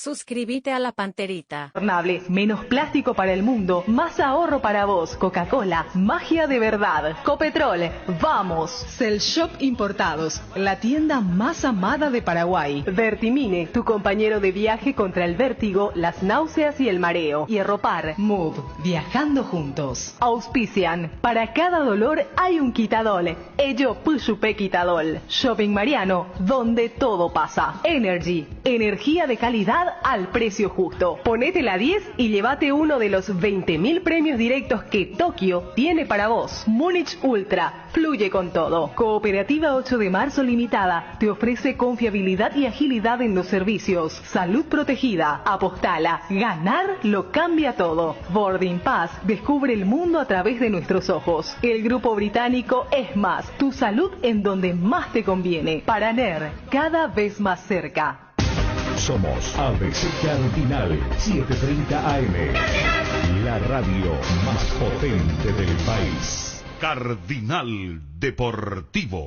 Suscríbete a La Panterita. Menos plástico para el mundo, más ahorro para vos. Coca-Cola, magia de verdad. Copetrol, vamos. Cell Shop Importados, la tienda más amada de Paraguay. Vertimine, tu compañero de viaje contra el vértigo, las náuseas y el mareo. Y Ropar, Move, viajando juntos. auspician. Para cada dolor hay un quitadol. Ello Puyupé Quitadol. Shopping Mariano, donde todo pasa. Energy, energía de calidad al precio justo. Ponete la 10 y llévate uno de los 20.000 premios directos que Tokio tiene para vos. Múnich Ultra, fluye con todo. Cooperativa 8 de Marzo Limitada te ofrece confiabilidad y agilidad en los servicios. Salud protegida, apostala. Ganar lo cambia todo. Boarding Pass, descubre el mundo a través de nuestros ojos. El grupo británico Es Más, tu salud en donde más te conviene. Paraner, cada vez más cerca. Somos ABC Cardinal 730 AM, la radio más potente del país. Cardinal Deportivo.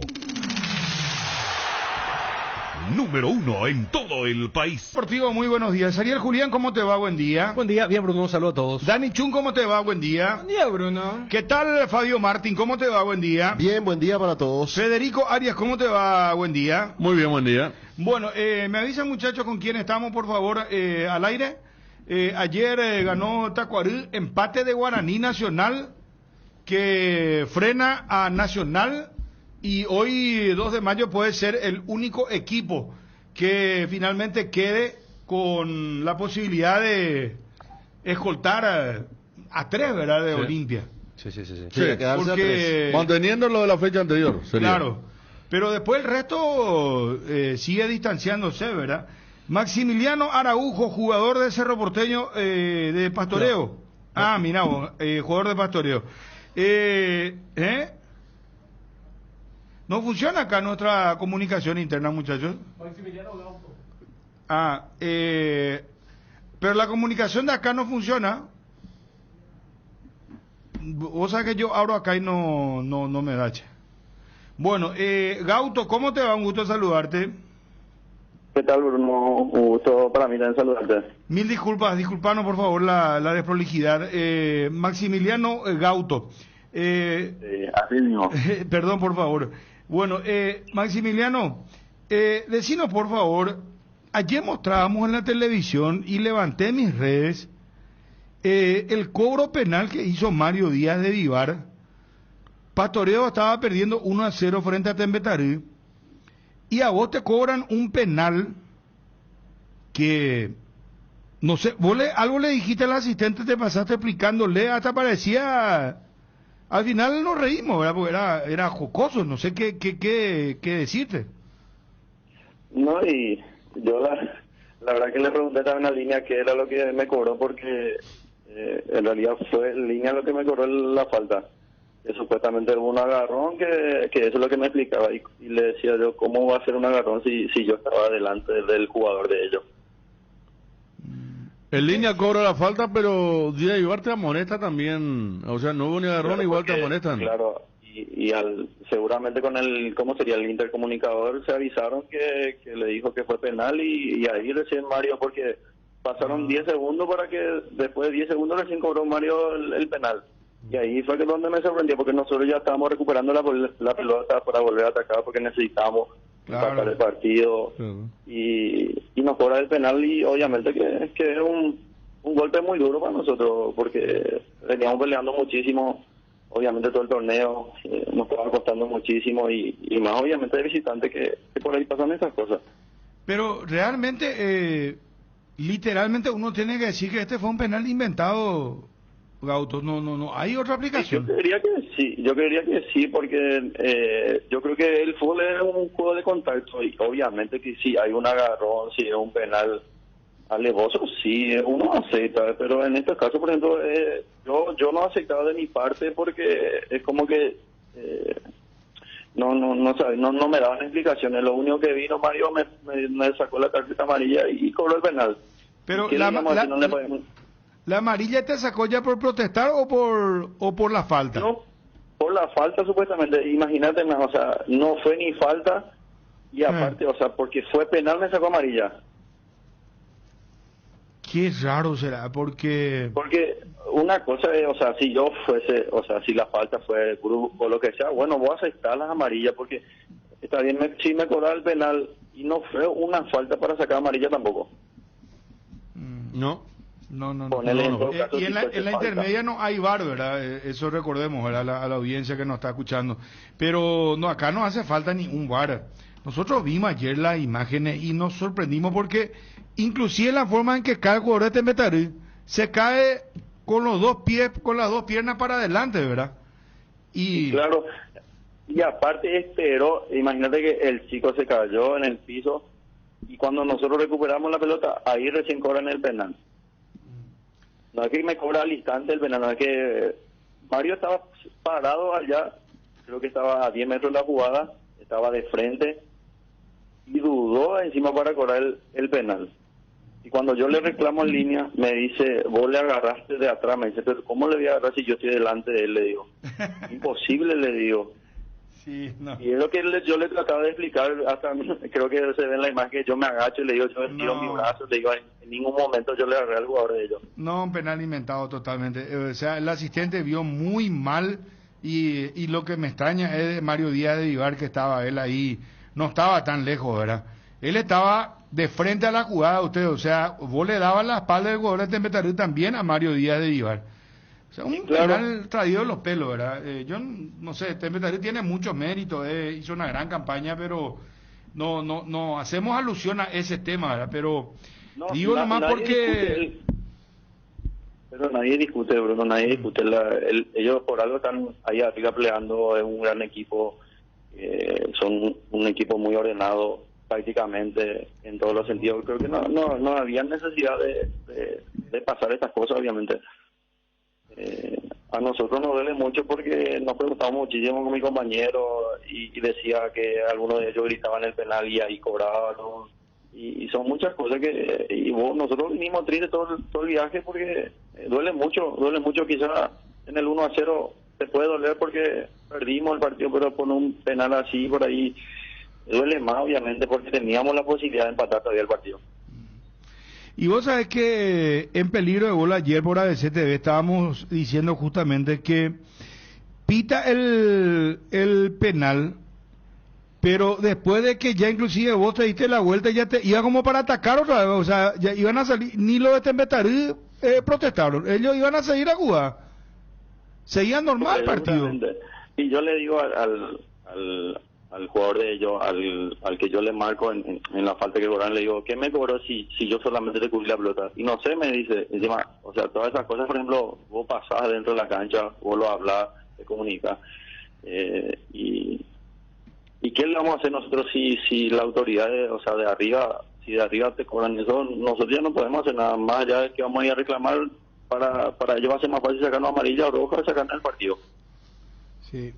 Número 1 en todo el país. Deportivo, muy buenos días. Ariel Julián, ¿cómo te va? Buen día. Buen día, bien Bruno, un saludo a todos. Dani Chun, ¿cómo te va? Buen día. Buen día Bruno. ¿Qué tal Fabio Martín? ¿Cómo te va? Buen día. Bien, buen día para todos. Federico Arias, ¿cómo te va? Buen día. Muy bien, buen día. Bueno, me avisan muchachos con quién estamos, por favor, al aire. Ayer ganó Tacuarí, empate de Guaraní Nacional, que frena a Nacional, y hoy 2 de mayo puede ser el único equipo que finalmente quede con la posibilidad de escoltar a 3, ¿verdad?, de Sí. Olimpia. Sí. Quedarse a Porque, Manteniendo lo de la fecha anterior. Sería. claro, pero después el resto sigue distanciándose, ¿verdad? Maximiliano Araujo, jugador de Cerro Porteño de Pastoreo. Ah, mira vos, jugador de Pastoreo. No funciona acá nuestra comunicación interna, muchachos. Ah, pero la comunicación de acá no funciona. Vos sabés que yo abro acá y no me da, che. Bueno, Gauto, ¿cómo te va? Un gusto saludarte. ¿Qué tal, Bruno? Un gusto para mí también saludarte. Mil disculpas, disculpanos por favor la desprolijidad. Maximiliano Gauto. Así mismo. Perdón, por favor. Bueno, Maximiliano, decinos por favor, ayer mostrábamos en la televisión y levanté en mis redes el cobro penal que hizo Mario Díaz de Vivar. Pastoreo estaba perdiendo 1-0 frente a Tembetarí, y a vos te cobran un penal que, no sé, algo le dijiste al asistente, te pasaste explicándole, hasta parecía, al final nos reímos, ¿verdad? Porque era jocoso, no sé qué decirte. No, y yo la verdad que le pregunté también a Línea qué era lo que me cobró, porque en realidad fue Línea lo que me cobró la falta. Que supuestamente hubo un agarrón, que eso es lo que me explicaba, y le decía yo, ¿cómo va a ser un agarrón si yo estaba delante del jugador de ellos? En línea cobra la falta, pero Díaz de Vivar te amonesta también. O sea, no hubo ni agarrón, Claro, igual te porque, amonestan. Claro, y seguramente con ¿cómo sería? El intercomunicador se avisaron que le dijo que fue penal, y ahí recién Mario, porque pasaron 10 segundos para que después de 10 segundos recién cobró Mario el penal. Y ahí fue que donde me sorprendió, porque nosotros ya estábamos recuperando la pelota para volver a atacar, porque necesitábamos empatar el partido. Claro. Y nos cobra el penal, y obviamente que es un golpe muy duro para nosotros, porque veníamos peleando muchísimo, obviamente todo el torneo, nos estaba costando muchísimo, y más obviamente de visitante, que por ahí pasan esas cosas. Pero realmente, literalmente uno tiene que decir que este fue un penal inventado, Gauto. No hay otra aplicación. Yo creería que sí, porque yo creo que el fútbol es un juego de contacto, y obviamente que si hay un agarrón, si es un penal alevoso, sí, uno acepta, pero en este caso, por ejemplo, yo no aceptaba de mi parte, porque es como que no me daban explicaciones. Lo único que vino Mario me sacó la tarjeta amarilla y cobró el penal. Pero no le podemos... ¿La amarilla te sacó ya por protestar o por la falta? No, por la falta supuestamente. Imagínate, o sea, no fue ni falta, y aparte, o sea, porque fue penal me sacó amarilla. Qué raro será, porque una cosa es, o sea, si yo fuese, o sea, si la falta fue cruz o lo que sea, bueno, voy a aceptar las amarillas porque está bien, si me cobraba el penal y no fue una falta para sacar amarilla tampoco. No. No. Ponele en todo caso, Y si en la fuese falta. intermedia no hay VAR, ¿verdad? Eso recordemos, ¿verdad? A la audiencia que nos está escuchando. Pero no, acá no hace falta ni un VAR. Nosotros vimos ayer las imágenes y nos sorprendimos porque inclusive la forma en que cae el jugador de Tembetarí se cae con los dos pies, con las dos piernas para adelante, ¿verdad? Y claro, y aparte esperó, imagínate que el chico se cayó en el piso y cuando nosotros recuperamos la pelota, ahí recién cobran el penal. No es que me cobra al instante el penal, no es que Mario estaba parado allá, creo que estaba a 10 metros de la jugada, estaba de frente y dudó encima para cobrar el penal. Y cuando yo le reclamo en línea, me dice, vos le agarraste de atrás, me dice, pero ¿cómo le voy a agarrar si yo estoy delante de él? Le digo, imposible, le digo. sí, no. Y es lo que yo le trataba de explicar, hasta creo que se ve en la imagen que yo me agacho y le digo, yo estiro mi brazo, le digo, en ningún momento yo le agarré al jugador de ellos. No, un penal inventado totalmente. O sea, el asistente vio muy mal y lo que me extraña es de Mario Díaz de Vivar, que estaba él ahí, no estaba tan lejos, ¿verdad? Él estaba de frente a la jugada, usted, o sea, vos le dabas la espalda del jugador de Tembetarí también a Mario Díaz de Vivar. O sea, un penal traído de los pelos, ¿verdad? Yo no sé, Tembetarí tiene muchos méritos, hizo una gran campaña, pero no hacemos alusión a ese tema, ¿verdad? Pero No, digo nomás porque... Pero nadie discute, Bruno, nadie discute. Ellos por algo están ahí arriba peleando, es un gran equipo, son un equipo muy ordenado prácticamente en todos los sentidos. Creo que no había necesidad de pasar estas cosas, obviamente. A nosotros nos duele mucho porque nos preguntamos muchísimo con mi compañero y decía que algunos de ellos gritaban el penal y ahí cobraban, ¿no? Y son muchas cosas que nosotros vinimos tristes todo el viaje porque duele mucho quizás en el 1-0 te puede doler porque perdimos el partido, pero por un penal así por ahí duele más obviamente porque teníamos la posibilidad de empatar todavía el partido. Y vos sabés que en Peligro de Gol ayer por ABC TV estábamos diciendo justamente que pita el penal, pero después de que ya inclusive vos te diste la vuelta, ya te iba como para atacar otra vez, o sea, ya iban a salir, ni los de Tembetarí protestaron, ellos iban a seguir a jugar, seguían normal el partido. Y yo le digo al jugador de ellos, al que yo le marco en la falta que cobraron, le digo, ¿qué me cobró si yo solamente te cubrí la pelota? Y no sé, me dice, encima, o sea, todas esas cosas, por ejemplo, vos pasás dentro de la cancha, vos lo hablas, te comunicas, ¿y qué le vamos a hacer nosotros si la autoridad, o sea, de arriba, si de arriba te cobran eso? Nosotros ya no podemos hacer nada más allá de que vamos a ir a reclamar, para ellos va a ser más fácil sacarnos amarilla o roja y sacarnos el partido. Sí.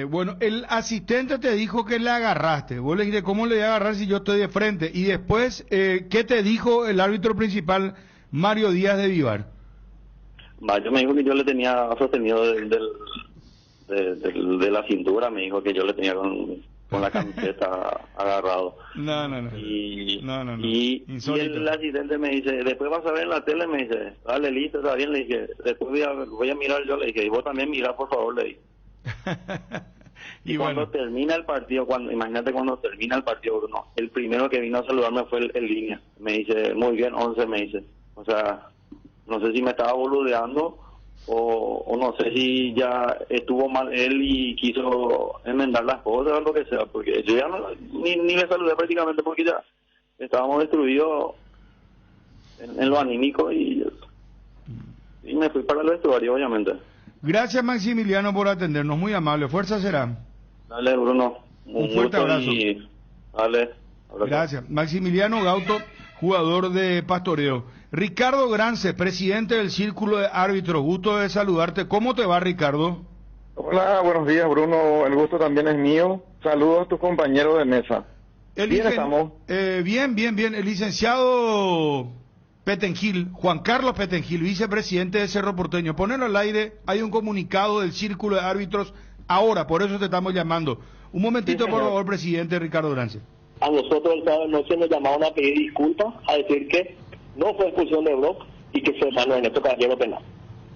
Bueno, el asistente te dijo que le agarraste. Vos le dijiste, ¿cómo le voy a agarrar si yo estoy de frente? Y después, ¿qué te dijo el árbitro principal, Mario Díaz de Vivar? Mario me dijo que yo le tenía sostenido de la cintura, me dijo que yo le tenía con la camiseta agarrado. No. Y Insólito. el asistente me dice, después vas a ver en la tele, me dice, dale, listo, está bien, le dije, después voy a mirar yo, le dije, y vos también mira, por favor, le dije. y cuando termina el partido, imagínate cuando termina el partido, Bruno, el primero que vino a saludarme fue el línea, me dice, muy bien, 11, me dice, o sea, no sé si me estaba boludeando o no sé si ya estuvo mal él y quiso enmendar las cosas o lo que sea, porque yo ya ni le saludé prácticamente porque ya estábamos destruidos en lo anímico y me fui para el vestuario, obviamente. Gracias, Maximiliano, por atendernos, muy amable. Fuerza será. Dale, Bruno. Un fuerte abrazo. Dale. Gracias. Maximiliano Gauto, jugador de Pastoreo. Ricardo Grance, presidente del Círculo de Árbitros, gusto de saludarte. ¿Cómo te va, Ricardo? Hola, buenos días, Bruno. El gusto también es mío. Saludos a tus compañeros de mesa. ¿Bien estamos? Bien. El licenciado Petengil, Juan Carlos Petengil, vicepresidente de Cerro Porteño. Ponelo al aire, hay un comunicado del Círculo de Árbitros ahora, por eso te estamos llamando. Un momentito, por favor, presidente Ricardo Grance. A nosotros el sábado de noche nos llamaron a pedir disculpas, a decir que no fue expulsión de Brock y que fue mano en esto caballero penal.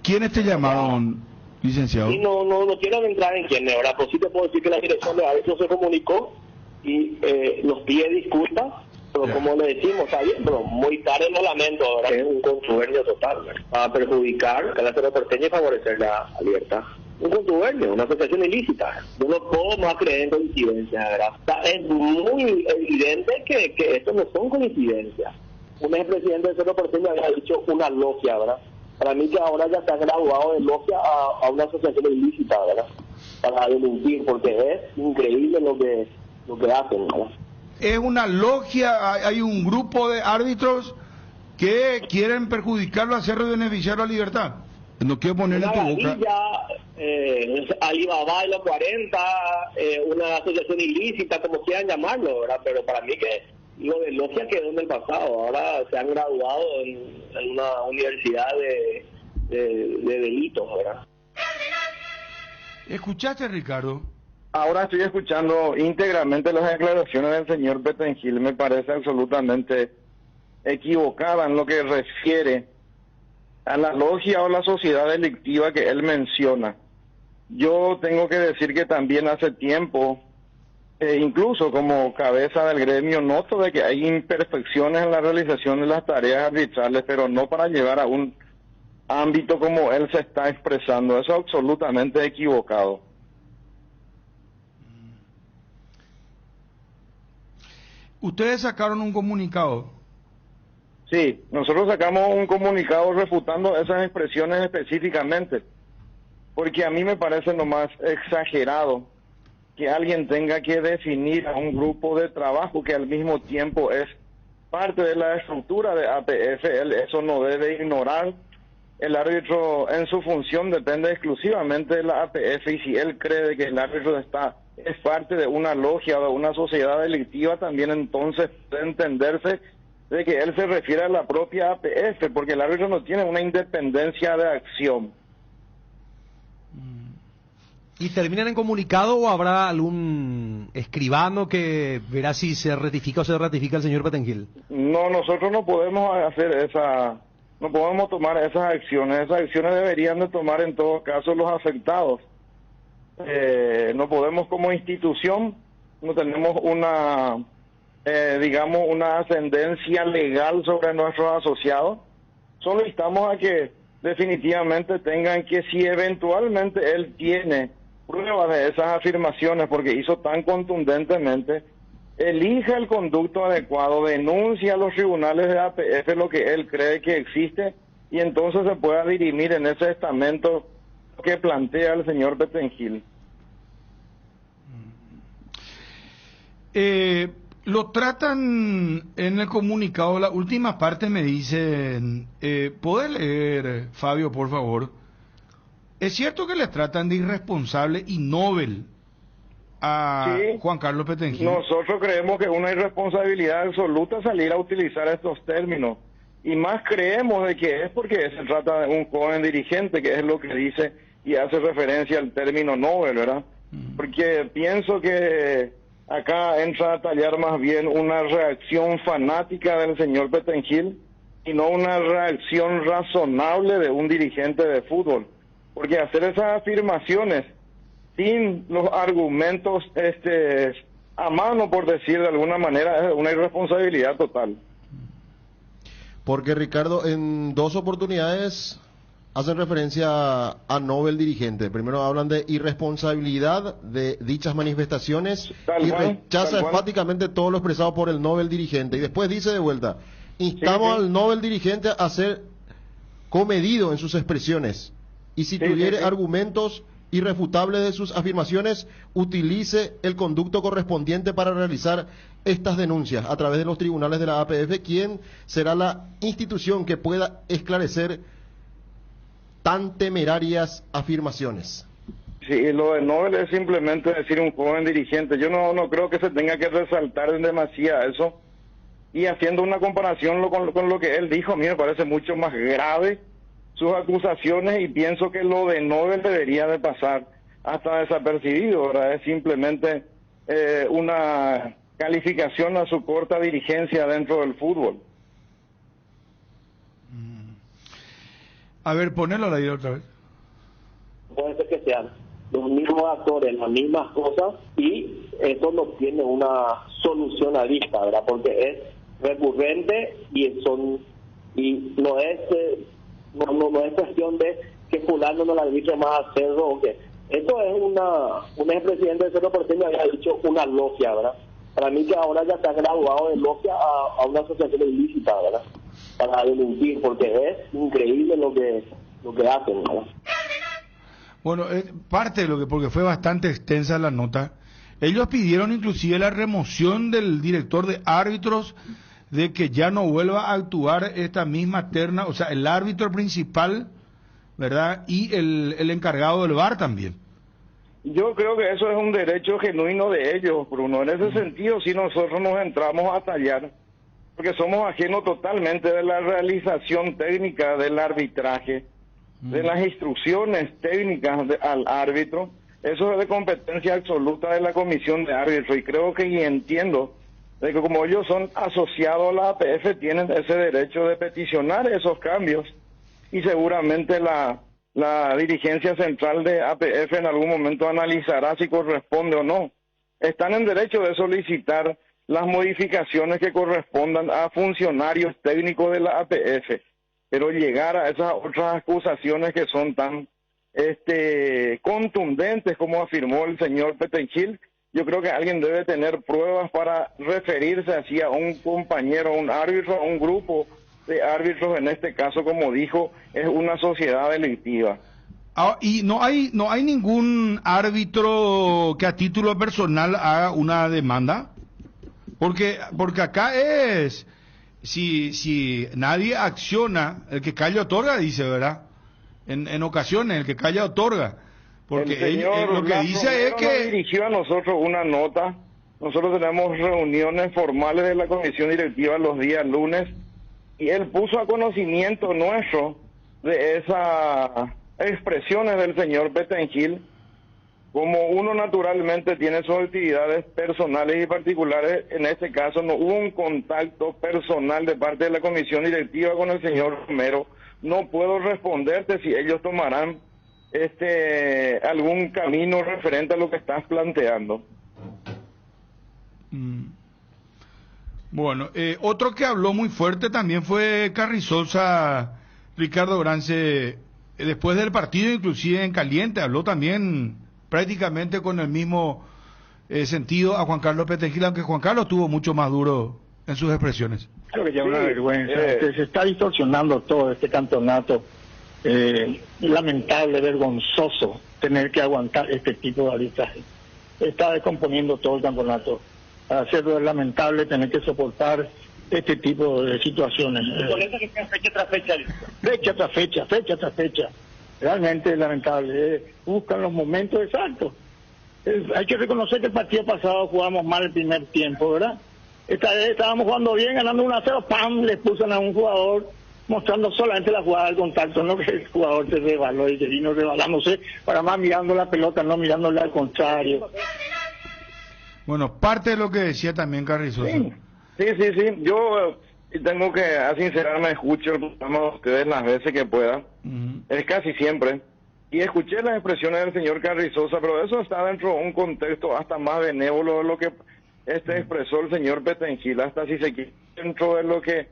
¿Quiénes te llamaron, licenciado? Y no quiero entrar en quién, ahora, pero sí te puedo decir que la dirección de árbitros se comunicó y nos pide disculpas, pero como le decimos, está bien, pero muy tarde lo lamento, ahora es un contubernio total, ¿verdad? Para perjudicar a la Cerro Porteña y favorecer la libertad. Un contubernio, una asociación ilícita. Yo no puedo más creer en coincidencia, ¿verdad? Es muy evidente que esto no son coincidencias. Un expresidente de Cerro Porteño había dicho una logia, ¿verdad? Para mí que ahora ya se ha graduado de logia a una asociación ilícita, ¿verdad? Para delinquir, porque es increíble lo que hacen, ¿verdad? Es una logia, hay un grupo de árbitros que quieren perjudicarlo, hacerlo beneficiar la libertad. No quiero poner en tu boca. Alibaba y los 40, una asociación ilícita, como quieran llamarlo, ¿verdad? Pero para mí que lo de logia quedó en el pasado. Ahora se han graduado en una universidad de delitos, ¿verdad? ¿Escuchaste, Ricardo? Ahora estoy escuchando íntegramente las declaraciones del señor Pettengill. Me parece absolutamente equivocada en lo que refiere a la logia o la sociedad delictiva que él menciona. Yo tengo que decir que también hace tiempo, incluso como cabeza del gremio, noto de que hay imperfecciones en la realización de las tareas arbitrales, pero no para llevar a un ámbito como él se está expresando. Eso es absolutamente equivocado. Ustedes sacaron un comunicado. Sí, nosotros sacamos un comunicado refutando esas expresiones específicamente, porque a mí me parece nomás exagerado que alguien tenga que definir a un grupo de trabajo que al mismo tiempo es parte de la estructura de APF. Eso no debe ignorar. El árbitro en su función depende exclusivamente de la APF, y si él cree que el árbitro es parte de una logia o de una sociedad delictiva, también entonces puede entenderse de que él se refiere a la propia APF, porque el árbitro no tiene una independencia de acción. ¿Y terminan en comunicado o habrá algún escribano que verá si se rectifica o se ratifica el señor Pettengill? No, nosotros no podemos no podemos tomar esas acciones. Esas acciones deberían de tomar en todo caso los afectados. No podemos, como institución, no tenemos una ascendencia legal sobre nuestros asociados. Solo instamos a que definitivamente tengan que, si eventualmente él tiene pruebas de esas afirmaciones, porque hizo tan contundentemente, elija el conducto adecuado, denuncia a los tribunales de APF lo que él cree que existe, y entonces se pueda dirimir en ese estamento que plantea el señor Pettengill. Lo tratan en el comunicado, la última parte me dicen, ¿puede leer, Fabio, por favor? ¿Es cierto que le tratan de irresponsable y novel a Juan Carlos Pettengill? Nosotros creemos que es una irresponsabilidad absoluta salir a utilizar estos términos, y más creemos de que es porque se trata de un joven dirigente, que es lo que dice y hace referencia al término novel, ¿verdad? Porque pienso que acá entra a tallar más bien una reacción fanática del señor Pettengill y no una reacción razonable de un dirigente de fútbol. Porque hacer esas afirmaciones sin los argumentos a mano, por decir de alguna manera, es una irresponsabilidad total. Porque, Ricardo, en dos oportunidades hacen referencia a Nobel dirigente. Primero hablan de irresponsabilidad de dichas manifestaciones y rechaza enfáticamente todo lo expresado por el Nobel dirigente. Y después dice de vuelta, instamos al Nobel dirigente a ser comedido en sus expresiones, y si tuviere argumentos irrefutables de sus afirmaciones, utilice el conducto correspondiente para realizar estas denuncias a través de los tribunales de la APF, quien será la institución que pueda esclarecer tan temerarias afirmaciones. Sí, lo de Nobel es simplemente decir un joven dirigente. Yo no creo que se tenga que resaltar demasiado eso. Y haciendo una comparación con lo que él dijo, a mí me parece mucho más grave sus acusaciones, y pienso que lo de Nobel debería de pasar hasta desapercibido, ¿verdad? Es simplemente una calificación a su corta dirigencia dentro del fútbol. A ver, ponelo ahí otra vez. Puede ser que sean los mismos actores, las mismas cosas, y eso no tiene una solución a vista, ¿verdad? Porque es recurrente y no es cuestión de que fulano no le arbitre más a Cerro o que esto es un expresidente de Cerro Porteño había dicho una logia, ¿verdad? Para mí que ahora ya se ha graduado de logia a una asociación ilícita, ¿verdad? Para delinquir, porque es increíble lo que hacen, ¿verdad? Bueno, parte de lo que, porque fue bastante extensa la nota, ellos pidieron inclusive la remoción del director de árbitros, de que ya no vuelva a actuar esta misma terna, o sea, el árbitro principal, ¿verdad? Y el encargado del VAR también. Yo creo que eso es un derecho genuino de ellos, Bruno. En ese sentido, si nosotros nos entramos a tallar, porque somos ajenos totalmente de la realización técnica del arbitraje, de las instrucciones técnicas al árbitro, eso es de competencia absoluta de la comisión de árbitros, y creo que, y entiendo, de que como ellos son asociados a la APF, tienen ese derecho de peticionar esos cambios, y seguramente la dirigencia central de APF en algún momento analizará si corresponde o no. Están en derecho de solicitar las modificaciones que correspondan a funcionarios técnicos de la APF, pero llegar a esas otras acusaciones que son tan contundentes como afirmó el señor Pettengill, yo creo que alguien debe tener pruebas para referirse así a un compañero, a un árbitro, a un grupo de árbitros, en este caso, como dijo, es una sociedad delictiva. Y no hay ningún árbitro que a título personal haga una demanda, porque acá es si nadie acciona, el que calla otorga, dice, ¿verdad? En ocasiones el que calla otorga, porque él lo que dice es que nos dirigió a nosotros una nota. Nosotros tenemos reuniones formales de la comisión directiva los días lunes, y él puso a conocimiento nuestro de esas expresiones del señor Pettengill. Como uno naturalmente tiene sus actividades personales y particulares, en este caso no hubo un contacto personal de parte de la comisión directiva con el señor Romero. No puedo responderte si ellos tomarán algún camino referente a lo que estás planteando. Bueno, otro que habló muy fuerte también fue Carrizosa, Ricardo Grance, después del partido, inclusive en caliente, habló también prácticamente con el mismo sentido a Juan Carlos Pettengill, aunque Juan Carlos estuvo mucho más duro en sus expresiones. Creo que ya es una vergüenza, se está distorsionando todo este campeonato, lamentable, vergonzoso tener que aguantar este tipo de arbitraje, está descomponiendo todo el campeonato. Para hacerlo es lamentable tener que soportar este tipo de situaciones. Por eso que sea fecha tras fecha. Fecha tras fecha. Realmente es lamentable. Buscan los momentos exactos. Hay que reconocer que el partido pasado jugamos mal el primer tiempo, ¿verdad? Esta vez estábamos jugando bien, ganando 1-0, ¡pam! Le expulsan a un jugador mostrando solamente la jugada del contacto, no que el jugador se rebaló y que vino rebalándose, para más mirando la pelota, no mirándole al contrario. Bueno, parte de lo que decía también Carrizosa. Sí. Yo tengo que sincerarme, escucho el programa de ustedes las veces que pueda. Es casi siempre. Y escuché las expresiones del señor Carrizosa, pero eso está dentro de un contexto hasta más benévolo de lo que expresó el señor Pettengill, hasta si se quiere dentro de lo que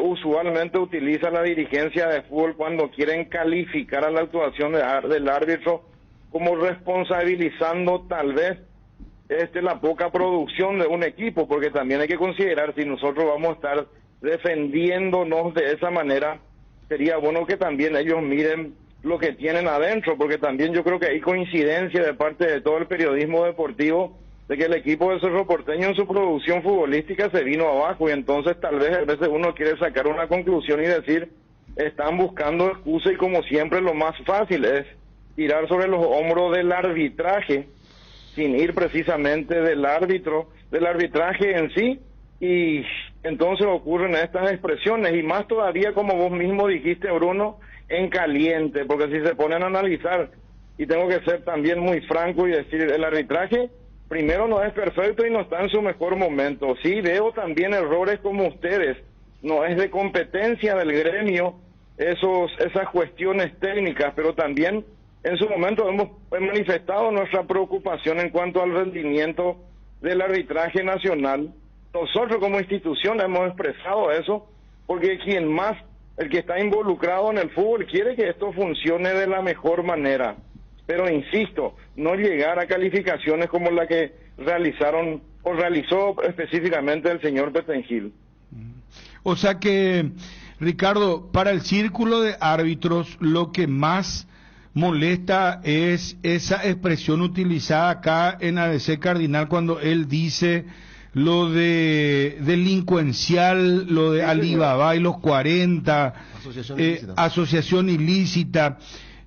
usualmente utiliza la dirigencia de fútbol cuando quieren calificar a la actuación del árbitro, como responsabilizando tal vez la poca producción de un equipo, porque también hay que considerar, si nosotros vamos a estar defendiéndonos de esa manera, sería bueno que también ellos miren lo que tienen adentro, porque también yo creo que hay coincidencia de parte de todo el periodismo deportivo de que el equipo de Cerro Porteño en su producción futbolística se vino abajo, y entonces tal vez a veces uno quiere sacar una conclusión y decir, están buscando excusas, y como siempre lo más fácil es tirar sobre los hombros del arbitraje, sin ir precisamente del arbitraje en sí, y entonces ocurren estas expresiones, y más todavía, como vos mismo dijiste, Bruno, en caliente, porque si se ponen a analizar, y tengo que ser también muy franco y decir, el arbitraje primero no es perfecto y no está en su mejor momento. Sí, veo también errores como ustedes, no es de competencia del gremio esas cuestiones técnicas, pero también en su momento hemos manifestado nuestra preocupación en cuanto al rendimiento del arbitraje nacional. Nosotros como institución hemos expresado eso, porque el que está involucrado en el fútbol quiere que esto funcione de la mejor manera. Pero insisto, no llegar a calificaciones como la que realizó específicamente el señor Petengil. O sea que, Ricardo, para el círculo de árbitros, lo que más molesta es esa expresión utilizada acá en ABC Cardinal cuando él dice lo de delincuencial, lo de Alibaba y los 40, asociación ilícita.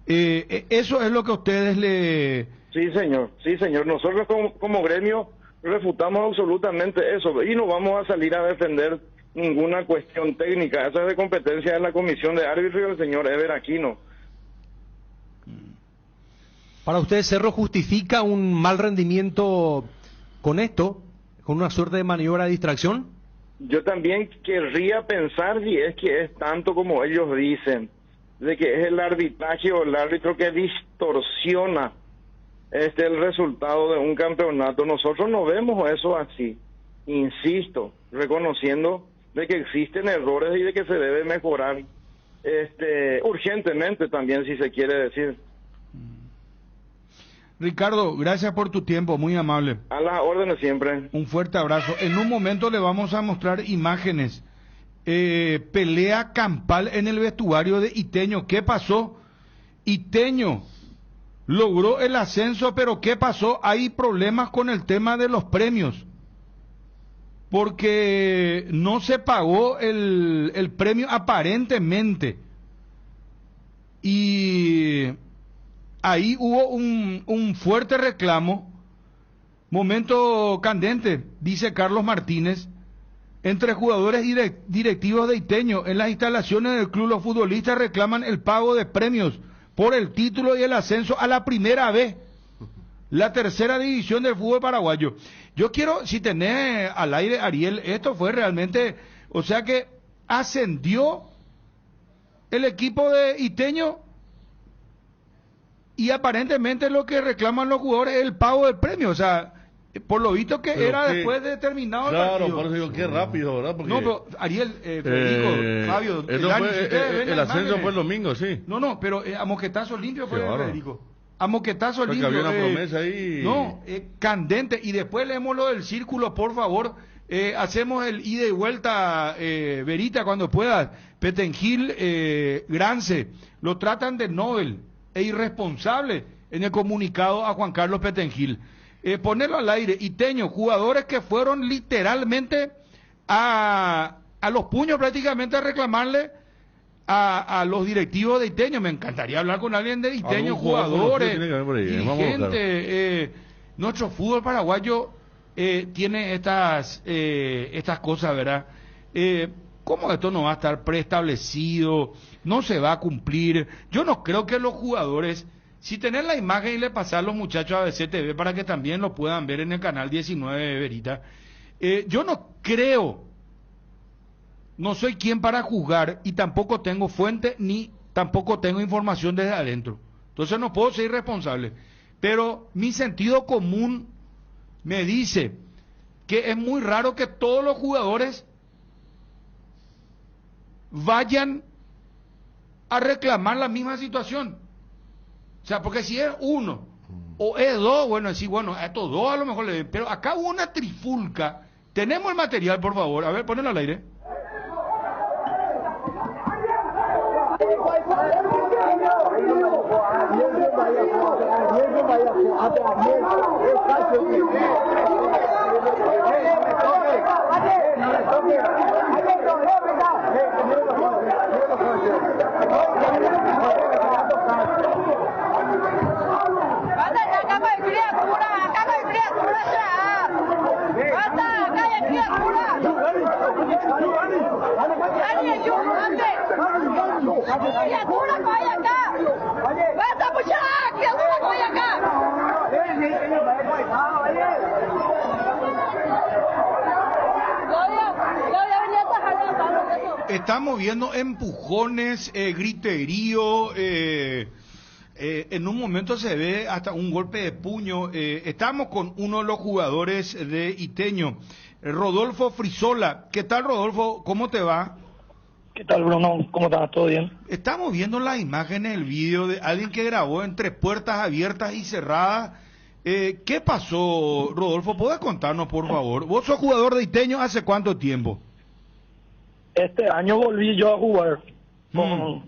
Eso es lo que a ustedes le... Sí, señor. Nosotros como gremio refutamos absolutamente eso y no vamos a salir a defender ninguna cuestión técnica. Esa es de competencia de la Comisión de Árbitros y del señor Ever Aquino. ¿Para ustedes Cerro justifica un mal rendimiento con esto, con una suerte de maniobra de distracción? Yo también querría pensar si es que es tanto como ellos dicen, de que es el arbitraje o el árbitro que distorsiona el resultado de un campeonato. Nosotros no vemos eso así, insisto, reconociendo de que existen errores y de que se debe mejorar urgentemente también, si se quiere decir. Ricardo, gracias por tu tiempo, muy amable. A las órdenes siempre. Un fuerte abrazo. En un momento le vamos a mostrar imágenes. Pelea campal en el vestuario de Iteño. ¿Qué pasó? Iteño logró el ascenso, pero ¿qué pasó? Hay problemas con el tema de los premios. Porque no se pagó el premio aparentemente. Y ahí hubo un fuerte reclamo, momento candente, dice Carlos Martínez, entre jugadores y directivos de Iteño. En las instalaciones del club los futbolistas reclaman el pago de premios por el título y el ascenso a la primera vez, la tercera división del fútbol paraguayo. Yo quiero, si tenés al aire, Ariel, esto fue realmente, o sea que ascendió el equipo de Iteño y aparentemente lo que reclaman los jugadores es el pago del premio, o sea, por lo visto que era después de terminado el partido. Claro, por eso digo, qué rápido, ¿verdad? Porque, no, pero Ariel, Federico, Fabio, el ascenso fue el domingo, sí. No, pero a moquetazo limpio fue, Federico. A moquetazo limpio. Había una promesa ahí. No, candente. Y después leemos lo del círculo, por favor. Hacemos el ida y vuelta, Verita, cuando puedas. Petengil, Grance, lo tratan de Nobel e irresponsable en el comunicado a Juan Carlos Petengil. Ponerlo al aire. Iteño, jugadores que fueron literalmente a los puños prácticamente a reclamarle a los directivos de Iteño. Me encantaría hablar con alguien de Iteño, jugadores, dirigentes. Nuestro fútbol paraguayo tiene estas cosas, ¿verdad? ¿Cómo esto no va a estar preestablecido? No se va a cumplir. Yo no creo que los jugadores, si tenés la imagen y le pasás a los muchachos a ABC TV para que también lo puedan ver en el canal 19 de Verita, yo no creo, no soy quien para juzgar y tampoco tengo fuente ni tampoco tengo información desde adentro. Entonces no puedo ser irresponsable. Pero mi sentido común me dice que es muy raro que todos los jugadores vayan a reclamar la misma situación. O sea, porque si es uno o es dos, bueno, decir, bueno, a estos dos a lo mejor le ven. Pero acá hubo una trifulca. Tenemos el material, por favor. A ver, ponelo al aire. estamos viendo empujones, griterío, en un momento se ve hasta un golpe de puño. Estamos con uno de los jugadores de Iteño, Rodolfo Frisola. ¿Qué tal, Rodolfo? ¿Cómo te va? ¿Qué tal, Bruno? ¿Cómo estás? ¿Todo bien? Estamos viendo las imágenes del vídeo de alguien que grabó entre puertas abiertas y cerradas. ¿Qué pasó, Rodolfo? ¿Podés contarnos, por favor? ¿Vos sos jugador de Iteño hace cuánto tiempo? Este año volví yo a jugar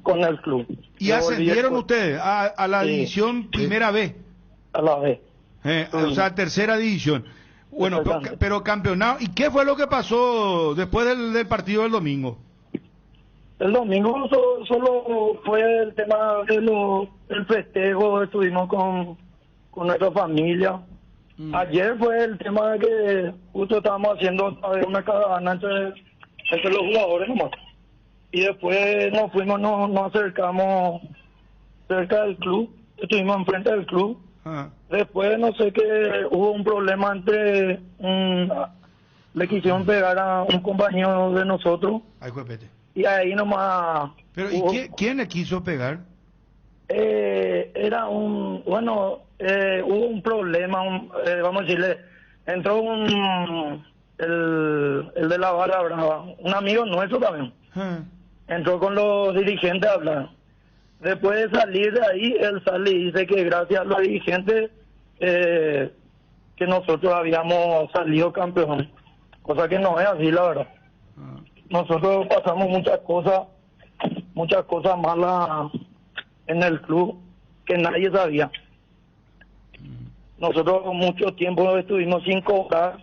con el club. ¿Y ascendieron ustedes a la división primera B? A la B. O sea, tercera división. Bueno, pero campeonato. ¿Y qué fue lo que pasó después del partido del domingo? El domingo solo fue el tema del festejo, estuvimos con nuestra familia. Ayer fue el tema de que justo estábamos haciendo una caravana entre los jugadores nomás. Y después nos fuimos, nos acercamos cerca del club, estuvimos enfrente del club. Después no sé qué, hubo un problema entre le quisieron pegar a un compañero de nosotros. Ay, juepete. Y ahí nomás... Pero hubo, ¿y quién le quiso pegar? Era hubo un problema, vamos a decirle, entró el de la barra brava, un amigo nuestro también. Entró con los dirigentes a hablar. Después de salir de ahí, él sale y dice que gracias a los dirigentes que nosotros habíamos salido campeón. Cosa que no es así, la verdad. Nosotros pasamos muchas cosas malas en el club que nadie sabía. Nosotros mucho tiempo estuvimos sin cobrar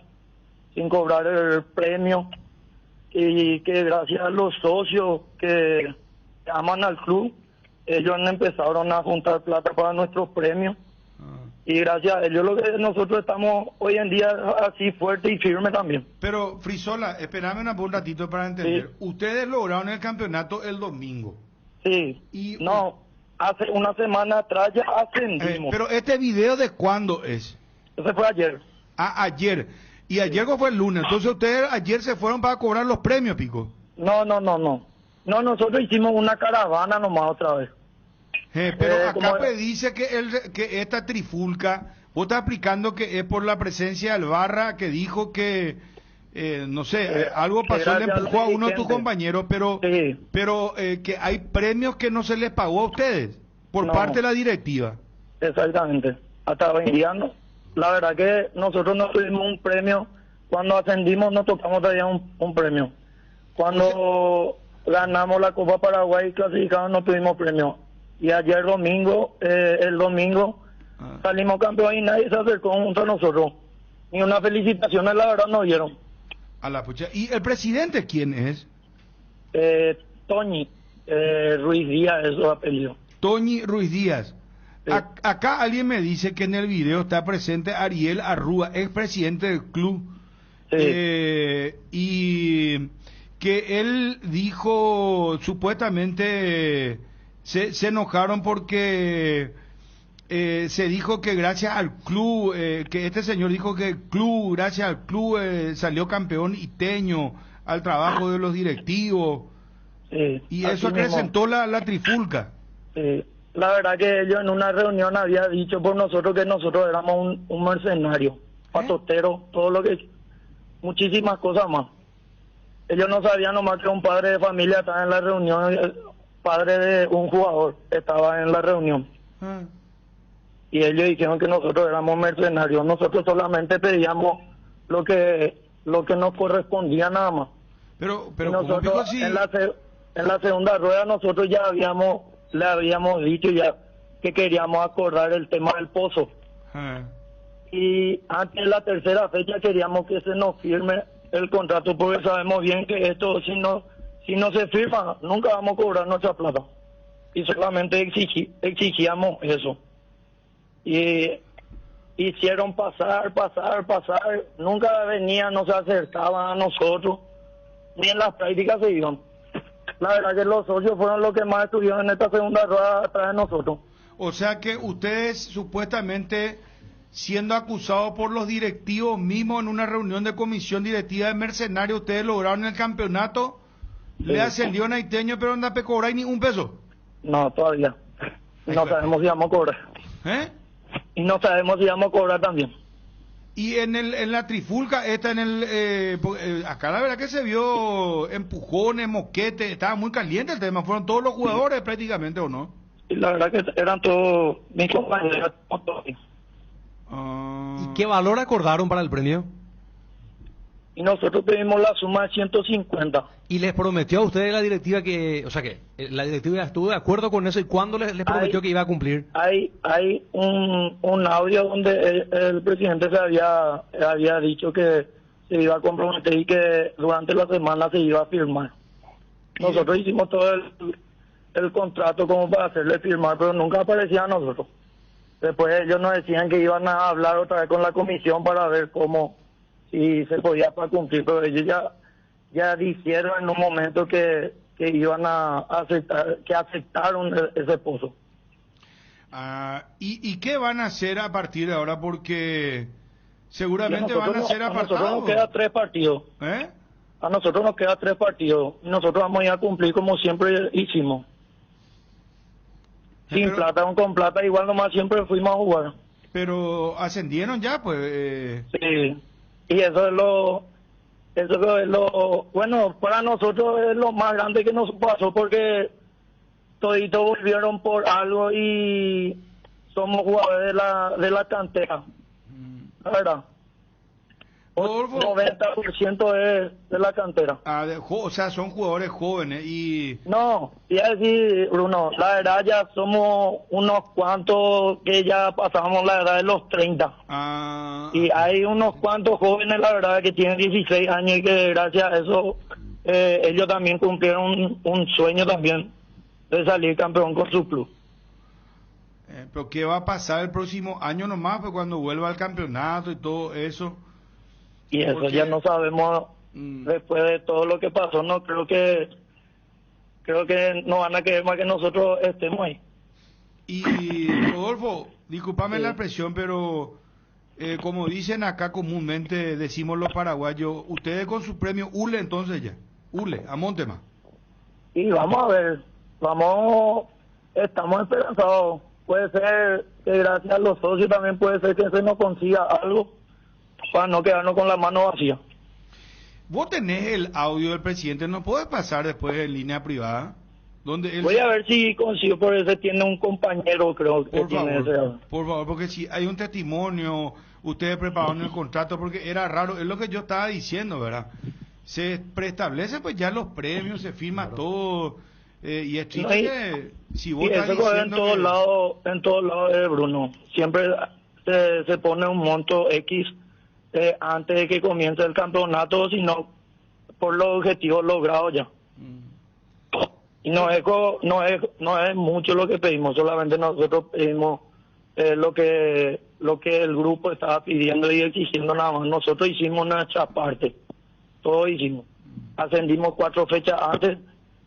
el premio, y que gracias a los socios que aman al club, ellos empezaron a juntar plata para nuestros premios. Y gracias a ellos nosotros estamos hoy en día así fuerte y firme también. Pero, Frisola, espérame un ratito para entender. Sí. Ustedes lograron el campeonato el domingo. Sí. Hace una semana atrás ya ascendimos. Pero este video, ¿de cuándo es? Ese fue ayer. Ayer. Y ayer fue el lunes. Entonces ustedes ayer se fueron para cobrar los premios, Pico. No, nosotros hicimos una caravana nomás otra vez. Pero acá dice que esta trifulca, vos estás explicando que es por la presencia del Barra, que dijo que, no sé, algo pasó, le empujó a uno de tus compañeros, pero que hay premios que no se les pagó a ustedes por parte de la directiva. Exactamente. Hasta hoy en día no. La verdad que nosotros no tuvimos un premio. Cuando ascendimos no tocamos todavía un premio. Cuando ganamos la Copa Paraguay y clasificamos no tuvimos premio. Y ayer el domingo salimos campeones y nadie se acercó junto a nosotros. Ni una felicitación, la verdad, no dieron. A la pucha. ¿Y el presidente quién es? Toñi Ruiz Díaz es su apellido. Toñi Ruiz Díaz. Sí. Acá alguien me dice que en el video está presente Ariel Arrúa, expresidente del club. Sí. Y que él dijo supuestamente... Se enojaron porque se dijo que gracias al club, que este señor dijo que el club, gracias al club salió campeón Iteño, al trabajo de los directivos, y eso acrecentó la trifulca. La verdad que ellos en una reunión había dicho por nosotros que nosotros éramos un mercenario, patotero, todo lo que... muchísimas cosas más. Ellos no sabían nomás que un padre de familia estaba en la reunión... padre de un jugador estaba en la reunión y ellos dijeron que nosotros éramos mercenarios. Nosotros solamente pedíamos lo que nos correspondía nada más. Pero nosotros en la segunda rueda nosotros ya le habíamos dicho ya que queríamos acordar el tema del pozo. Y antes de la tercera fecha queríamos que se nos firme el contrato, porque sabemos bien que esto si no se firma, nunca vamos a cobrar nuestra plata. Y solamente exigíamos eso. Y hicieron pasar. Nunca venían, no se acercaban a nosotros. Ni en las prácticas se iban. La verdad que los socios fueron los que más estuvieron en esta segunda rueda atrás de nosotros. O sea que ustedes supuestamente, siendo acusados por los directivos mismos en una reunión de comisión directiva de mercenarios, ustedes lograron el campeonato... Le ascendió a Naiteño, pero no te cobráis ni un peso. No, todavía. No sabemos si vamos a cobrar. ¿Eh? Y no sabemos si vamos a cobrar también. Y en la trifulca, acá la verdad que se vio empujones, moquetes, estaba muy caliente el tema, fueron todos los jugadores prácticamente, ¿o no? Y la verdad que eran todos mis compañeros. ¿Y qué valor acordaron para el premio? Y nosotros pedimos la suma de 150. ¿Y les prometió a ustedes la directiva la directiva estuvo de acuerdo con eso y cuándo les prometió que iba a cumplir? Hay un audio donde el presidente se había dicho que se iba a comprometer y que durante la semana se iba a firmar. Nosotros hicimos todo el contrato como para hacerle firmar, pero nunca aparecía a nosotros. Después ellos nos decían que iban a hablar otra vez con la comisión para ver si se podía para cumplir, pero ellos ya dijeron en un momento que iban a aceptar, que aceptaron ese pozo. ¿Y qué van a hacer a partir de ahora? Porque seguramente van a ser apartados. A nosotros nos quedan 3 partidos. A nosotros nos quedan 3 partidos. Y nosotros vamos a ir a cumplir como siempre hicimos. Sin plata o con plata, igual nomás siempre fuimos a jugar. Pero ascendieron ya, pues. Sí. Y eso es lo bueno, para nosotros es lo más grande que nos pasó, porque toditos volvieron por algo y somos jugadores de la cantera, la verdad. 90% es de la cantera. O sea, son jugadores jóvenes y... No, y así, Bruno, la verdad ya somos unos cuantos que ya pasamos la edad de los 30. Y hay unos cuantos jóvenes, la verdad, que tienen 16 años y que gracias a eso ellos también cumplieron un sueño también de salir campeón con su club. ¿Pero qué va a pasar el próximo año nomás, pues, cuando vuelva al campeonato y todo eso? Y eso ya no sabemos después de todo lo que pasó. No creo que no van a querer más que nosotros estemos ahí. Y Rodolfo, discúlpame la presión, pero como dicen acá comúnmente, decimos los paraguayos, ustedes con su premio hule entonces ya, hule, a Montema. Y vamos a ver, estamos esperanzados. Puede ser que gracias a los socios también puede ser que se nos consiga algo para no quedarnos con la mano vacía. Vos tenés el audio del presidente, ¿no puede pasar después en línea privada? Donde Voy a ver si consigo, por eso tiene un compañero, creo que tiene ese audio. Por favor, porque si hay un testimonio, ustedes prepararon el contrato, porque era raro, es lo que yo estaba diciendo, ¿verdad? Se preestablece pues ya los premios, se firma todo, y es triste que si vos estás diciendo en todos lados, Bruno, siempre se pone un monto X antes de que comience el campeonato, sino por los objetivos logrados ya. Y no es mucho lo que pedimos, solamente nosotros pedimos lo que el grupo estaba pidiendo y exigiendo nada más. Nosotros hicimos nuestra parte, todo hicimos. Ascendimos 4 fechas antes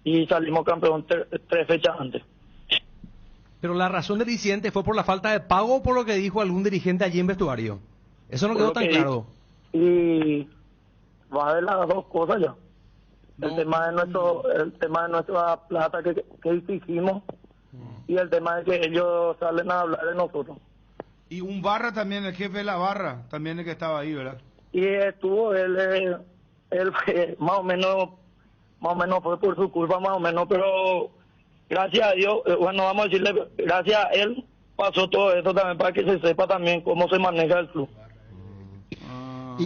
y salimos campeón 3 fechas antes. Pero la razón del incidente fue por la falta de pago o por lo que dijo algún dirigente allí en vestuario. Eso no quedó tan claro. Y va de las dos cosas ya. El tema de nuestra plata que exigimos y el tema de que ellos salen a hablar de nosotros. Y un barra también, el jefe de la barra, también el que estaba ahí, ¿verdad? Y estuvo él más o menos fue por su culpa, más o menos, pero gracias a Dios, bueno, vamos a decirle, gracias a él pasó todo esto también para que se sepa también cómo se maneja el club.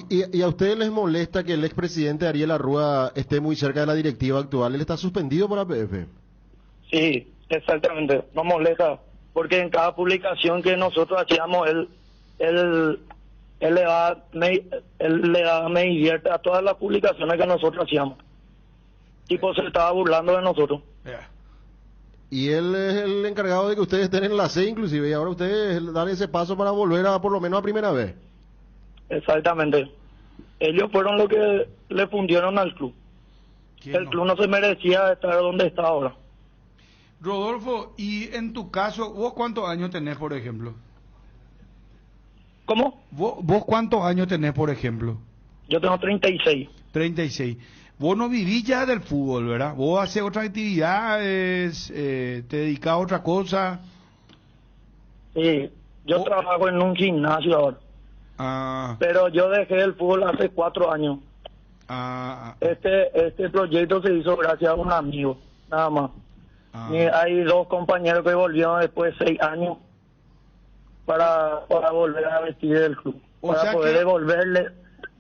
¿Y a ustedes les molesta que el expresidente Ariel Arrúa esté muy cerca de la directiva actual? ¿Él está suspendido por APF? Sí, exactamente, nos molesta, porque en cada publicación que nosotros hacíamos, él le da me divierte a todas las publicaciones que nosotros hacíamos. Tipo, se estaba burlando de nosotros. Y él es el encargado de que ustedes estén en la C inclusive, y ahora ustedes dan ese paso para volver a por lo menos a primera vez. Exactamente. Ellos fueron los que le fundieron al club. El club no se merecía estar donde está ahora. Rodolfo, y en tu caso, ¿vos cuántos años tenés, por ejemplo? ¿Cómo? ¿Vos cuántos años tenés, por ejemplo? Yo tengo 36. 36. Vos no vivís ya del fútbol, ¿verdad? Vos haces otras actividades, te dedicás a otra cosa. Sí, yo trabajo en un gimnasio ahora. Pero yo dejé el fútbol hace 4 años. Este proyecto se hizo gracias a un amigo, nada más. Y hay 2 compañeros que volvieron después de 6 años para volver a vestir el club, para poder devolverle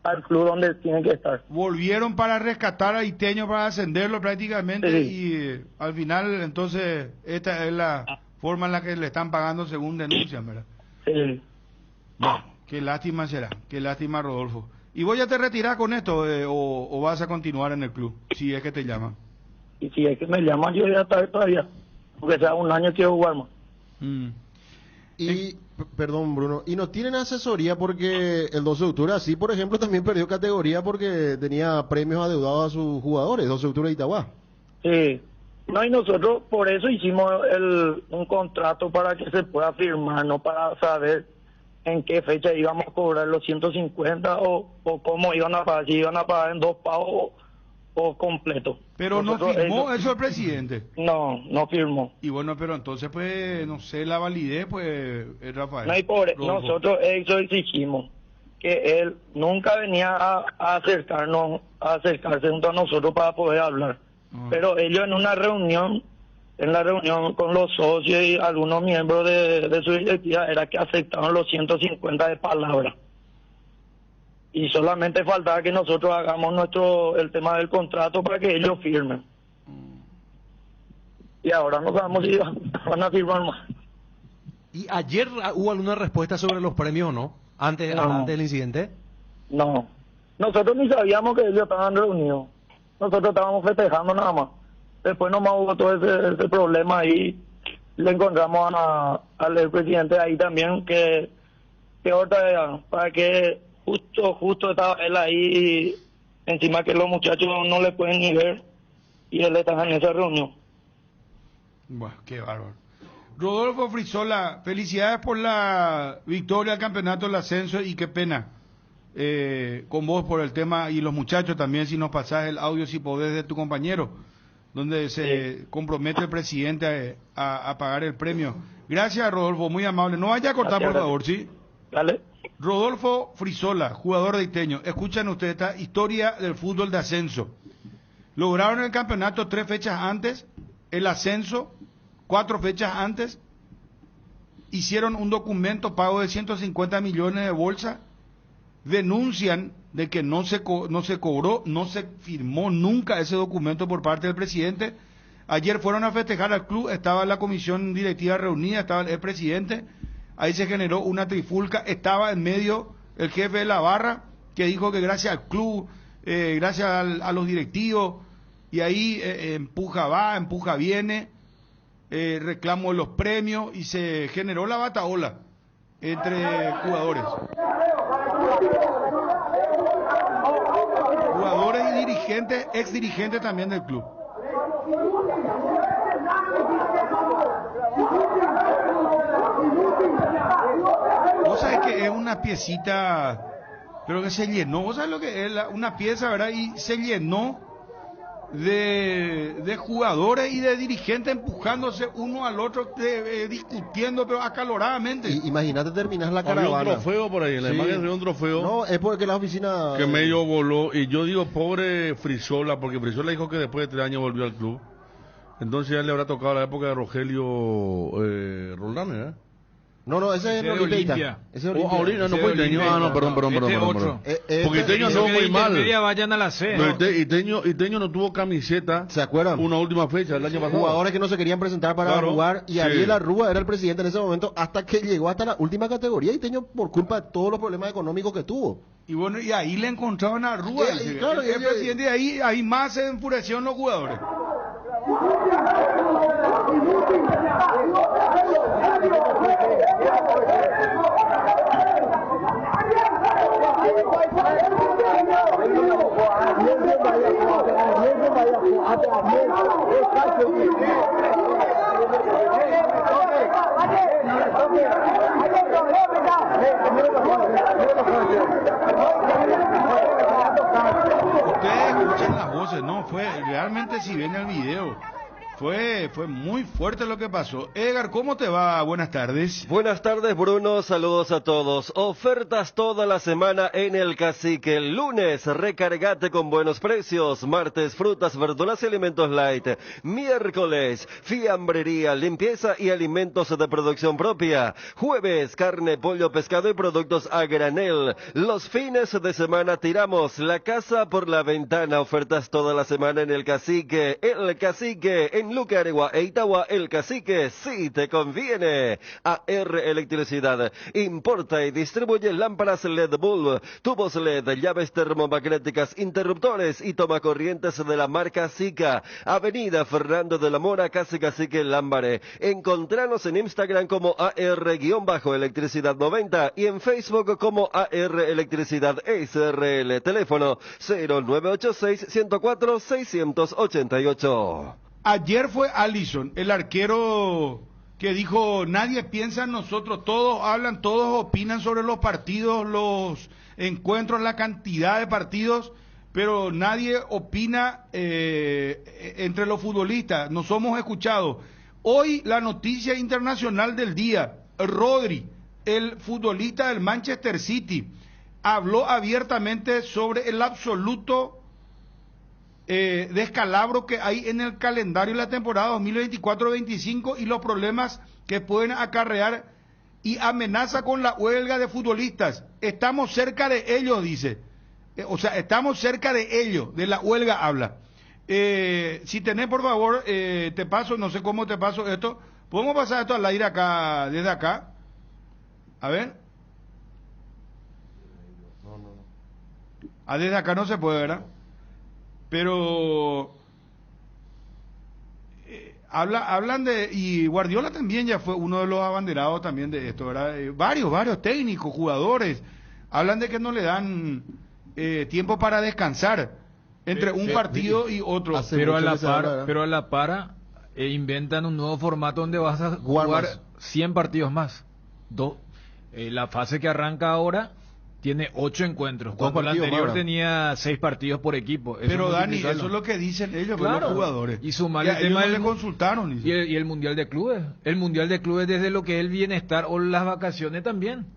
al club donde tiene que estar. Volvieron para rescatar a Iteño, para ascenderlo prácticamente, Sí. y al final entonces esta es la forma en la que le están pagando según denuncian, ¿verdad? Sí. Bueno, qué lástima será, qué lástima, Rodolfo. ¿Y vos ya te retirás con esto o vas a continuar en el club, si es que te llaman? Y si es que me llaman, yo voy a estar todavía, porque sea un año quiero jugar más. Y, perdón Bruno, ¿y no tienen asesoría porque el 12 de octubre, así por ejemplo, también perdió categoría porque tenía premios adeudados a sus jugadores, 12 de octubre de Itagua? Sí. No, y nosotros por eso hicimos un contrato para que se pueda firmar, no para saber en qué fecha íbamos a cobrar los 150 o cómo iban a pagar, si iban a pagar en 2 pagos o completo. Pero Nosotros, no firmó eso el presidente. No firmó. Y bueno, pero entonces pues, no sé, la validez, pues, Rafael. No, y por Rodolfo. nosotros eso exigimos, que él nunca venía a acercarse junto a nosotros para poder hablar. Pero ellos en la reunión con los socios y algunos miembros de su directiva, era que aceptaron los 150 de palabra. Y solamente faltaba que nosotros hagamos el tema del contrato para que ellos firmen. Y ahora no sabemos si van a firmar más. ¿Y ayer hubo alguna respuesta sobre los premios o no? Antes del incidente. No. Nosotros ni sabíamos que ellos estaban reunidos. Nosotros estábamos festejando nada más. Después nomás hubo todo ese problema ahí. Le encontramos al presidente ahí también, que otra para que justo estaba él ahí, encima que los muchachos no le pueden ni ver, y él estaba en esa reunión. Bueno, qué bárbaro. Rodolfo Frisola, felicidades por la victoria al campeonato del ascenso, y qué pena con vos por el tema, y los muchachos también, si nos pasás el audio, si podés, de tu compañero, donde se compromete el presidente a pagar el premio. Gracias, Rodolfo, muy amable. No vaya a cortar, por favor, ¿sí? Dale. Rodolfo Frisola, jugador de Iteño. Escuchan ustedes esta historia del fútbol de ascenso. Lograron el campeonato 3 fechas antes, el ascenso 4 fechas antes, hicieron un documento pago de 150 millones de bolsa, denuncian de que no se cobró, no se firmó nunca ese documento por parte del presidente. Ayer fueron a festejar al club, estaba la comisión directiva reunida, estaba el presidente, ahí se generó una trifulca, estaba en medio el jefe de la barra, que dijo que gracias al club, gracias a los directivos, y ahí empuja va, empuja viene, reclamo de los premios, y se generó la batahola entre jugadores y dirigentes, ex dirigentes también del club. Vos sabés que es una piecita, pero que se llenó. Vos sabés lo que es una pieza, ¿verdad? Y se llenó de jugadores y de dirigentes empujándose uno al otro, discutiendo, pero acaloradamente. Imagínate terminar la Había caravana. un trofeo por ahí, la imagen de un trofeo. No, es porque la oficina... Que medio voló, y yo digo, pobre Frisola, porque Frisola dijo que después de 3 años volvió al club. Entonces ya le habrá tocado la época de Rogelio Roldán, ¿eh? No, ese es el Olimpia. Ese es Olimpia. No fue Iteño. No, perdón. Porque Iteño anduvo muy mal. Vayan a la C. Iteño no tuvo camiseta. ¿Se acuerdan? Una última fecha, el año pasado. Jugadores que no se querían presentar para jugar, y Ariel Arrúa era el presidente en ese momento, hasta que llegó hasta la última categoría, Iteño, por culpa de todos los problemas económicos que tuvo. Y bueno, y ahí le encontraron a Arrúa, claro, el presidente, y ahí más se enfurecieron los jugadores. Ustedes escuchan las voces voces. No, fue realmente, si ven el video, fue muy fuerte lo que pasó. Edgar, ¿cómo te va? Buenas tardes. Buenas tardes, Bruno. Saludos a todos. Ofertas toda la semana en El Cacique. El lunes, recargate con buenos precios. Martes, frutas, verduras y alimentos light. Miércoles, fiambrería, limpieza y alimentos de producción propia. Jueves, carne, pollo, pescado y productos a granel. Los fines de semana tiramos la casa por la ventana. Ofertas toda la semana en El Cacique. El Cacique, en Luque, Aregua e Itagua. El Cacique sí te conviene. AR Electricidad importa y distribuye lámparas LED Bulb, tubos LED, llaves termomagnéticas, interruptores y tomacorrientes de la marca Sika. Avenida Fernando de la Mora, casi Cacique, Lámbare. Encontranos en Instagram como AR-Electricidad 90 y en Facebook como AR Electricidad SRL. Teléfono 0986-104-688. Ayer fue Allison, el arquero que dijo, nadie piensa en nosotros, todos hablan, todos opinan sobre los partidos, los encuentros, la cantidad de partidos, pero nadie opina entre los futbolistas, no somos escuchados. Hoy la noticia internacional del día, Rodri, el futbolista del Manchester City, habló abiertamente sobre el absoluto descalabro que hay en el calendario de la temporada 2024-25 y los problemas que pueden acarrear y amenaza con la huelga de futbolistas. Estamos cerca de ellos, dice. Estamos cerca de ellos, de la huelga habla. Si tenés, por favor, te paso, no sé cómo te paso esto. ¿Podemos pasar esto al aire acá, desde acá? A ver. Desde acá no se puede, ¿verdad? Pero hablan de, y Guardiola también ya fue uno de los abanderados también de esto, ¿verdad? Varios técnicos, jugadores, hablan de que no le dan tiempo para descansar entre un partido y otro. Pero a la par inventan un nuevo formato donde vas a jugar 100 partidos más. La fase que arranca ahora tiene 8 encuentros, cuando la anterior tenía 6 partidos por equipo. Pero Dani, eso es lo que dicen ellos, claro, los jugadores. Y sumar el tema le consultaron. Y el Mundial de Clubes. El Mundial de Clubes desde lo que es el bienestar o las vacaciones también.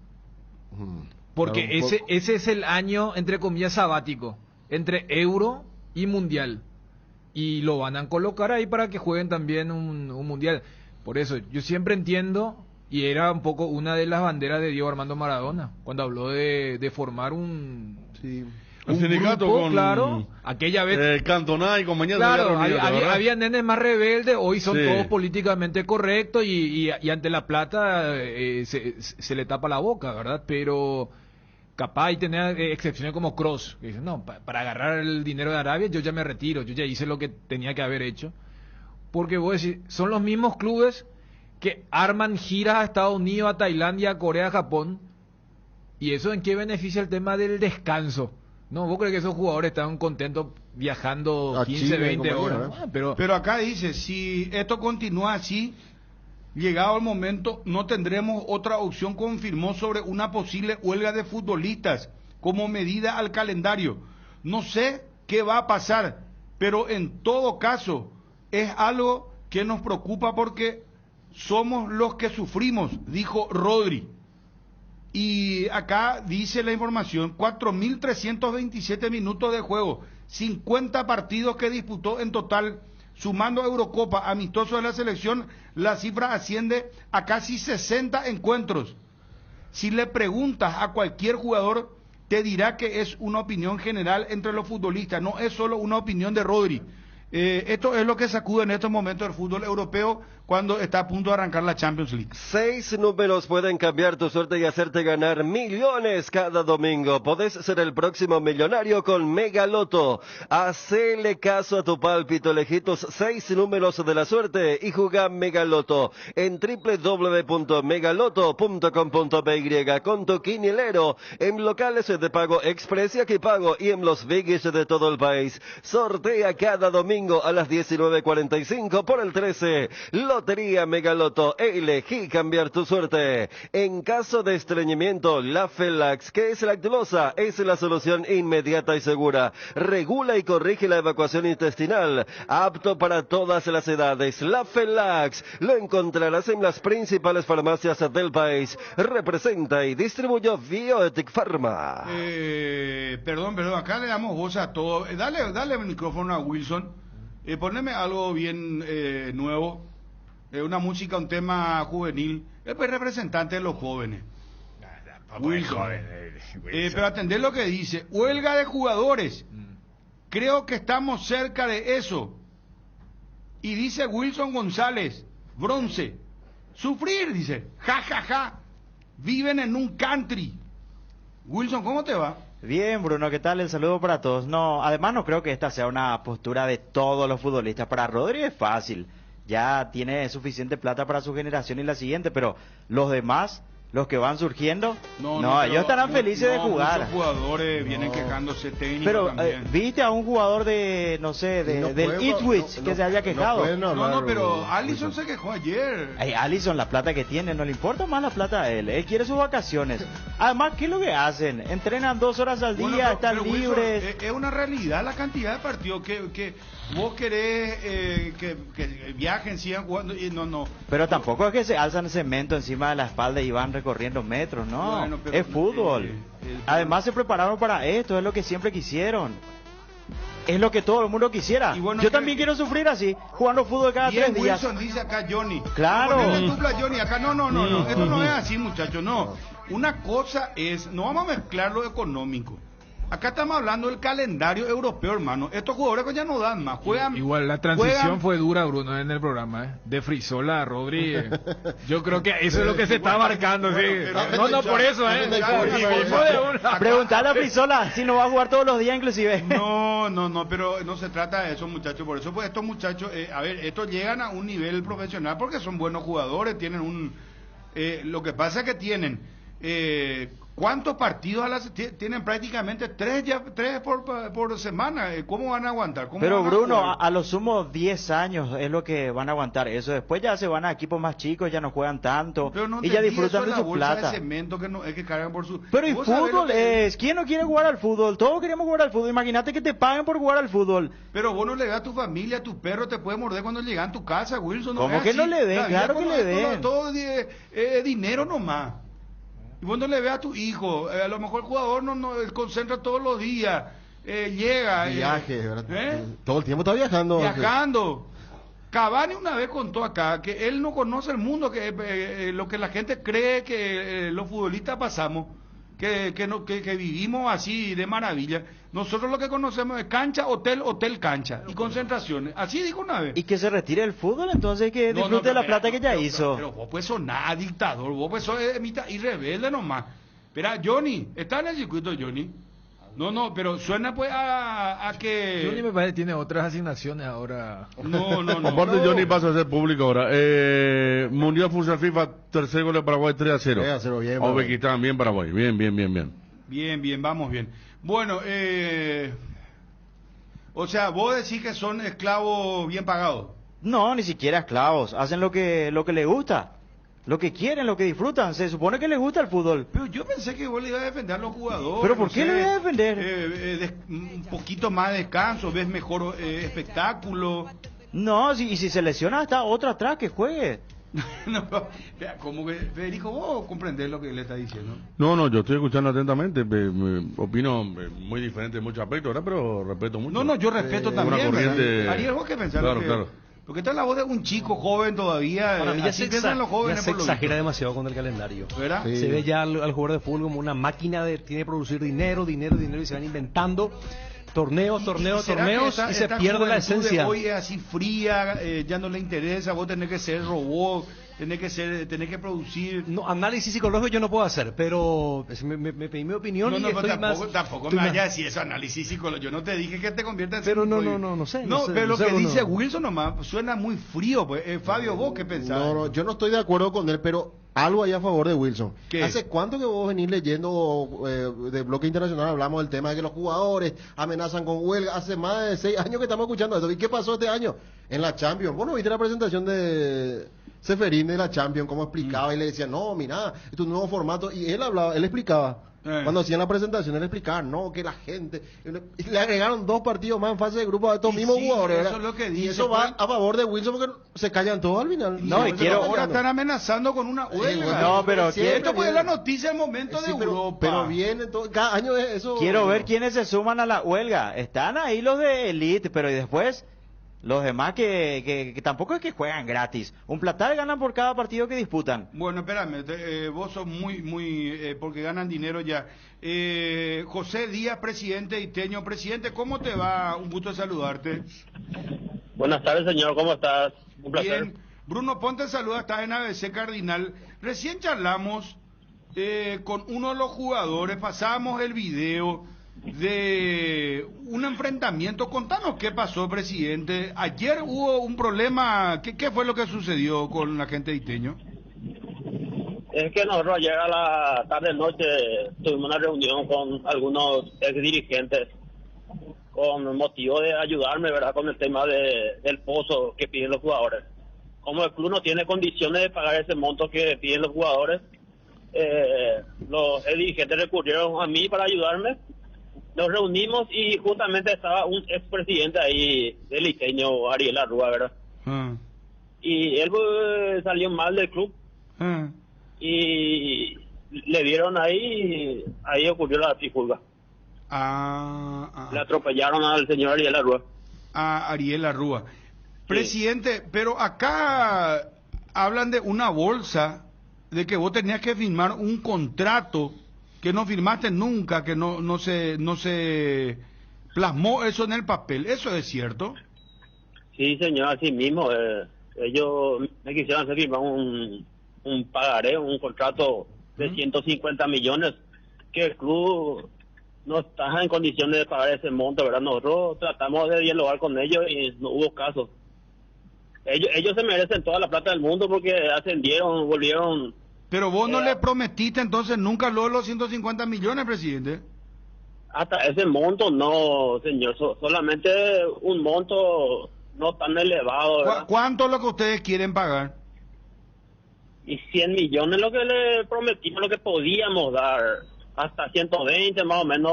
Porque claro, ese es el año, entre comillas, sabático, entre Euro y Mundial. Y lo van a colocar ahí para que jueguen también un Mundial. Por eso, yo siempre entiendo... Y era un poco una de las banderas de Diego Armando Maradona, cuando habló de formar un sindicato grupo, con, claro, aquella vez Cantona y compañía. Claro, había nenes más rebeldes, hoy son todos políticamente correctos y ante la plata se le tapa la boca, ¿verdad? Pero capaz y tener excepciones como Kroos, que dicen, no, para agarrar el dinero de Arabia yo ya me retiro, yo ya hice lo que tenía que haber hecho. Porque vos decís, son los mismos clubes que arman giras a Estados Unidos, a Tailandia, a Corea, a Japón. ¿Y eso en qué beneficia el tema del descanso? No, ¿vos crees que esos jugadores estaban contentos viajando 15, Chile, 20 horas? Pero acá dice, si esto continúa así, llegado el momento, no tendremos otra opción, confirmó sobre una posible huelga de futbolistas como medida al calendario. No sé qué va a pasar, pero en todo caso es algo que nos preocupa porque somos los que sufrimos, dijo Rodri. Y acá dice la información, 4.327 minutos de juego, 50 partidos que disputó en total, sumando Eurocopa, amistoso de la selección, la cifra asciende a casi 60 encuentros. Si le preguntas a cualquier jugador, te dirá que es una opinión general entre los futbolistas, no es solo una opinión de Rodri. Esto es lo que sacude en estos momentos el fútbol europeo cuando está a punto de arrancar la Champions League. 6 números pueden cambiar tu suerte y hacerte ganar millones cada domingo. Podés ser el próximo millonario con Megaloto. Hacele caso a tu pálpito, elegí tus 6 números de la suerte y jugá Megaloto en www.megaloto.com.py con tu quinielero en locales de pago express y aquí pago y en los biggies de todo el país. Sortea cada domingo domingo a las 19:45 por el 13. Lotería Megaloto, elegí cambiar tu suerte. En caso de estreñimiento, la Felax, que es lactulosa, es la solución inmediata y segura. Regula y corrige la evacuación intestinal, apto para todas las edades. La Felax lo encontrarás en las principales farmacias del país. Representa y distribuyó Bioethic Pharma. Perdón, acá le damos voz a todo. Dale el micrófono a Wilson. Poneme algo bien nuevo. Una música, un tema juvenil. Él es representante de los jóvenes. Wilson. Pero atender lo que dice. Huelga de jugadores. Creo que estamos cerca de eso. Y dice Wilson González, bronce. Sufrir, dice. Ja, ja, ja. Viven en un country. Wilson, ¿cómo te va? Bien, Bruno, ¿qué tal? El saludo para todos. No, además no creo que esta sea una postura de todos los futbolistas. Para Rodri es fácil. Ya tiene suficiente plata para su generación y la siguiente, pero los demás, los que van surgiendo, ellos estarán felices de jugar. Muchos jugadores vienen quejándose técnicos. Pero también. viste a un jugador de, no sé, del Ipswich que se había quejado. No, pero Alisson se quejó ayer. Alisson, la plata que tiene, no le importa más la plata a él. Él quiere sus vacaciones. Además, ¿qué es lo que hacen? Entrenan 2 horas al día, están libres. Wilson, es una realidad la cantidad de partidos que vos querés que viajen, sigan jugando y no. Pero tampoco es que se alzan cemento encima de la espalda y van recorriendo metros, no. Bueno, es fútbol. Además se prepararon para esto, es lo que siempre quisieron. Es lo que todo el mundo quisiera. Bueno, yo también quiero sufrir así, jugando fútbol cada 3 días. Wilson dice acá Johnny. Claro. Dupla Johnny acá. No. Esto no es así, muchachos, no. Una cosa es, no vamos a mezclar lo económico. Acá estamos hablando del calendario europeo, hermano. Estos jugadores ya no dan más. Juegan. Igual la transición fue dura, Bruno, en el programa, De Frisola a Rodri. Yo creo que eso es lo que se está marcando, sí. No, por eso, Preguntale a Frisola si no va a jugar todos los días, inclusive. No, pero no se trata de eso, muchachos. Por eso, pues, estos muchachos, estos llegan a un nivel profesional porque son buenos jugadores, tienen un... lo que pasa es que tienen... ¿cuántos partidos tienen? Prácticamente 3 por semana. ¿Cómo van a aguantar? Pero Bruno, a lo sumo 10 años es lo que van a aguantar eso. Después ya se van a equipos más chicos, ya no juegan tanto y ya disfrutan de su plata. De cemento que cargan por su... Pero el fútbol es... ¿Quién no quiere jugar al fútbol? Todos queremos jugar al fútbol. Imagínate que te paguen por jugar al fútbol. Pero vos no le das a tu familia, a tu perro te puede morder cuando llegan a tu casa, Wilson. ¿Cómo que no le den? Claro que le den. Todo dinero nomás. Y vos no le ves a tu hijo, a lo mejor el jugador no concentra todos los días, llega. Viaje, ¿verdad? Todo el tiempo está viajando. Cavani una vez contó acá que él no conoce el mundo, que lo que la gente cree que los futbolistas pasamos, que vivimos así de maravilla. Nosotros lo que conocemos es cancha, hotel, cancha y concentraciones. Así dijo una vez. Y que se retire el fútbol, entonces que disfrute de la plata que ya hizo. Pero vos pues sonar dictador, vos pues sos y rebelde nomás. Espera, Johnny, ¿está en el circuito Johnny? No, pero suena pues a que... Johnny me parece que tiene otras asignaciones ahora. No. Aparte Johnny pasa a ser público ahora. Mundial Futsal FIFA, tercer gol de Paraguay, 3-0. 3-0, bien. Uzbekistán, bien Paraguay, bien. Bien, vamos bien. Bueno, o sea, vos decís que son esclavos bien pagados. No, ni siquiera esclavos. Hacen lo que les gusta. Lo que quieren, lo que disfrutan. Se supone que les gusta el fútbol. Pero yo pensé que vos le ibas a defender a los jugadores. ¿Pero por qué le ibas a defender? Un poquito más de descanso, ves mejor espectáculo. No, si se lesiona está otro atrás que juegue. Como que Federico, vos comprendés lo que le está diciendo. No, yo estoy escuchando atentamente. Opino muy diferente en muchos aspectos, ¿verdad? Pero respeto mucho. No, yo respeto también. Ariel, ¿vos qué pensás? Claro. Porque esta es la voz de un chico joven todavía. Para mí ya se exagera demasiado con el calendario. ¿Verdad? Sí. Se ve ya al jugador de fútbol como una máquina tiene que producir dinero y se van inventando torneos y se pierde la esencia. Hoy es así fría, ya no le interesa, vos tenés que ser robot, tenés que producir. No, análisis psicológico yo no puedo hacer, pero me pedí mi opinión y estoy tampoco me vaya a decir eso, análisis psicológico. Yo no te dije que te conviertas en... Pero no sé. Pero lo que dice Wilson nomás suena muy frío, pues. Fabio, ¿vos qué pensás? No, yo no estoy de acuerdo con él, pero algo ahí a favor de Wilson. ¿Qué? ¿Hace cuánto que vos venís leyendo de Bloque Internacional? Hablamos del tema de que los jugadores amenazan con huelga. Hace más de 6 años que estamos escuchando eso. ¿Y qué pasó este año? En la Champions. ¿Vos no viste la presentación de Ceferín de la Champions? Cómo explicaba y le decía, no, mira, esto es un nuevo formato. Y él hablaba, él explicaba. Cuando hacían la presentación, él explicaba, no, que la gente... Y le agregaron 2 partidos más en fase de grupo a estos mismos jugadores, ¿verdad? Eso es lo que dice, y eso va a favor de Wilson porque se callan todos al final. No, y quiero... Ahora están amenazando con una huelga. No, pero... Esto fue la noticia del momento de Europa. Pero viene todo, cada año eso... Quiero ver quiénes se suman a la huelga. Están ahí los de Elite, pero y después... Los demás que tampoco es que juegan gratis. Un platal ganan por cada partido que disputan. Bueno, espérame, vos sos muy porque ganan dinero ya. José Díaz, presidente Iteño. Presidente, ¿cómo te va? Un gusto saludarte. Buenas tardes, señor, ¿cómo estás? Un placer. Bien. Bruno Ponte saluda, estás en ABC Cardinal. Recién charlamos con uno de los jugadores, pasábamos el video de un enfrentamiento. Contanos qué pasó, presidente. Ayer hubo un problema. ¿Qué fue lo que sucedió con la gente de Iteño? Es que nosotros ayer a la tarde-noche tuvimos una reunión con algunos ex dirigentes con motivo de ayudarme, ¿verdad?, con el tema del pozo que piden los jugadores. Como el club no tiene condiciones de pagar ese monto que piden los jugadores, los ex dirigentes recurrieron a mí para ayudarme. Nos reunimos y justamente estaba un expresidente ahí del Iteño, Ariel Arrua, ¿verdad? Y él salió mal del club y le vieron ahí ocurrió la trifulga. Le atropellaron al señor Ariel Arrua. A Ariel Arrua. Presidente, pero acá hablan de una bolsa, de que vos tenías que firmar un contrato que no firmaste nunca, que no se plasmó eso en el papel. ¿Eso es cierto? Sí, señor, así mismo. Ellos me quisieron hacer firmar un pagaré, un contrato de 150 millones, que el club no está en condiciones de pagar ese monto, ¿verdad? Nosotros tratamos de dialogar con ellos y no hubo caso. Ellos se merecen toda la plata del mundo porque ascendieron, volvieron... Pero vos no le prometiste entonces nunca los 150 millones, presidente. Hasta ese monto no, señor, solamente un monto no tan elevado, ¿verdad? ¿Cuánto es lo que ustedes quieren pagar? Y 100 millones lo que le prometimos, lo que podíamos dar. Hasta 120 más o menos,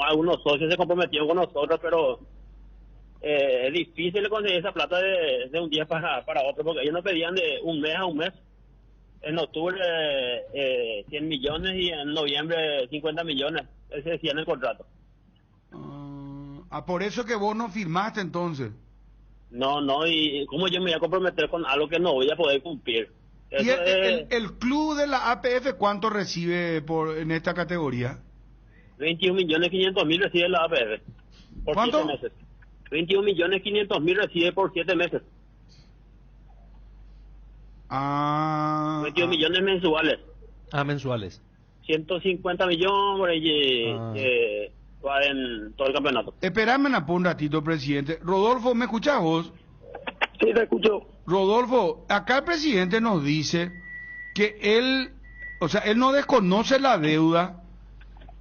algunos socios se comprometieron con nosotros, pero es difícil conseguir esa plata de un día para otro, porque ellos nos pedían de un mes a un mes. En octubre 100 millones y en noviembre 50 millones. Ese decía en el contrato. Por eso que vos no firmaste entonces. No, y ¿cómo yo me voy a comprometer con algo que no voy a poder cumplir? ¿Y el club de la APF cuánto recibe en esta categoría? 21.500.000 recibe la APF. Por ¿Cuánto? 7 meses. 21.500.000 recibe por 7 meses. 21 millones mensuales. Mensuales. 150 millones va en todo el campeonato. Espérame un ratito, presidente. Rodolfo, ¿me escuchás vos? Sí, te escucho. Rodolfo, acá el presidente nos dice que él no desconoce la deuda,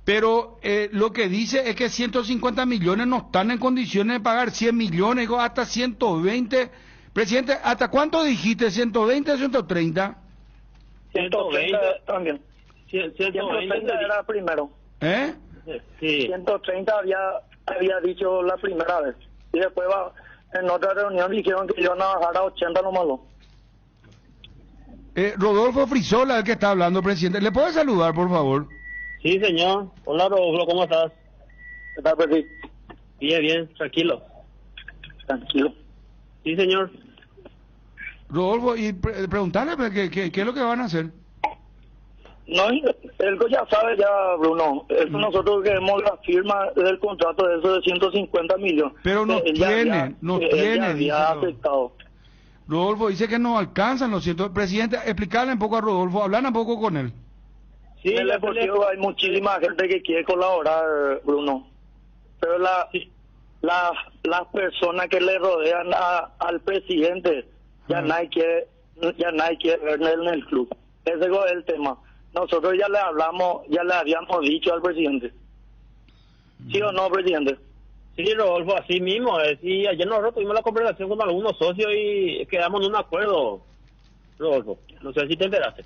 pero lo que dice es que 150 millones no están en condiciones de pagar 100 millones, hasta 120. Presidente, ¿hasta cuánto dijiste? ¿120 o 130? 120 también. 130 era primero. Sí. 130 había dicho la primera vez. Y después en otra reunión dijeron que iban a bajar a 80 nomás. Rodolfo Frisola, el que está hablando, presidente. ¿Le puede saludar, por favor? Sí, señor. Hola, Rodolfo, ¿cómo estás? ¿Qué tal, Pedro? Bien, tranquilo. Tranquilo. Sí, señor. Rodolfo, y preguntarle qué es lo que van a hacer. No, él ya sabe ya, Bruno. Eso nosotros queremos la firma del contrato de eso de 150 millones. Pero no tiene. Había aceptado. Rodolfo dice que no alcanzan los 100. Presidente, explicarle un poco a Rodolfo, hablar un poco con él. Sí, en el deportivo hay muchísima gente que quiere colaborar, Bruno. Pero las personas que le rodean al presidente, ya nadie quiere verle en el club. Ese es el tema. Nosotros ya le habíamos dicho al presidente. ¿Sí o no, presidente? Sí, Rodolfo, así mismo. Sí, ayer nosotros tuvimos la conversación con algunos socios y quedamos en un acuerdo, Rodolfo. No sé si te enteraste.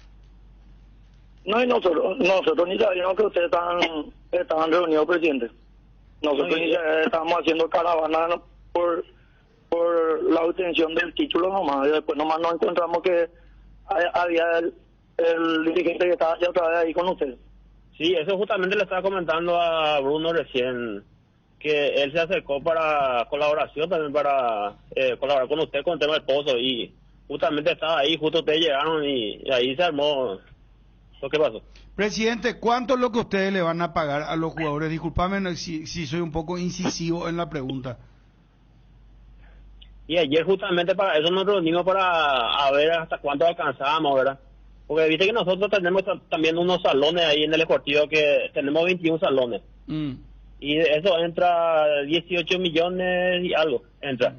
No, y nosotros ni sabíamos que ustedes estaban reunidos, presidente. Nosotros ni estábamos haciendo caravana por la obtención del título nomás. Y después nomás nos encontramos que había el dirigente que estaba ya otra vez ahí con ustedes. Sí, eso justamente le estaba comentando a Bruno recién, que él se acercó para colaboración también, para colaborar con usted con el tema del pozo, y justamente estaba ahí, justo ustedes llegaron y ahí se armó lo que pasó. Presidente, ¿cuánto es lo que ustedes le van a pagar a los jugadores? Disculpame si soy un poco incisivo en la pregunta. Y ayer justamente para eso nos reunimos para ver hasta cuánto alcanzábamos, ¿verdad? Porque viste que nosotros tenemos también unos salones ahí en el Esportivo, que tenemos 21 salones. Y de eso entra 18 millones y algo, entra.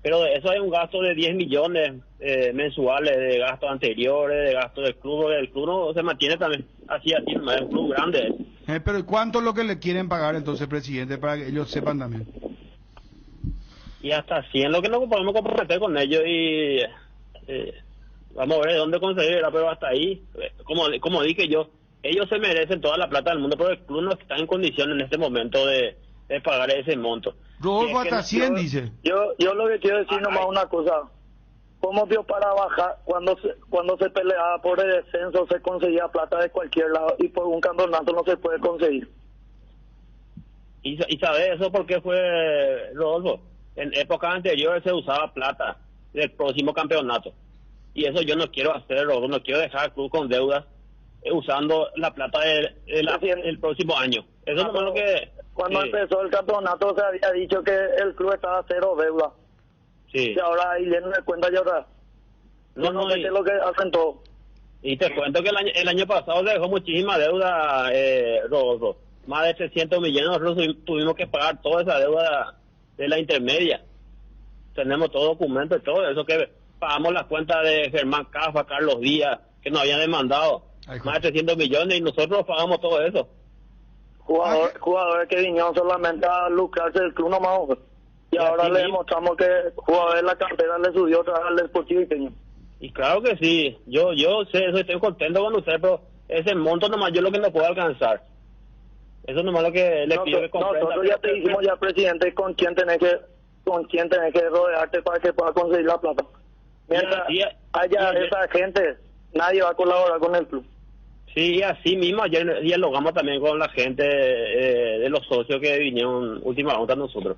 Pero de eso hay un gasto de 10 millones mensuales de gastos anteriores, de gastos del club, porque el club no se mantiene también así, no es un club grande. Pero ¿cuánto es lo que le quieren pagar entonces, presidente, para que ellos sepan también? Y hasta 100 lo que nos podemos comprometer con ellos y vamos a ver de dónde conseguir, pero hasta ahí, como dije yo, ellos se merecen toda la plata del mundo, pero el club no está en condiciones en este momento de pagar ese monto. Rodolfo, hasta 100 dice. Yo lo que quiero decir nomás una cosa. ¿Cómo vio para bajar? Cuando se peleaba por el descenso se conseguía plata de cualquier lado y por un campeonato no se puede conseguir. ¿Y sabe eso por qué fue, Rodolfo? En épocas anteriores se usaba plata del próximo campeonato. Y eso yo no quiero hacer, Rodolfo. No quiero dejar al club con deudas usando la plata del próximo año. Eso no es lo que... Cuando empezó el campeonato se había dicho que el club estaba a cero deuda. Sí. Y ahora ahí viene de cuenta y ahora... No sé qué es lo que hacen todos. Y te cuento que el año pasado se dejó muchísima deuda, Rodolfo. Más de 300 millones nosotros tuvimos que pagar toda esa deuda de la intermedia. Tenemos todo documento y todo eso, que pagamos las cuentas de Germán Cafa, Carlos Díaz, que nos habían demandado. Más de 300 millones y nosotros pagamos todo eso. Jugadores que vinieron solamente a lucrarse del club nomás. Y ahora le demostramos que jugadores de la cartera le subió otra vez al Deportivo Iqueño. Y claro que sí, yo sé eso, estoy contento con usted, pero ese monto nomás yo lo que no puedo alcanzar. Eso nomás lo que le pido que comprenda. Nosotros ya te dijimos ya, presidente, con quién tenés que rodearte para que puedas conseguir la plata. Mientras haya esa gente, nadie va a colaborar con el club. Sí, así mismo, ayer dialogamos también con la gente de los socios que vinieron últimamente a nosotros.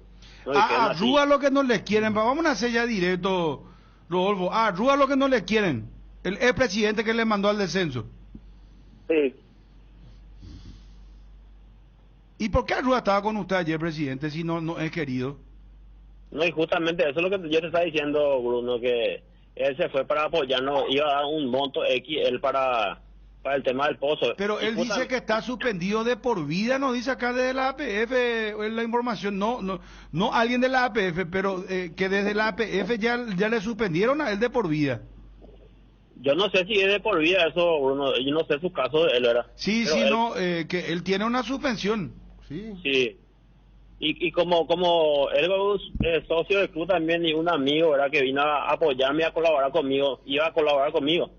A Rúa lo que no les quieren, vamos a hacer ya directo, Rodolfo. A Rúa lo que no les quieren, el presidente que le mandó al descenso. Sí. ¿Y por qué Rúa estaba con usted ayer, presidente, si no es querido? No, y justamente eso es lo que yo te estaba diciendo, Bruno, que él se fue para apoyarnos, iba a dar un monto X, él para el tema del pozo. Pero él dice que está suspendido de por vida, nos dice acá desde la APF, es la información, no alguien de la APF, pero que desde la APF ya le suspendieron a él de por vida. Yo no sé si es de por vida eso, Bruno, yo no sé su caso de él, ¿verdad? Sí, pero sí, él, que él tiene una suspensión. Sí. Y como él es socio del club también y un amigo, ¿verdad? Que vino a apoyarme, a colaborar conmigo, iba a colaborar conmigo.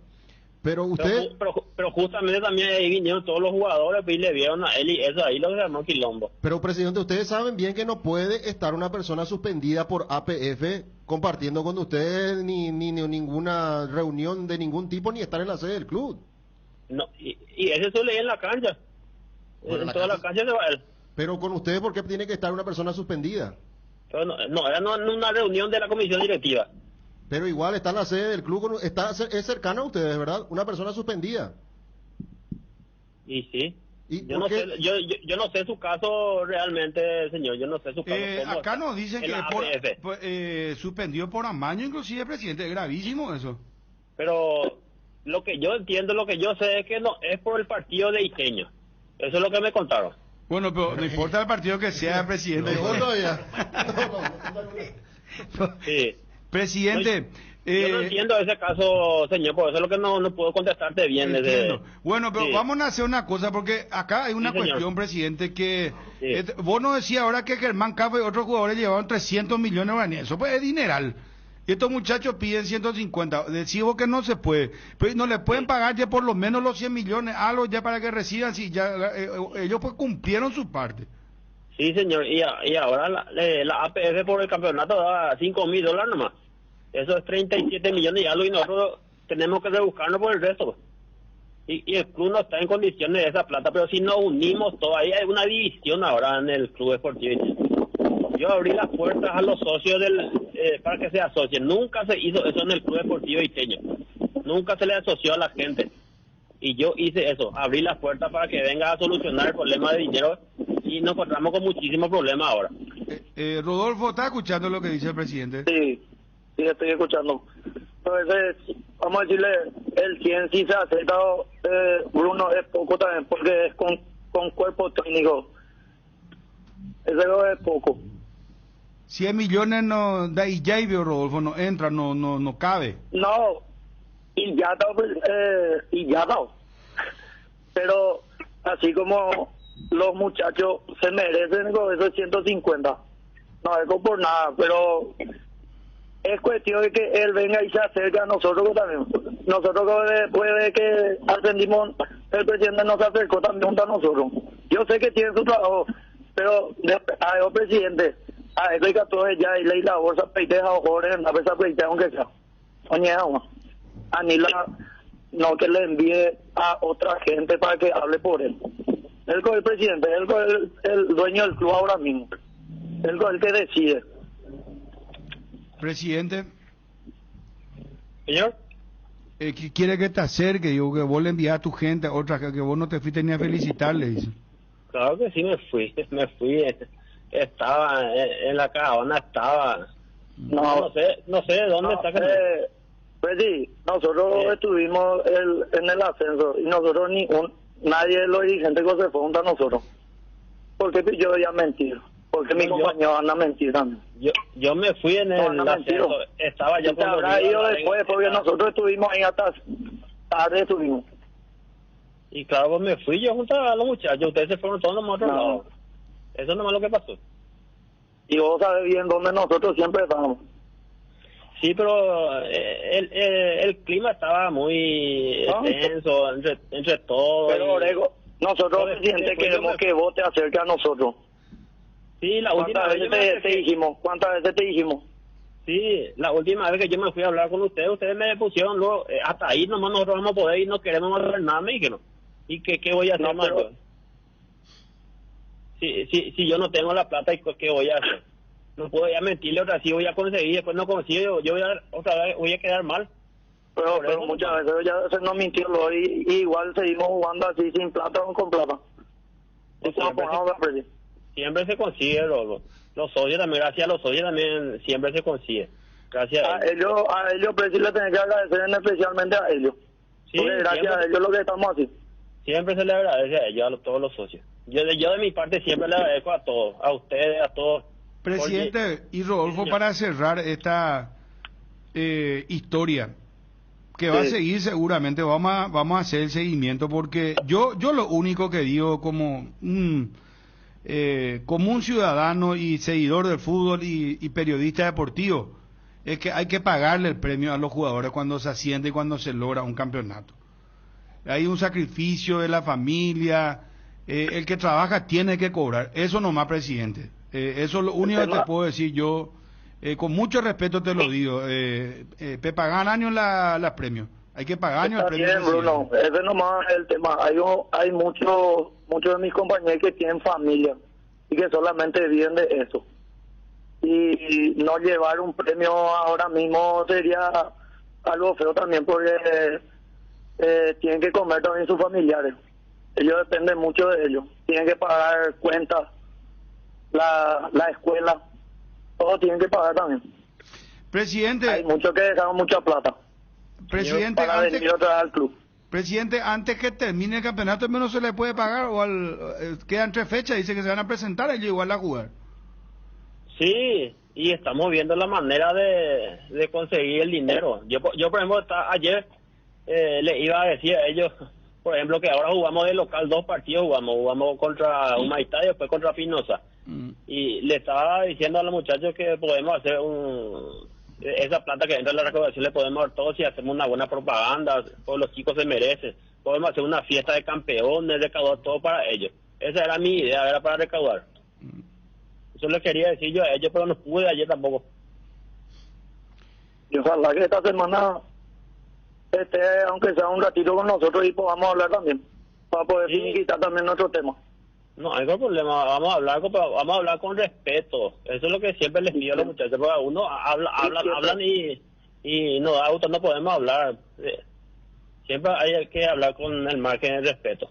Pero usted... Pero justamente también ahí vinieron todos los jugadores y le vieron a él y eso ahí lo que armó quilombo. Pero, presidente, ustedes saben bien que no puede estar una persona suspendida por APF compartiendo con ustedes ni ninguna reunión de ningún tipo, ni estar en la sede del club. No, y ese suele ir en la cancha. Bueno, en toda la cancha se va él. Pero con ustedes, ¿por qué tiene que estar una persona suspendida? Pero no era una reunión de la comisión directiva. Pero igual está en la sede del club, es cercana a ustedes, ¿verdad? Una persona suspendida. Y sí. Yo no sé su caso realmente, señor. Yo no sé su caso. Acá nos dicen que suspendió por amaño, inclusive, presidente. Es gravísimo eso. Pero lo que yo entiendo, lo que yo sé es que no es por el partido de Iqueño. Eso es lo que me contaron. Bueno, pero no importa el partido que sea, presidente. Sí. Presidente, Yo no entiendo ese caso, señor, por eso es lo que no puedo contestarte bien. Bueno, pero vamos a hacer una cosa, porque acá hay una cuestión, presidente, que vos nos decías ahora que Germán Café y otros jugadores llevaban 300 millones de guaraníes. Eso pues es dineral. Y estos muchachos piden 150. Decimos que no se puede. Pero no le pueden pagar ya por lo menos los 100 millones, algo ya para que reciban, si ya ellos pues cumplieron su parte. Sí, señor. Y ahora la APF por el campeonato da $5,000 nomás. Eso es 37 millones y algo, y nosotros tenemos que rebuscarnos por el resto. Y el club no está en condiciones de esa plata, pero si nos unimos todos, ahí hay una división ahora en el club deportivo. Yo abrí las puertas a los socios para que se asocien. Nunca se hizo eso en el club deportivo Iteño. Nunca se le asoció a la gente. Y yo hice eso, abrí las puertas para que venga a solucionar el problema de dinero, y nos encontramos con muchísimos problemas ahora. Rodolfo, ¿está escuchando lo que dice el presidente? Sí, estoy escuchando. Entonces, vamos a decirle, el 100 si se ha aceptado, Bruno, es poco también, porque es con cuerpo técnico. Eso es poco. 100 millones no da, y ya vio Rodolfo, no entra, no cabe. No, y ya no. Pero así como los muchachos se merecen con esos 150, no es por nada, pero es cuestión de que él venga y se acerque a nosotros también. Nosotros después de que ascendimos, el presidente nos acercó también junto a nosotros. Yo sé que tiene su trabajo, pero a el presidente, a eso hay que todo ya y leí la bolsa peiteja o jóvenes en la pesa peiteja aunque sea. Oye, Anila, no que le envíe a otra gente para que hable por él. Él con el presidente, él con el dueño del club ahora mismo. Él con el que decide. Presidente. Señor. Quiere que te acerque, digo, que vos le envías a tu gente, a otra, que vos no te fuiste ni a felicitarle, dice. Claro que sí me fui, estaba en la caravana, estaba... No sé de dónde está. Pues sí, nosotros estuvimos en el ascenso y nosotros nadie de los dirigentes que se fue junto a nosotros. Porque yo voy a mentir, porque mi compañero anda a mentir también. Yo me fui en el ascenso, estaba ya por habrá ido después, porque nosotros estuvimos ahí hasta tarde estuvimos. Y claro, pues me fui yo junto a los muchachos, ustedes se fueron todos a otro lado. Eso nomás lo que pasó. Y vos sabés bien dónde nosotros siempre estábamos. Sí, pero el clima estaba muy tenso entre todos. Pero, Orego, nosotros, presidente, queremos que vos te acerques a nosotros. Sí, la última vez ¿Cuántas veces te dijimos? Sí, la última vez que yo me fui a hablar con ustedes me pusieron luego, hasta ahí nomás nosotros vamos a poder y no queremos hacer nada, me dijeron. ¿Y qué voy a hacer más? Si yo no tengo la plata, ¿qué voy a hacer? No puedo ya mentirle otra vez, si voy a conseguir, después no consigo, yo voy a quedar mal. Pero muchas veces ya se nos mintió y igual seguimos jugando así sin plata o con plata. Siempre se consigue, los socios también, gracias a los socios también siempre se consigue. Gracias a ellos pues sí le tengo que agradecer especialmente a ellos. Sí, porque gracias a ellos lo que estamos así. Siempre se le agradece a ellos, a todos los socios. Yo de mi parte siempre le agradezco a todos, a ustedes, a todos. Presidente, y Rodolfo, para cerrar esta historia, que va a seguir seguramente, vamos a hacer el seguimiento, porque yo lo único que digo como un ciudadano y seguidor del fútbol y periodista deportivo, es que hay que pagarle el premio a los jugadores cuando se asciende y cuando se logra un campeonato. Hay un sacrificio de la familia, el que trabaja tiene que cobrar, eso nomás, presidente. Eso es lo único que te puedo decir yo, con mucho respeto te lo digo. Pagan años los premios, hay que pagar años el premio. Bien, Bruno, ese nomás es el tema. Hay muchos de mis compañeros que tienen familia y que solamente viven de eso. Y no llevar un premio ahora mismo sería algo feo también, porque tienen que comer también sus familiares. Ellos dependen mucho de ellos, tienen que pagar cuentas, la escuela, todo tienen que pagar también. Presidente, hay muchos que dejaron mucha plata. Presidente, para venir otra vez al club. Presidente, antes que termine el campeonato, al menos se le puede pagar, o quedan 3 fechas, dice que se van a presentar, ellos igual a jugar. Sí, y estamos viendo la manera de conseguir el dinero. Yo por ejemplo, ayer le iba a decir a ellos, por ejemplo, que ahora jugamos de local 2 partidos, jugamos contra Humaitá y después contra Pinoza. Y le estaba diciendo a los muchachos que podemos hacer esa plata que entra en la recaudación, le podemos dar todo si hacemos una buena propaganda, todos los chicos se merecen. Podemos hacer una fiesta de campeones, recaudar todo para ellos. Esa era mi idea, era para recaudar. Eso le quería decir yo a ellos, pero no pude ayer tampoco. Y ojalá que esta semana esté, aunque sea un ratito con nosotros, y podamos hablar también, para poder finiquitar también nuestro tema. No hay problema, vamos a hablar con respeto. Eso es lo que siempre les pido a los muchachos, porque uno hablan y no da gusto, no podemos hablar. Siempre hay que hablar con el margen de respeto.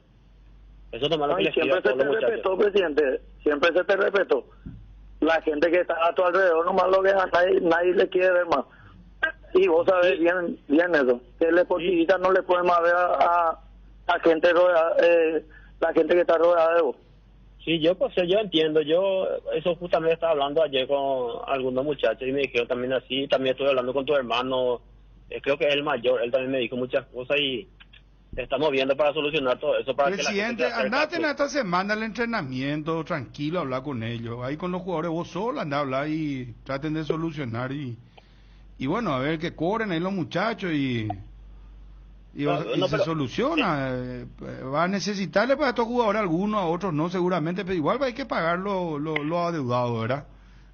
Eso es lo que les pido a todos los muchachos. Siempre se te respetó, presidente, siempre se te respetó. La gente que está a tu alrededor, nomás lo que nadie le quiere ver más. Y vos sabés bien eso, que el deportista no le puede más ver a gente rodeada, la gente que está rodeada de vos. Sí, yo entiendo. Eso justamente estaba hablando ayer con algunos muchachos y me dijeron también así. También estuve hablando con tu hermano, creo que es el mayor, él también me dijo muchas cosas y estamos viendo para solucionar todo eso. Presidente, andate en esta semana al entrenamiento, tranquilo, hablar con ellos. Ahí con los jugadores vos solo andá a hablar y traten de solucionar y bueno, a ver que cobren ahí los muchachos y se soluciona. Va a necesitarle para estos jugadores algunos, a otros no seguramente, pero igual hay que pagar los adeudados, ¿verdad?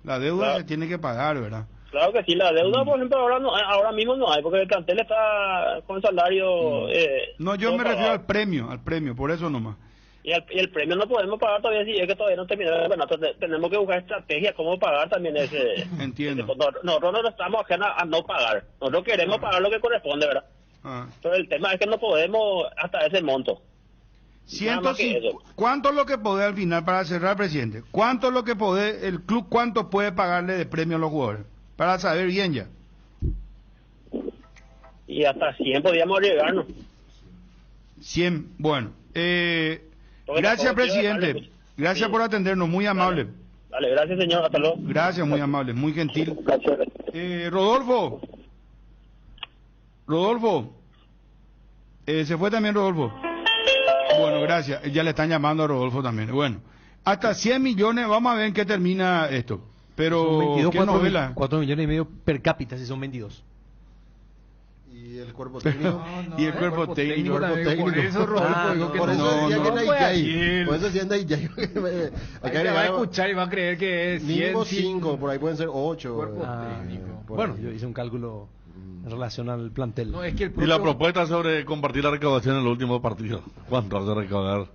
La deuda se tiene que pagar, ¿verdad? Claro que sí, la deuda, por ejemplo, ahora mismo no hay, porque el plantel está con salario... no, yo me refiero al premio, por eso nomás. Y el premio no podemos pagar todavía, si es que todavía no terminó el campeonato. Tenemos que buscar estrategia, cómo pagar también ese... Entiendo. Nosotros no estamos ajenos a no pagar. Nosotros queremos pagar lo que corresponde, ¿verdad? Pero el tema es que no podemos hasta ese monto. ¿Cuánto es lo que puede al final, para cerrar, presidente? ¿Cuánto es lo que puede, el club, cuánto puede pagarle de premio a los jugadores? Para saber bien ya. Y hasta 100 podíamos llegarnos. 100, bueno. Gracias, presidente. Gracias por atendernos, muy amable. Dale, gracias, señor, hasta luego. Gracias, muy amable, muy gentil. Rodolfo. Se fue también Rodolfo. Bueno, gracias. Ya le están llamando a Rodolfo también. Bueno, hasta 100 millones, vamos a ver en qué termina esto. Pero, 22, ¿qué novela? 4 millones y medio per cápita, si son 22. ¿Y el cuerpo técnico? Y el cuerpo técnico. Por eso Rodolfo dijo que por eso decía que Ahí va a escuchar y va a creer que es mínimo 5, por ahí pueden ser 8. Bueno, yo hice un cálculo en relación al plantel. No, es que y la propuesta sobre compartir la recaudación en los últimos partidos. ¿Cuánto hace recaudar?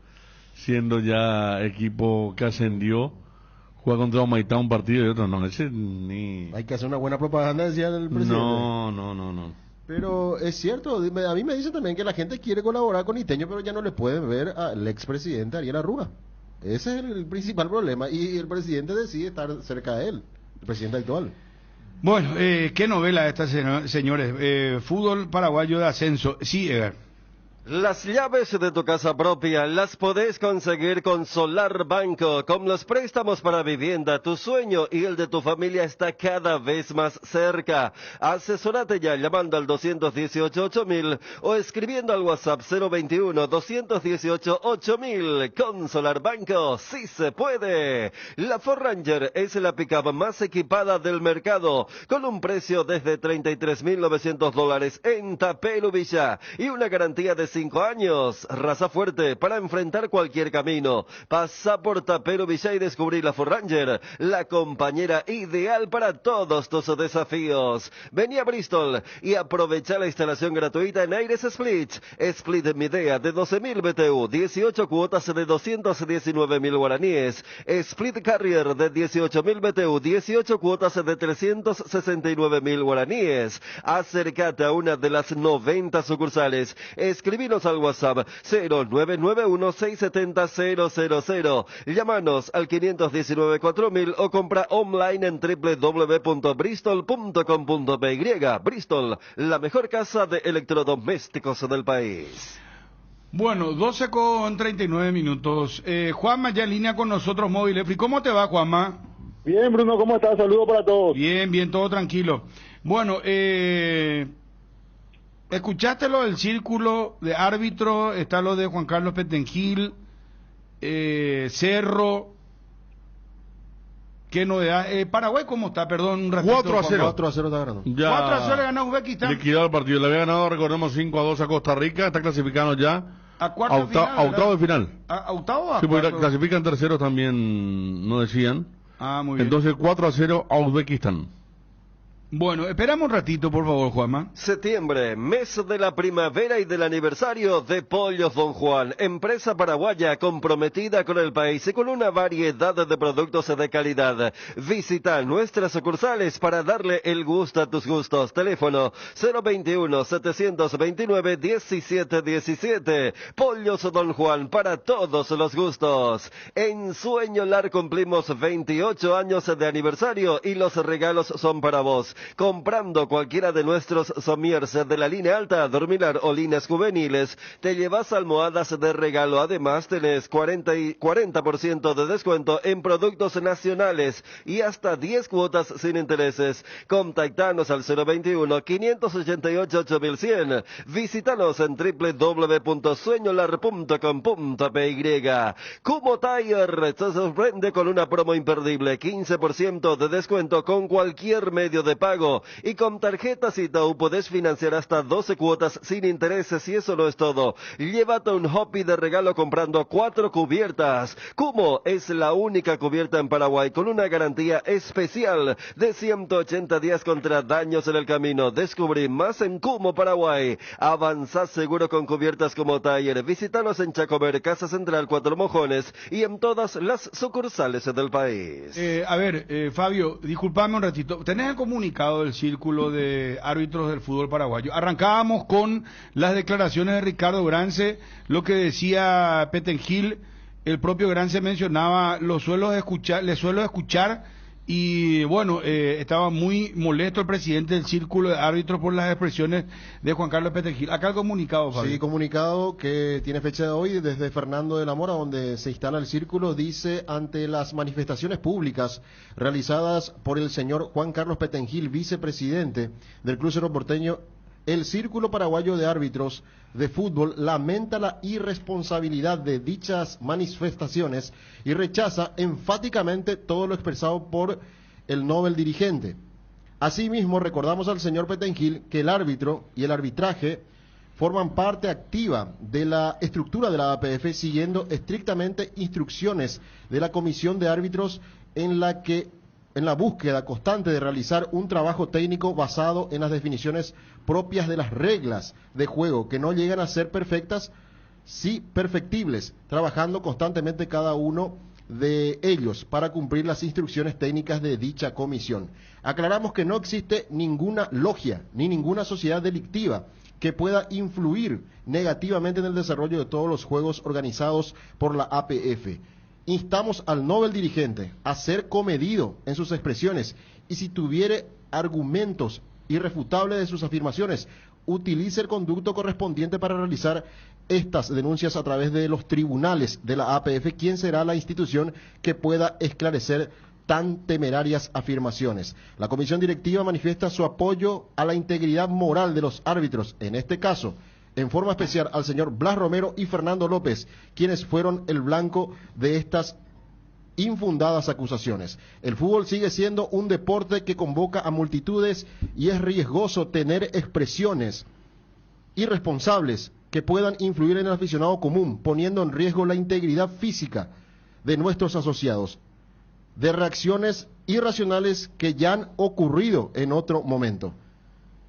Siendo ya equipo que ascendió, juega contra Humaitá un partido y otro no. Ese ni... Hay que hacer una buena propaganda, decía el presidente. No. Pero es cierto, a mí me dicen también que la gente quiere colaborar con Iteño, pero ya no le pueden ver al expresidente Ariel Arruga. Ese es el principal problema. Y el presidente decide estar cerca de él, el presidente actual. Bueno, qué novela esta, señores. Fútbol paraguayo de ascenso. Sí, Edgar. Las llaves de tu casa propia las podés conseguir con Solar Banco. Con los préstamos para vivienda, tu sueño y el de tu familia está cada vez más cerca. Asesórate ya llamando al 218-8000 o escribiendo al WhatsApp 021-218-8000. Con Solar Banco, sí se puede. La Ford Ranger es la pickup más equipada del mercado, con un precio desde $33,900 en Tapelu Villa y una garantía de 5 años, raza fuerte para enfrentar cualquier camino. Pasa por Tapelu Villa y descubrí la Ford Ranger, la compañera ideal para todos tus desafíos. Vení a Bristol y aprovecha la instalación gratuita en Aires Split. Split Midea de 12.000 BTU, 18 cuotas de 219.000 guaraníes. Split Carrier de 18.000 BTU, 18 cuotas de 369.000 guaraníes. Acércate a una de las 90 sucursales. Escribinos al WhatsApp 0991-670-000. Llámanos al 519-4000 o compra online en www.bristol.com.py. Bristol, la mejor casa de electrodomésticos del país. Bueno, 12:39. Juanma ya en línea con nosotros, Móvil. ¿Cómo te va, Juanma? Bien, Bruno, ¿cómo estás? Saludos para todos. Bien, todo tranquilo. Bueno, escuchaste lo del círculo de árbitros, está lo de Juan Carlos Petengil, Cerro. ¿Qué novedad? Paraguay, ¿cómo está? Perdón, un ratito. 4-0. 4-0 está ganando. Ya 4-0 ganó Uzbekistán. liquidado el partido. Le había ganado, recordemos, 5-2 a Costa Rica. Está clasificando ya a cuarto final, a octavo de final. ¿A octavo o a sí, porque cuarto? clasifican terceros también, no decían. Muy bien. Entonces 4-0 a Uzbekistán. Bueno, esperamos un ratito, por favor, Juanma. Septiembre, mes de la primavera y del aniversario de Pollos Don Juan, empresa paraguaya comprometida con el país y con una variedad de productos de calidad. Visita nuestras sucursales para darle el gusto a tus gustos. Teléfono 021-729-1717. Pollos Don Juan, para todos los gustos. En Sueño Lar cumplimos 28 años de aniversario y los regalos son para vos. Comprando cualquiera de nuestros somiers de la línea alta, dormilar o líneas juveniles, te llevas almohadas de regalo. Además, tenés 40% de descuento en productos nacionales y hasta 10 cuotas sin intereses. Contactanos al 021-588-8100. Visítanos en www.sueñolar.com.py. Kumo Tire te sorprende con una promo imperdible. 15% de descuento con cualquier medio de pago. Y con tarjetas Itaú podés financiar hasta 12 cuotas sin intereses y eso no es todo. Llévate un hobby de regalo comprando 4 cubiertas. Kumo es la única cubierta en Paraguay con una garantía especial de 180 días contra daños en el camino. Descubrí más en Kumo, Paraguay. Avanzás seguro con cubiertas como Taller. Visítanos en Chacomer, Casa Central, Cuatro Mojones y en todas las sucursales del país. Fabio, disculpame un ratito. ¿Tenés el comunicado del círculo de árbitros del fútbol paraguayo? Arrancábamos con las declaraciones de Ricardo Grance, lo que decía Petengil. El propio Grance mencionaba, le suelo escuchar y bueno, estaba muy molesto el presidente del círculo de árbitros por las expresiones de Juan Carlos Petengil. Acá el comunicado, Fabio. Sí, comunicado que tiene fecha de hoy desde Fernando de la Mora, donde se instala el círculo. Dice: ante las manifestaciones públicas realizadas por el señor Juan Carlos Petengil, vicepresidente del Club Cerro Porteño, el Círculo Paraguayo de Árbitros de Fútbol lamenta la irresponsabilidad de dichas manifestaciones y rechaza enfáticamente todo lo expresado por el Nobel dirigente. Asimismo, recordamos al señor Petengil que el árbitro y el arbitraje forman parte activa de la estructura de la APF, siguiendo estrictamente instrucciones de la Comisión de Árbitros en la búsqueda constante de realizar un trabajo técnico basado en las definiciones propias de las reglas de juego, que no llegan a ser perfectas, sí perfectibles, trabajando constantemente cada uno de ellos para cumplir las instrucciones técnicas de dicha comisión. Aclaramos que no existe ninguna logia ni ninguna sociedad delictiva que pueda influir negativamente en el desarrollo de todos los juegos organizados por la APF. Instamos al Nobel dirigente a ser comedido en sus expresiones y, si tuviere argumentos irrefutables de sus afirmaciones, utilice el conducto correspondiente para realizar estas denuncias a través de los tribunales de la APF, quien será la institución que pueda esclarecer tan temerarias afirmaciones. La comisión directiva manifiesta su apoyo a la integridad moral de los árbitros, en este caso en forma especial al señor Blas Romero y Fernando López, quienes fueron el blanco de estas infundadas acusaciones. El fútbol sigue siendo un deporte que convoca a multitudes y es riesgoso tener expresiones irresponsables que puedan influir en el aficionado común, poniendo en riesgo la integridad física de nuestros asociados, de reacciones irracionales que ya han ocurrido en otro momento.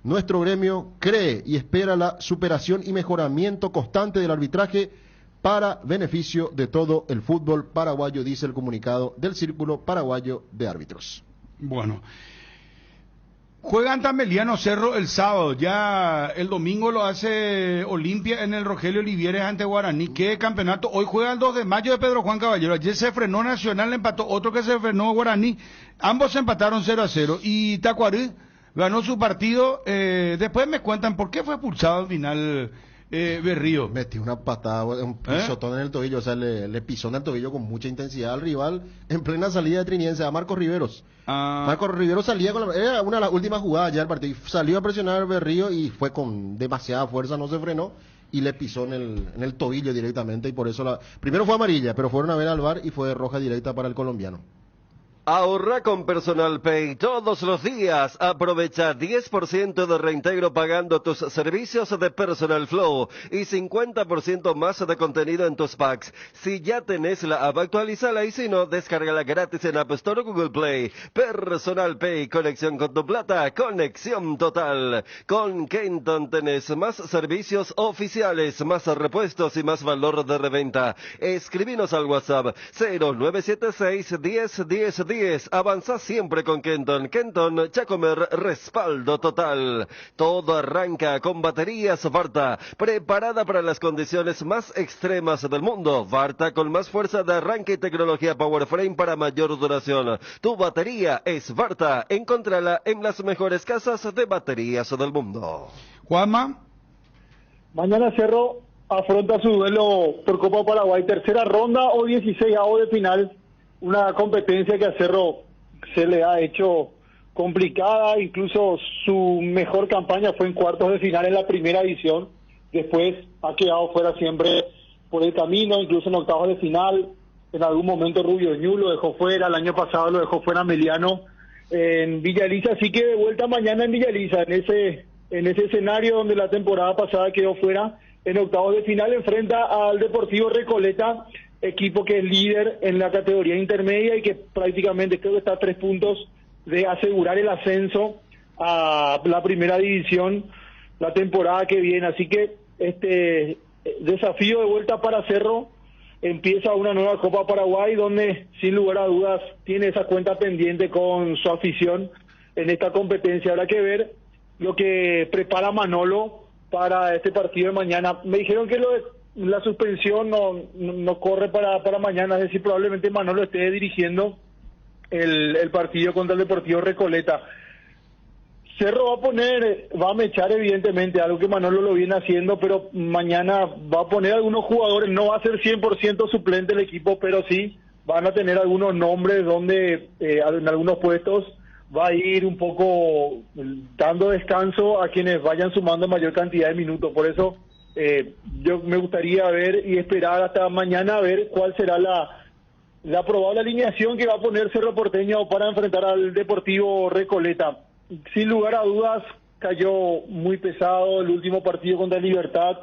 Nuestro gremio cree y espera la superación y mejoramiento constante del arbitraje para beneficio de todo el fútbol paraguayo, dice el comunicado del Círculo Paraguayo de Árbitros. Bueno, juegan Tameliano Cerro el sábado, ya el domingo lo hace Olimpia en el Rogelio Olivieres ante Guaraní. ¿Qué campeonato? Hoy juega el 2 de mayo de Pedro Juan Caballero. Ayer se frenó Nacional, empató otro que se frenó Guaraní. Ambos empataron 0-0 y Tacuarí ganó su partido. Después me cuentan por qué fue expulsado al final Berrío. Metió una patada, un pisotón en el tobillo, o sea, le pisó en el tobillo con mucha intensidad al rival en plena salida de Triniense, a Marcos Riveros. Marcos Riveros salía era una de las últimas jugadas ya del partido, salió a presionar Berrío y fue con demasiada fuerza, no se frenó y le pisó en el tobillo directamente, y por eso primero fue amarilla, pero fueron a ver al VAR y fue roja directa para el colombiano. Ahorra con Personal Pay todos los días. Aprovecha 10% de reintegro pagando tus servicios de Personal Flow y 50% más de contenido en tus packs. Si ya tenés la app, actualízala, y si no, descárgala gratis en App Store o Google Play. Personal Pay, conexión con tu plata, conexión total. Con Kenton tenés más servicios oficiales, más repuestos y más valor de reventa. Escribinos al WhatsApp 0976 10 10 10. Avanza siempre con Kenton. Kenton, Chacomer, respaldo total. Todo arranca con baterías Varta, preparada para las condiciones más extremas del mundo. Varta con más fuerza de arranque y tecnología PowerFrame para mayor duración. Tu batería es Varta. Encontrala en las mejores casas de baterías del mundo. Juanma. Mañana Cerro afronta su duelo por Copa Paraguay, tercera ronda o 16avo de final. Una competencia que a Cerro se le ha hecho complicada, incluso su mejor campaña fue en cuartos de final en la primera edición, después ha quedado fuera siempre por el camino, incluso en octavos de final, en algún momento Rubio Ñu lo dejó fuera, el año pasado lo dejó fuera Meliano en Villa Elisa, así que de vuelta mañana en Villa Elisa, en ese escenario donde la temporada pasada quedó fuera, en octavos de final enfrenta al Deportivo Recoleta, equipo que es líder en la categoría intermedia y que prácticamente creo que está a 3 puntos de asegurar el ascenso a la primera división la temporada que viene. Así que este desafío de vuelta para Cerro, empieza una nueva Copa Paraguay donde sin lugar a dudas tiene esa cuenta pendiente con su afición en esta competencia. Habrá que ver lo que prepara Manolo para este partido de mañana. Me dijeron que la suspensión no corre para mañana, es decir, probablemente Manolo esté dirigiendo el partido contra el Deportivo Recoleta. Cerro va a mechar evidentemente, algo que Manolo lo viene haciendo, pero mañana va a poner algunos jugadores, no va a ser 100% suplente el equipo, pero sí van a tener algunos nombres donde en algunos puestos va a ir un poco dando descanso a quienes vayan sumando mayor cantidad de minutos. Por eso yo me gustaría ver y esperar hasta mañana a ver cuál será la probable alineación que va a poner Cerro Porteño para enfrentar al Deportivo Recoleta. Sin lugar a dudas cayó muy pesado el último partido contra Libertad,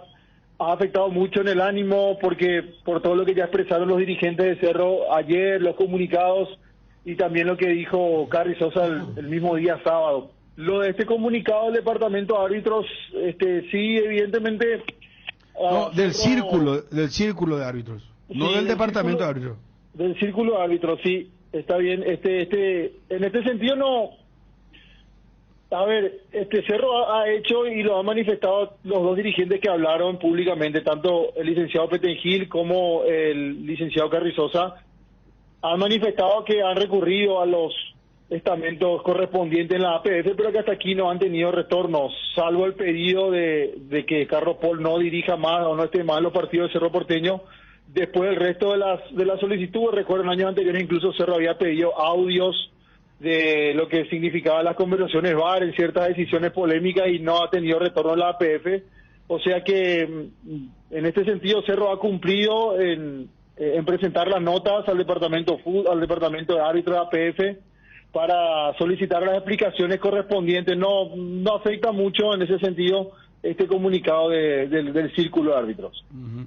ha afectado mucho en el ánimo porque por todo lo que ya expresaron los dirigentes de Cerro ayer, los comunicados y también lo que dijo Carrizosa el mismo día sábado. Lo de este comunicado del departamento de árbitros, sí, evidentemente... No, del círculo de árbitros, no sí, del departamento de árbitros. Del círculo de árbitros, sí, está bien. En este sentido no... A ver, Cerro ha hecho y lo han manifestado los dos dirigentes que hablaron públicamente, tanto el licenciado Petengil como el licenciado Carrizosa, han manifestado que han recurrido a los estamentos correspondientes en la APF, pero que hasta aquí no han tenido retornos, salvo el pedido de que Carlos Paul no dirija más o no esté más los partidos de Cerro Porteño. Después el resto de las solicitudes, recuerdo en años anteriores incluso Cerro había pedido audios de lo que significaba las conversaciones VAR en ciertas decisiones polémicas y no ha tenido retorno a la APF. O sea que en este sentido Cerro ha cumplido en presentar las notas al departamento de árbitros de APF para solicitar las explicaciones correspondientes. No afecta mucho en ese sentido este comunicado del círculo de árbitros. Uh-huh.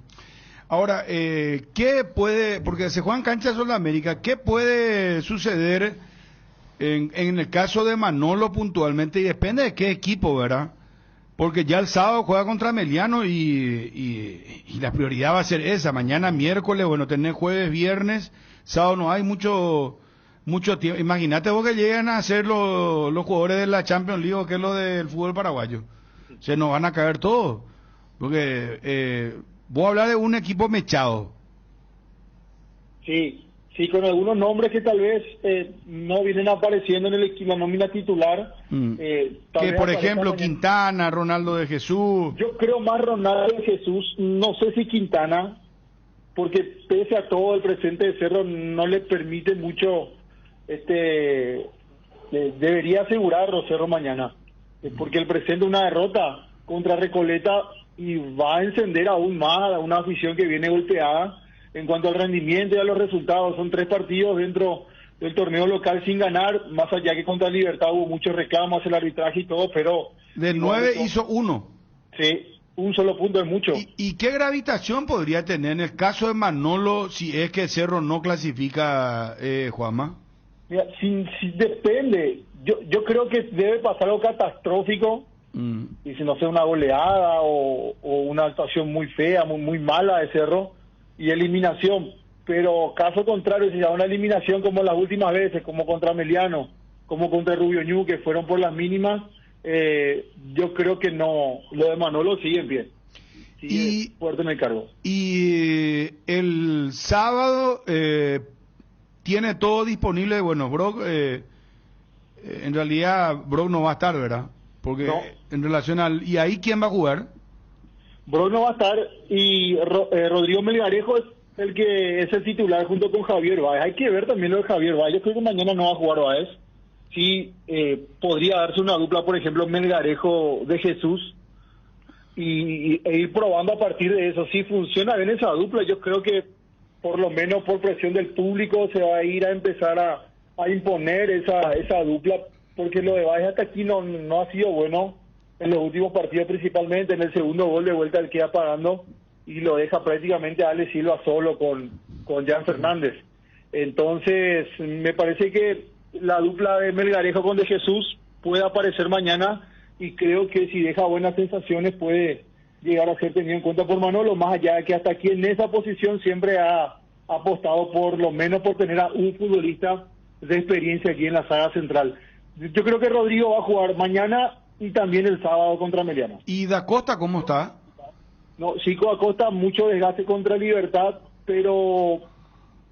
Ahora, ¿qué puede, porque se juegan canchas de América, qué puede suceder en el caso de Manolo puntualmente? Y depende de qué equipo, ¿verdad? Porque ya el sábado juega contra Meliano y la prioridad va a ser esa. Mañana miércoles, bueno, tener jueves, viernes, sábado no hay mucho tiempo. Imagínate vos que llegan a ser los jugadores de la Champions League, que es lo del fútbol paraguayo. Se nos van a caer todos. Porque voy a hablar de un equipo mechado. Sí, Sí, con algunos nombres que tal vez no vienen apareciendo en la nómina titular. Que por ejemplo Quintana, Ronaldo de Jesús. Yo creo más Ronaldo de Jesús, no sé si Quintana, porque pese a todo el presente de Cerro no le permite mucho, debería asegurarlo Cerro mañana, porque el presente una derrota contra Recoleta y va a encender aún más a una afición que viene golpeada. En cuanto al rendimiento y a los resultados, son 3 partidos dentro del torneo local sin ganar, más allá que contra Libertad hubo muchos reclamos hacia el arbitraje y todo, pero... De 9 hizo 1. Sí, un solo punto es mucho. ¿Y qué gravitación podría tener en el caso de Manolo si es que Cerro no clasifica, Juanma? Mira, si depende, yo creo que debe pasar algo catastrófico, y si no sea una goleada o una actuación muy fea, muy mala de Cerro, y eliminación, pero caso contrario, si da una eliminación como las últimas veces, como contra Meliano, como contra Rubio Ñu, que fueron por las mínimas, yo creo que no, lo de Manolo sigue en pie, sigue fuerte en el cargo. Y el sábado tiene todo disponible. Bueno, Brock, en realidad Brock no va a estar, ¿verdad? Porque no. En relación al... ¿Y ahí quién va a jugar? Brock no va a estar y Rodrigo Melgarejo es el que es el titular junto con Javier Báez. Hay que ver también lo de Javier Báez. Yo creo que mañana no va a jugar Báez. Sí, podría darse una dupla, por ejemplo, Melgarejo de Jesús e ir probando a partir de eso. Si funciona bien esa dupla, yo creo que por lo menos por presión del público se va a ir a empezar a imponer esa dupla, porque lo de Báez hasta aquí no ha sido bueno en los últimos partidos, principalmente en el segundo gol de vuelta, el queda pagando y lo deja prácticamente a Ale Silva solo con Jan Fernández. Entonces me parece que la dupla de Melgarejo con De Jesús puede aparecer mañana, y creo que si deja buenas sensaciones puede llegar a ser tenido en cuenta por Manolo, más allá de que hasta aquí en esa posición siempre ha apostado por lo menos por tener a un futbolista de experiencia aquí en la saga central. Yo creo que Rodrigo va a jugar mañana y también el sábado contra Meliano. ¿Y Da Costa cómo está? No, Chico Da Costa, mucho desgaste contra Libertad, pero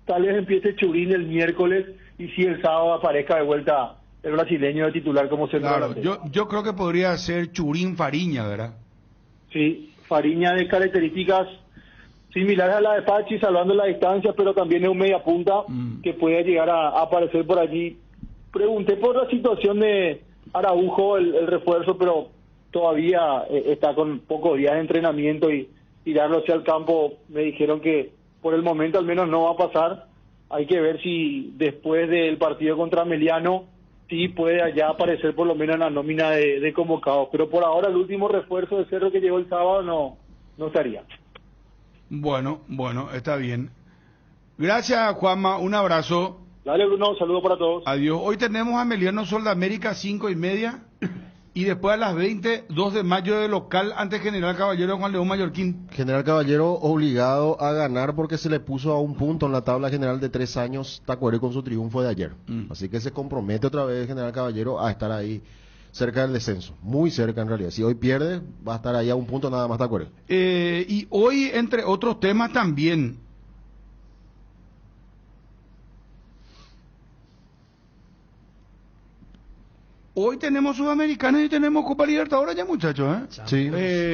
tal vez empiece Churín el miércoles y si el sábado aparezca de vuelta el brasileño de titular como central. Claro, yo creo que podría ser Churín Fariña, ¿verdad? Sí, Fariña de características similares a la de Pachi, salvando la distancia, pero también es un media punta que puede llegar a aparecer por allí. Pregunté por la situación de Araujo, el refuerzo, pero todavía está con pocos días de entrenamiento y tirarlo hacia el campo, me dijeron que por el momento al menos no va a pasar. Hay que ver si después del partido contra Meliano sí puede allá aparecer por lo menos en la nómina de convocados, pero por ahora el último refuerzo de Cerro que llegó el sábado no estaría. Bueno, está bien. Gracias, Juanma, un abrazo. Dale, Bruno, saludos para todos. Adiós. Hoy tenemos a Meliano Sol de América 5:30 y después a las 20, 2 de mayo de local ante General Caballero Juan León Mallorquín. General Caballero obligado a ganar porque se le puso a un punto en la tabla general de 3 años Tacuaré con su triunfo de ayer. Así que se compromete otra vez General Caballero a estar ahí cerca del descenso, muy cerca en realidad. Si hoy pierde, va a estar ahí a un punto nada más Tacuaré. Y hoy, entre otros temas también, hoy tenemos Sudamericana y tenemos Copa Libertadores ya, muchachos, Sí.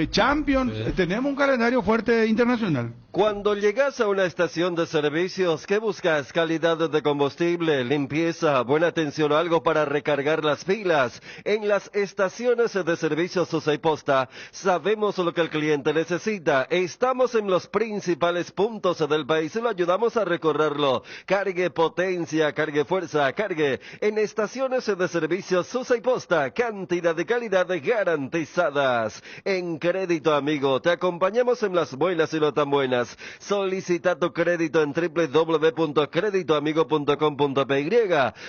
Champions, tenemos un calendario fuerte internacional. Cuando llegas a una estación de servicios, ¿qué buscas? Calidad de combustible, limpieza, buena atención o algo para recargar las pilas. En las estaciones de servicios Usa y Posta sabemos lo que el cliente necesita. Estamos en los principales puntos del país y lo ayudamos a recorrerlo. Cargue potencia, cargue fuerza, cargue. En estaciones de servicios Usa y Posta, cantidad de calidad garantizadas. En Crédito Amigo, te acompañamos en las buenas y no tan buenas. Solicita tu crédito en www.creditoamigo.com.py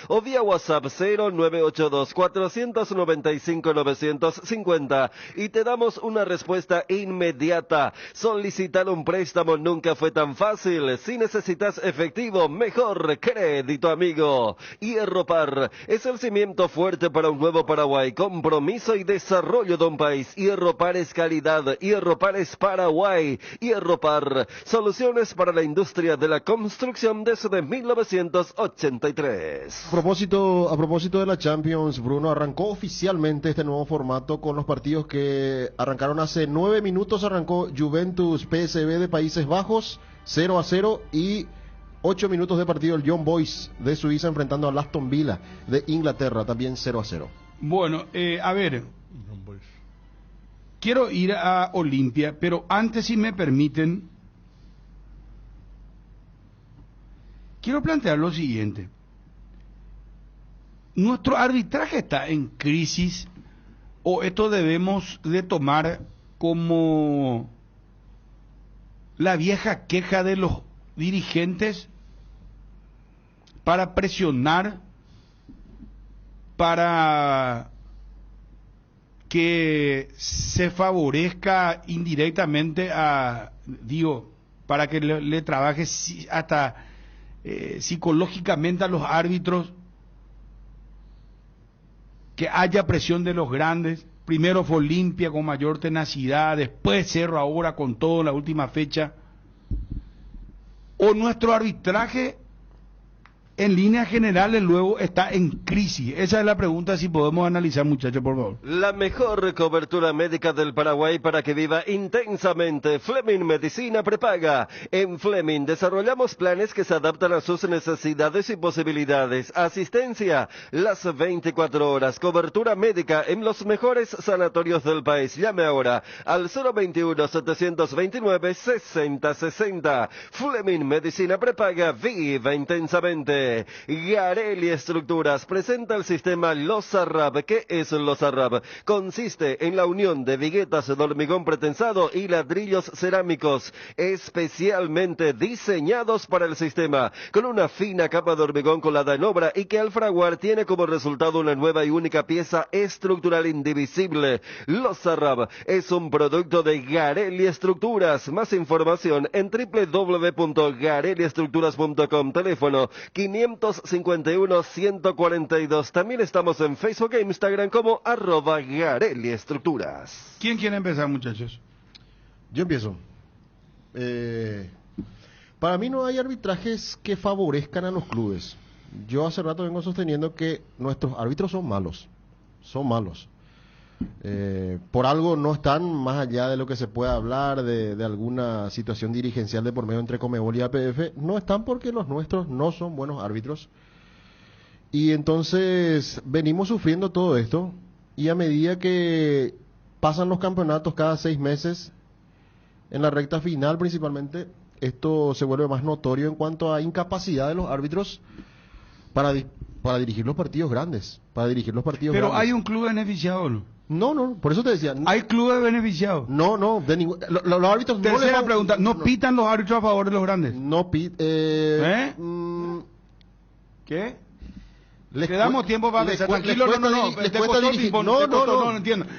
o vía WhatsApp 0982-495-950 y te damos una respuesta inmediata. Solicitar un préstamo nunca fue tan fácil. Si necesitas efectivo, mejor Crédito Amigo. Hierropar es el cimiento fuerte para un nuevo Paraguay, compromiso y desarrollo de un país. Hierropar es calidad, Hierropar es Paraguay, Hierropar Soluciones para la industria de la construcción desde 1983. A propósito de la Champions, Bruno, arrancó oficialmente este nuevo formato con los partidos que arrancaron hace 9 minutos. Arrancó Juventus PSV de Países Bajos 0-0 y 8 minutos de partido el Young Boys de Suiza enfrentando al Aston Villa de Inglaterra, también 0-0. Bueno, a ver, quiero ir a Olimpia, pero antes, si me permiten, quiero plantear lo siguiente. ¿Nuestro arbitraje está en crisis o esto debemos de tomar como la vieja queja de los dirigentes para presionar, para que se favorezca indirectamente para que le trabaje hasta psicológicamente a los árbitros, que haya presión de los grandes? Primero fue Olimpia con mayor tenacidad, después Cerro ahora con todo la última fecha. ¿O nuestro arbitraje en líneas generales luego está en crisis? Esa es la pregunta, si podemos analizar, muchachos, por favor. La mejor cobertura médica del Paraguay para que viva intensamente. Fleming Medicina Prepaga. En Fleming desarrollamos planes que se adaptan a sus necesidades y posibilidades. Asistencia las 24 horas. Cobertura médica en los mejores sanatorios del país. Llame ahora al 021-729-6060. Fleming Medicina Prepaga. Viva intensamente. Garelli Estructuras presenta el sistema Losarrab. ¿Qué es Losarrab? Consiste en la unión de viguetas de hormigón pretensado y ladrillos cerámicos especialmente diseñados para el sistema, con una fina capa de hormigón colada en obra y que al fraguar tiene como resultado una nueva y única pieza estructural indivisible. Losarrab es un producto de Garelli Estructuras. Más información en www.garelliestructuras.com. Teléfono 551-142. También estamos en Facebook e Instagram como @GarelliEstructuras. ¿Quién quiere empezar, muchachos? Yo empiezo. Para mí no hay arbitrajes que favorezcan a los clubes. Yo hace rato vengo sosteniendo que nuestros árbitros son malos. Son malos. Por algo no están, más allá de lo que se pueda hablar de alguna situación dirigencial de por medio entre Conmebol y APF, no están porque los nuestros no son buenos árbitros. Y entonces venimos sufriendo todo esto, y a medida que pasan los campeonatos cada 6 meses, en la recta final principalmente, esto se vuelve más notorio en cuanto a incapacidad de los árbitros para dirigir los partidos grandes, Pero grandes. Hay un club beneficiado, ¿no? No, por eso te decía. ¿Hay clubes beneficiados? No, los árbitros... Tercera pregunta, ¿no pitan los árbitros a favor de los grandes? No pitan... ¿Qué? Le damos tiempo para pensar. Tranquilo, no,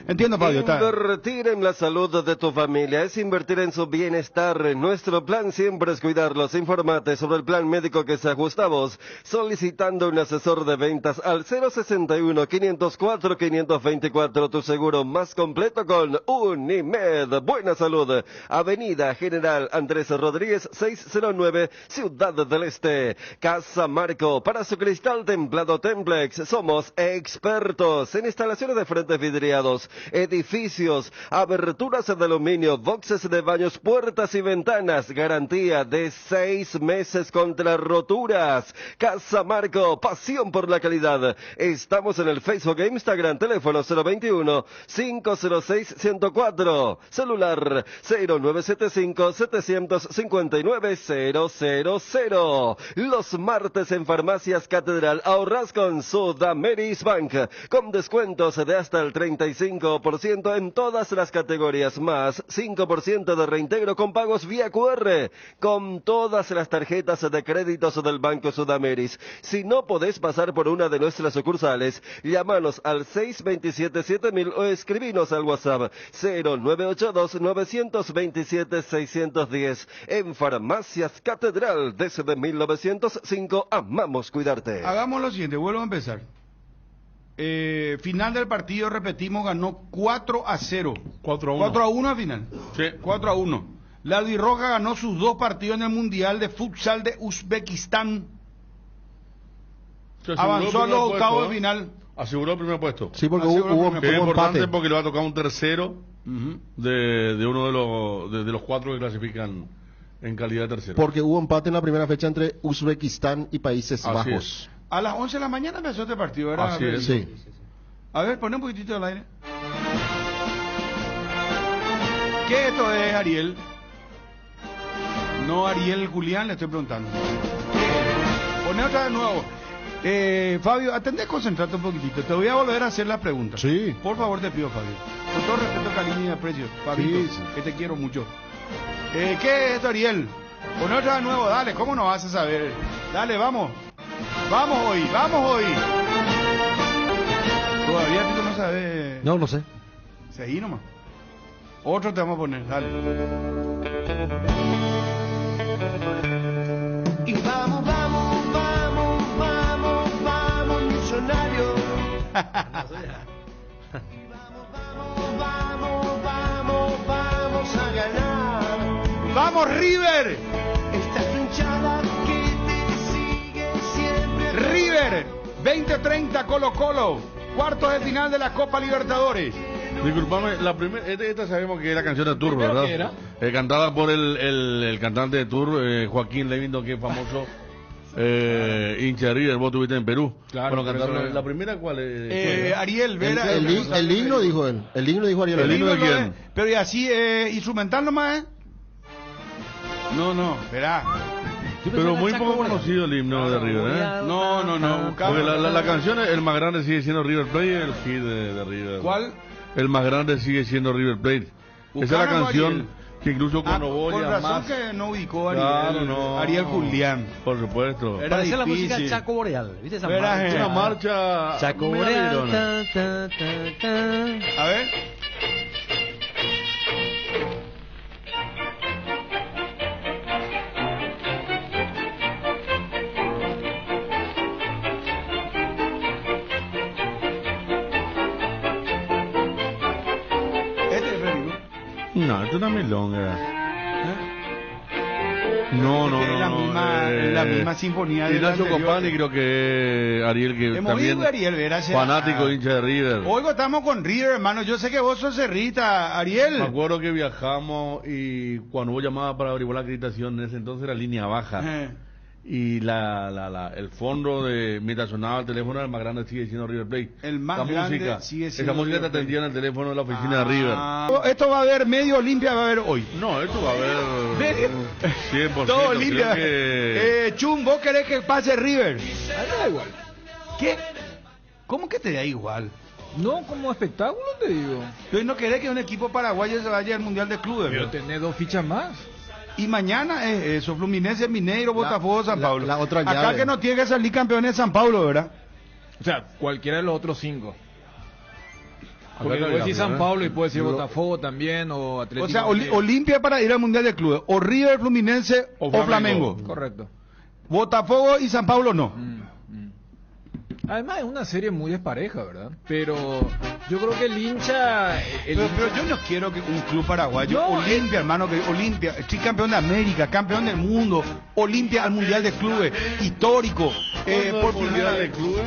entiendo, Fabio. Invertir en la salud de tu familia es invertir en su bienestar. Nuestro plan siempre es cuidarlos. Infórmate sobre el plan médico que se ajusta a vos, solicitando un asesor de ventas al 061-504-524. Tu seguro más completo con Unimed. Buena salud. Avenida General Andrés Rodríguez 609, Ciudad del Este. Casa Marco, para su cristal templado Templex. Somos expertos en instalaciones de frentes vidriados, edificios, aberturas de aluminio, boxes de baños, puertas y ventanas. Garantía de 6 meses contra roturas. Casa Marco, pasión por la calidad. Estamos en el Facebook e Instagram. Teléfono 021-506-104. Celular 0975-759-000. Los martes en Farmacias Catedral ahorras con Sudameris Bank, con descuentos de hasta el 35% en todas las categorías, más 5% de reintegro con pagos vía QR, con todas las tarjetas de créditos del Banco Sudameris. Si no podés pasar por una de nuestras sucursales, llámanos al 627-7000 o escribinos al WhatsApp 0982-927-610. En Farmacias Catedral, desde 1905, amamos cuidarte. Hagamos lo siguiente, vuelvo a empezar. Final del partido, repetimos, ganó 4-0. 4-1 al final. Sí. 4-1. La albirroja ganó sus 2 partidos en el Mundial de Futsal de Uzbekistán. Avanzó a los octavos de final. Aseguró el primer puesto. Sí, porque hubo importante empate. porque le va a tocar un tercero de uno de los 4 que clasifican en calidad de tercero. Porque hubo empate en la primera fecha entre Uzbekistán y Países Así Bajos. es. A las 11 de la mañana empezó este partido, ¿verdad? Así es. Sí. A ver, poné un poquitito al aire. ¿Qué esto es, Ariel? No, Ariel Julián, le estoy preguntando. Poné otra de nuevo. Fabio, atendé, concentrate un poquitito. Te voy a volver a hacer la pregunta. Sí. Por favor, te pido, Fabio. Con todo respeto, cariño y aprecio. Fabito, Sí. que te quiero mucho. ¿Qué es esto, Ariel? Poné otra de nuevo, dale. ¿Cómo no vas a saber? Dale, vamos. Vamos hoy, vamos hoy. Todavía tú no sabes. No sé. Seguí nomás. Otro te vamos a poner, dale. Y vamos, vamos, vamos, vamos, vamos, millonario. Vamos, vamos, vamos a ganar. ¡Vamos, River! Esta hinchada que te sigue siempre. River, 20-30 Colo-Colo, cuartos de final de la Copa Libertadores. Disculpame, la primera, esta sabemos que es la canción de Tour, ¿Primero ¿verdad? qué era? Cantada por el cantante de Tour, Joaquín Levindo, que es famoso hincha de River, vos estuviste en Perú. Claro, Bueno, cantaron por eso- la primera, ¿cuál es? Ariel, Vera. El himno dijo él. El himno dijo Ariel. ¿El himno de lo quién? es, pero y así, instrumental nomás, ¿eh? No, verá. Pero muy poco conocido el himno de River, ¿eh? No. Porque la canción, el más grande sigue siendo River Plate, el hit de River. ¿Cuál? El más grande sigue siendo River Plate. Esa es la Buscaron a canción Ariel. que incluso cuando voy Con a razón más... que no ubicó a Ariel, Claro, no. Ariel Julián. Por supuesto. Era Parece la música difícil. de Chaco Boreal. ¿Viste esa Verás, marcha? Una marcha... Chaco media Boreal. virona. A ver. Este es Federico. No, esto es una milonga. No. Es la misma sinfonía de Ignacio Copani, creo que Ariel, que Hemos también ido, Ariel, verás, fanático hincha de River. Oigo, estamos con River, hermano. Yo sé que vos sos cerrita, Ariel. Me acuerdo que viajamos y cuando hubo llamada para averiguar la acreditación, en ese entonces era línea baja. Y el fondo de mientras sonaba el teléfono, el más grande sigue siendo River Plate. El más Esa grande música, sigue siendo esa música River te atendía en el teléfono de la oficina de River. Esto va a haber medio Olimpia, va a haber hoy. No, esto va a haber 100%. Todo creo Olimpia. que... Chum, ¿vos querés que pase River? A mí me da igual. ¿Qué? ¿Cómo que te da igual? No, como espectáculo te digo. Entonces no querés que un equipo paraguayo se vaya al Mundial de Clubes. Pero ¿verdad? tenés 2 fichas más. Y mañana es eso, Fluminense, Mineiro, Botafogo, San Paulo. la otra Acá llave. que no tiene que salir campeón es San Paulo, ¿verdad? O sea, cualquiera de los otros 5. Porque Acá puede decir campeón, San ¿eh? Pablo y puede decir Yo- Botafogo también, o Atlético. O sea, Mineiro. Olimpia para ir al Mundial de Clubes. O River, Fluminense o Flamengo. Correcto. Botafogo y San Paulo no. Además es una serie muy despareja, ¿verdad? Pero yo creo que el hincha... Pero yo no quiero que un club paraguayo, No, Olimpia, hermano, que Olimpia, estoy campeón de América, campeón del mundo, Olimpia al Mundial de Clubes, histórico, por primera de vez. clubes?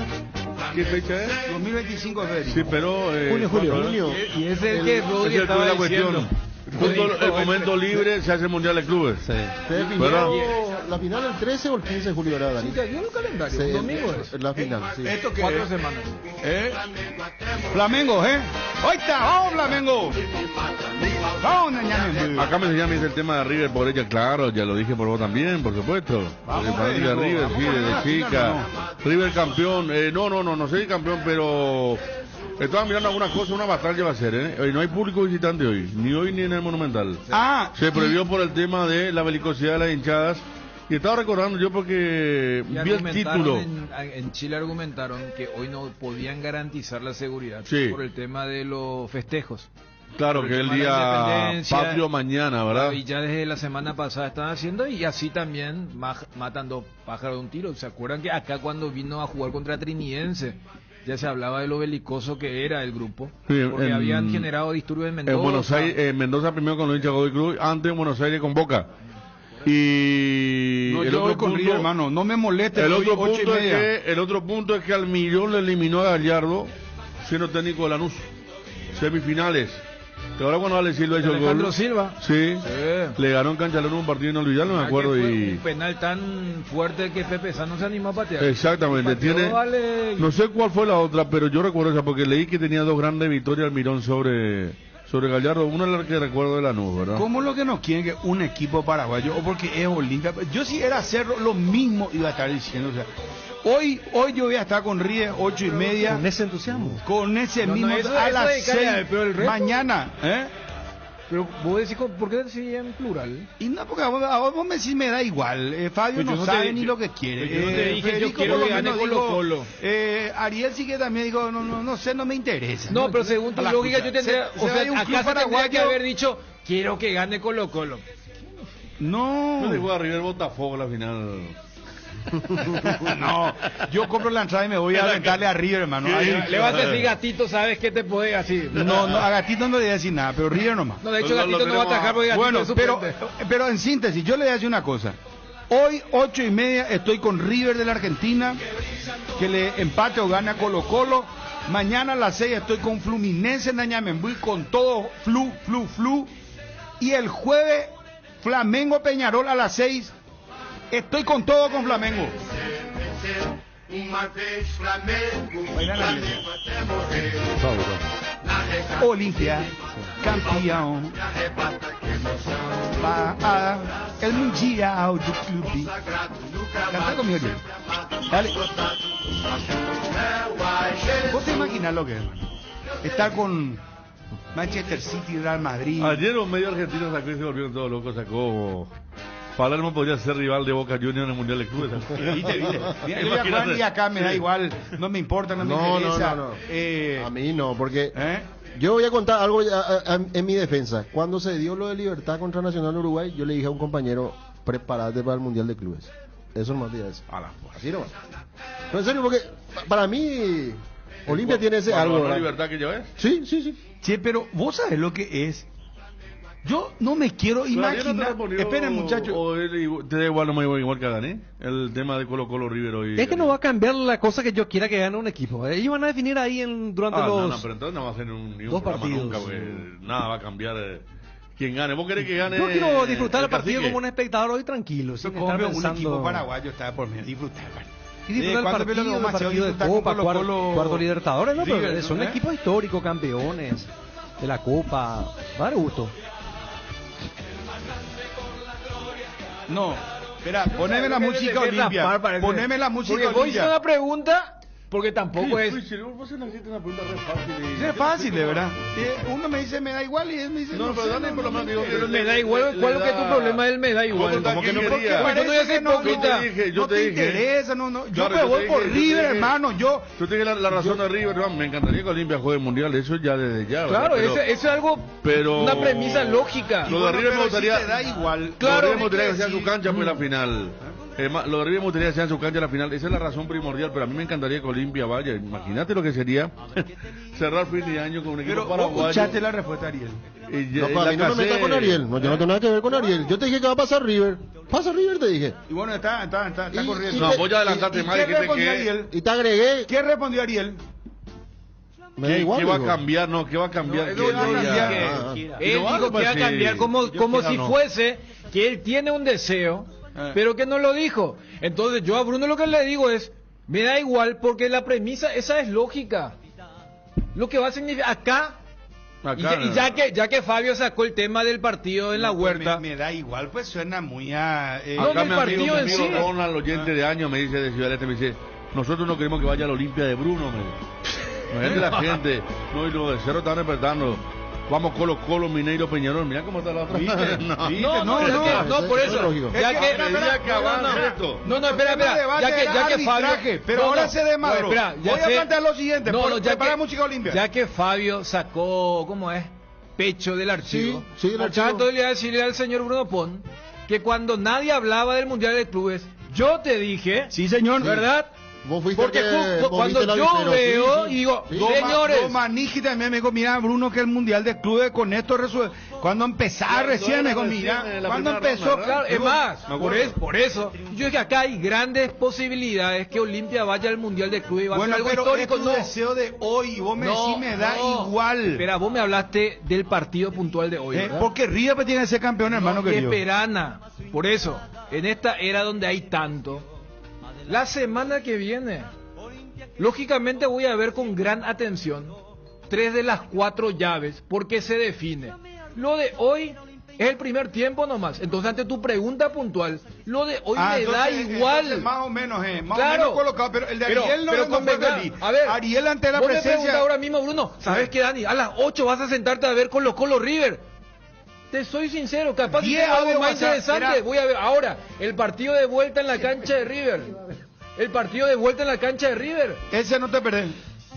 ¿Qué fecha es? 2025 de Federico. Sí, pero... Julio. Y ese es el que Rodri ese estaba es la diciendo. cuestión. Justo el momento libre se hace el Mundial de Clubes. Se definió ¿Verdad? la final el 13 o el 15 de julio, ¿verdad, Dani? Sí, ya dio el calendario, Sí, domingo es. La final, sí. ¿Esto qué 4 es? semanas. Flamengo, ¿eh? ¡Ahí está! ¡Vamos, Flamengo! ¡Vamos, Ñaña! Acá me dice el tema de River por ella, claro, ya lo dije por vos también, por supuesto. Vamos, El fanático de Federico, River, vamos sí, con desde la chica. final, River campeón, no sé si campeón, pero estaba mirando algunas cosas, una batalla va a ser, ¿eh? Hoy no hay público visitante hoy, ni hoy ni en el Monumental. Se prohibió por el tema de la belicosidad de las hinchadas. Y estaba recordando yo porque Y vi el argumentaron título. en Chile argumentaron que hoy no podían garantizar la seguridad Sí. por el tema de los festejos. Claro, Por que el tema de la día independencia. patrio mañana, ¿verdad? Y ya desde la semana pasada están haciendo, y así también matan 2 pájaros de un tiro. ¿Se acuerdan que acá cuando vino a jugar contra Trinidense, ya se hablaba de lo belicoso que era el grupo, Sí, porque habían generado disturbios en Mendoza. En Buenos Aires, Mendoza primero con los hinchas de Godoy Cruz, antes en Buenos Aires con Boca. Y No, el yo otro voy con punto, River, hermano, no me moleste. el hoy otro 8:30. el otro punto es que al millón le eliminó a Gallardo, siendo técnico de Lanús. Semifinales. Que ahora cuando Alex Silva hizo el Alejandro gol. Silva. Sí. Le ganó en Canchalón un partido inolvidable, no me acuerdo. Que fue Y un penal tan fuerte que Pepe Sá no se animó a patear. exactamente, Pateó, tiene, vale. no sé cuál fue la otra, pero yo recuerdo esa porque leí que tenía 2 grandes victorias Almirón sobre Gallardo, una es la que recuerdo de Lanús, ¿verdad? ¿Cómo lo que no quieren que un equipo paraguayo, o porque es Olimpia? Yo si era hacerlo, lo mismo iba a estar diciendo, o sea, hoy yo voy a estar con River 8:30. Con ese entusiasmo. Con ese No, mismo, eso a de las dedicarle 6 pero el resto- mañana, ¿eh? Pero vos decís, ¿por qué decís en plural? Y no, porque a vos me decís me da igual. Fabio Pues yo no no te sabe di- ni lo que quiere. pues yo no te dije, yo Federico quiero por lo que gane menos Colo-Colo. Ariel sí que también dijo, no sé, no me interesa. No, pero según tu A la lógica puta. yo tendría, Se va de un acá club se tendría que paraguayo. haber dicho, quiero que gane Colo-Colo. No. Yo le voy a River Botafogo la final. No, yo compro la entrada y me voy a aventarle a River, hermano. Le vas a decir Gatito, ¿sabes qué te puede decir? No, a Gatito no le voy a decir nada, pero River nomás. No, de hecho Gatito no va a atajar porque Gatito Bueno, es suplente. pero en síntesis, yo le voy a decir una cosa. Hoy, 8:30, estoy con River de la Argentina, que le empate o gana Colo-Colo. Mañana a las 6 estoy con Fluminense en Ñamembuí, con todo flu. Y el jueves, Flamengo Peñarol a las 6. Estoy con todo con Flamengo. Olimpia, campeão, para el mundial do clube. Canta conmigo, Ariel. Dale. ¿Vos te imaginas lo que es, hermano? Estar con Manchester City, Real Madrid. Ayer los medios argentinos sacó y se volvieron todos locos, sacó... Palermo podría ser rival de Boca Juniors en el Mundial de Clubes. ¿Viste? Mira, yo voy a jugar y acá me da igual, no me importa, no me interesa. No. A mí no, porque yo voy a contar algo en mi defensa. Cuando se dio lo de Libertad contra Nacional Uruguay, yo le dije a un compañero, prepárate para el Mundial de Clubes. Eso nomás diga eso. Así nomás. No, en serio, porque para mí Olimpia tiene ese algo. ¿La Libertad que lleva? Sí. Che, pero vos sabés lo que es. Yo no me quiero imaginar. Esperen, muchachos. ¿O te da igual, no me igual que gané? El tema de Colo-Colo River hoy. Es que no va a cambiar la cosa que yo quiera que gane un equipo. Ellos van a definir ahí durante los No, pero entonces no va a ser ni un dos programa partidos. nunca, porque nada va a cambiar quien gane. ¿Vos querés que gane? Yo quiero disfrutar el partido Cacique? como un espectador hoy tranquilo, sin estar Compro pensando... un equipo paraguayo, está por mí. Disfrutar. Y disfrutar el partido de Copa, cuarto Libertadores, ¿no? Pero son equipos históricos, campeones de la Copa. Va a dar gusto. No, espera, poneme la música Olimpia. Poneme la música Porque vos hiciste Olimpia. una pregunta, porque tampoco es... Vos se necesitas una pregunta re fácil. Es fácil, de verdad. Uno me dice me da igual y él me dice No, pero dale por lo menos digo que Me da igual, ¿cuál es que es tu problema? Él me da igual. ¿Cómo que no? Porque yo no voy a ser hipócrita. Yo te te dije. interesa, no. Yo Claro, me yo voy te por dije, River, yo te dije. hermano. Yo te dije la razón de River, hermano, me encantaría que Olimpia juegue el mundial, eso ya desde ya. Claro, ¿verdad? eso es algo, pero una premisa lógica. Lo de River me gustaría. te da igual. Claro, lo de River me gustaría que sea en su cancha pues la final. Lo de River me gustaría que sea en su cancha la final. Esa es la razón primordial, pero a mí me encantaría que Olimpia vaya. Imagínate lo que sería cerrar fin de año con un equipo Pero vos paraguayo. escuchaste la respuesta, Ariel. No, a mí no me metas con Ariel. No, yo no tengo nada que ver con Ariel. Yo te dije que va a pasar River. Pasa River, te dije. Y bueno, está corriendo. No, voy a adelantarte más. ¿Qué Dijiste respondió que Ariel? Y te agregué. ¿Qué respondió Ariel? Me da igual. ¿Qué va a digo. cambiar? No, ¿qué va a cambiar? No, él va a cambiar. Él dijo que iba a cambiar como si fuese que él tiene un deseo, pero que no lo dijo. Entonces yo a Bruno lo que le digo es, me da igual porque la premisa, esa es lógica. Lo que va a significar acá, y ya que Fabio sacó el tema del partido en la huerta. Me da igual, pues suena muy a... Acá el mi partido en amigo sí. Ronald, oyente de años, me dice de Ciudad del Este, me dice, nosotros no queremos que vaya a la Olimpia de Bruno, me dice la gente, no, y los de Cerro están despertando. Vamos Colo-Colo, Mineiro, Peñarol, mira cómo está la otra. No, por eso. Ya que Fabio, pero ahora se desmadró. Voy a plantear lo siguiente, prepara música Olimpia. Ya que Fabio sacó, ¿cómo es? Pecho del archivo. Sí, del archivo. Acá le voy a decirle al señor Bruno Pon que cuando nadie hablaba del Mundial de Clubes, yo te dije, sí señor, ¿verdad? Vos fuiste Porque vos cuando viste la yo Vicero, veo, sí, sí. digo, Sí. señores, Maniji también me dijo, mira, Bruno, que el Mundial de Clubes con esto resuelve. Cuando empezaba Claro, recién, me dijo, recién, mira, en la cuando primera empezó, ronda, ¿verdad? claro, es digo, más, me acuerdo. por eso, yo dije acá hay grandes posibilidades que Olimpia vaya al Mundial de Clubes y va a Bueno, ser algo pero histórico, es tu no. deseo de hoy, y vos me decís, me da no. igual. Espera, vos me hablaste del partido puntual de hoy, ¿verdad? Porque River pues, tiene que ser campeón, hermano No, querido. Esperana. Por eso, en esta era donde hay tanto, la semana que viene, lógicamente voy a ver con gran atención 3 de las 4 llaves, porque se define. Lo de hoy es el primer tiempo nomás. Entonces, ante tu pregunta puntual, lo de hoy me da igual. Entonces, más o menos, más Claro. o menos colocado, pero el de Pero Ariel no fue convenga- feliz. A ver, Ariel ante la vos me presencia. preguntas ahora mismo, Bruno, ¿sabes qué, Dani? A las 8 vas a sentarte a ver Colo-Colo River. Te soy sincero, capaz que 10 tengo algo audios más WhatsApp, interesante. era- Voy a ver ahora el partido de vuelta en la cancha de River. El partido de vuelta en la cancha de River. Ese no te perdés.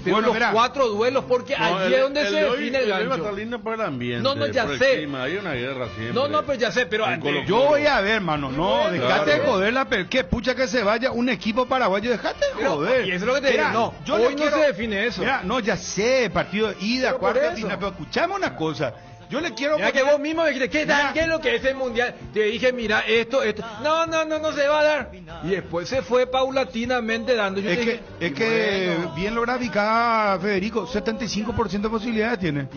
Pero Bueno, los verá. 4 duelos, porque allí es donde se de hoy- define el de hoy va a gancho. estar lindo por el ambiente. No, no, ya por el sé. clima. Hay una guerra siempre. No, no, pero ya sé, pero En Colo-Colo. Yo voy a ver, hermano. No, Bueno, dejate de claro. joder la que pucha que se vaya un equipo paraguayo, dejate de Pero, joder. y eso es lo que te Mira, digo, no, yo hoy le no quiero- se define eso. Mira, no, ya sé, partido de ida, Pero por cuarto, eso. final, pero escuchame una cosa. Yo le quiero Mira que vos mismo me dijiste, ¿qué es lo que es el mundial? Te dije, mira, esto. No se va a dar. Y después se fue paulatinamente dando. Yo Es te que, dije, es que bueno. bien lo grafica Federico, 75% de posibilidades tiene.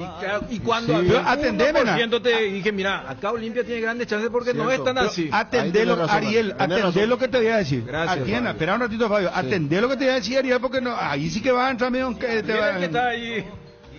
Y cuando Sí. había Pero atendeme, 1% te dije, mira, acá Olimpia tiene grandes chances porque no es tan Pero así. Atendelo, Ahí tenés razón, Ariel, tenés atendé razón. lo que te voy a decir. Gracias, Atienda, Fabio. espera un ratito, Fabio. Atendé lo que te voy a decir, Ariel, porque no, ahí sí que va a entrar medio que te Mira va el que está ahí.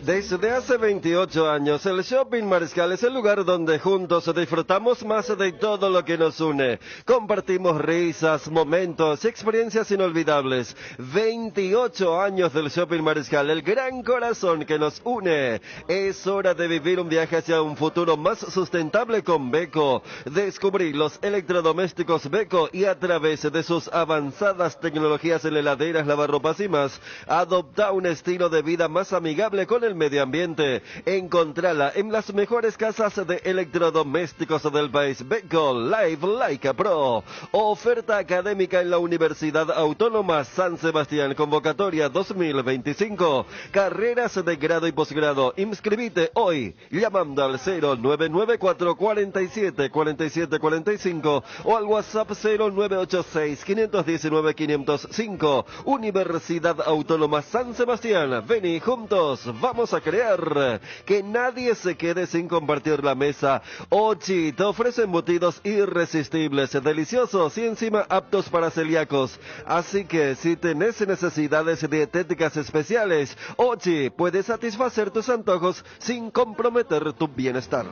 Desde hace 28 años, el Shopping Mariscal es el lugar donde juntos disfrutamos más de todo lo que nos une. Compartimos risas, momentos y experiencias inolvidables. 28 años del Shopping Mariscal, el gran corazón que nos une. Es hora de vivir un viaje hacia un futuro más sustentable con Beko. Descubrí los electrodomésticos Beko y a través de sus avanzadas tecnologías en heladeras, lavarropas y más, adopta un estilo de vida más amigable con el medio ambiente. Encontrala en las mejores casas de electrodomésticos del país. Beko Live Laika Pro. Oferta académica en la Universidad Autónoma San Sebastián. Convocatoria 2025. Carreras de grado y posgrado. Inscribite hoy llamando al 0994474745 o al WhatsApp 0986-519-505. Universidad Autónoma San Sebastián. Vení juntos. Vamos a crear que nadie se quede sin compartir la mesa. Ochi te ofrece embutidos irresistibles, deliciosos y encima aptos para celíacos. Así que si tenés necesidades dietéticas especiales, Ochi puede satisfacer tus antojos sin comprometer tu bienestar.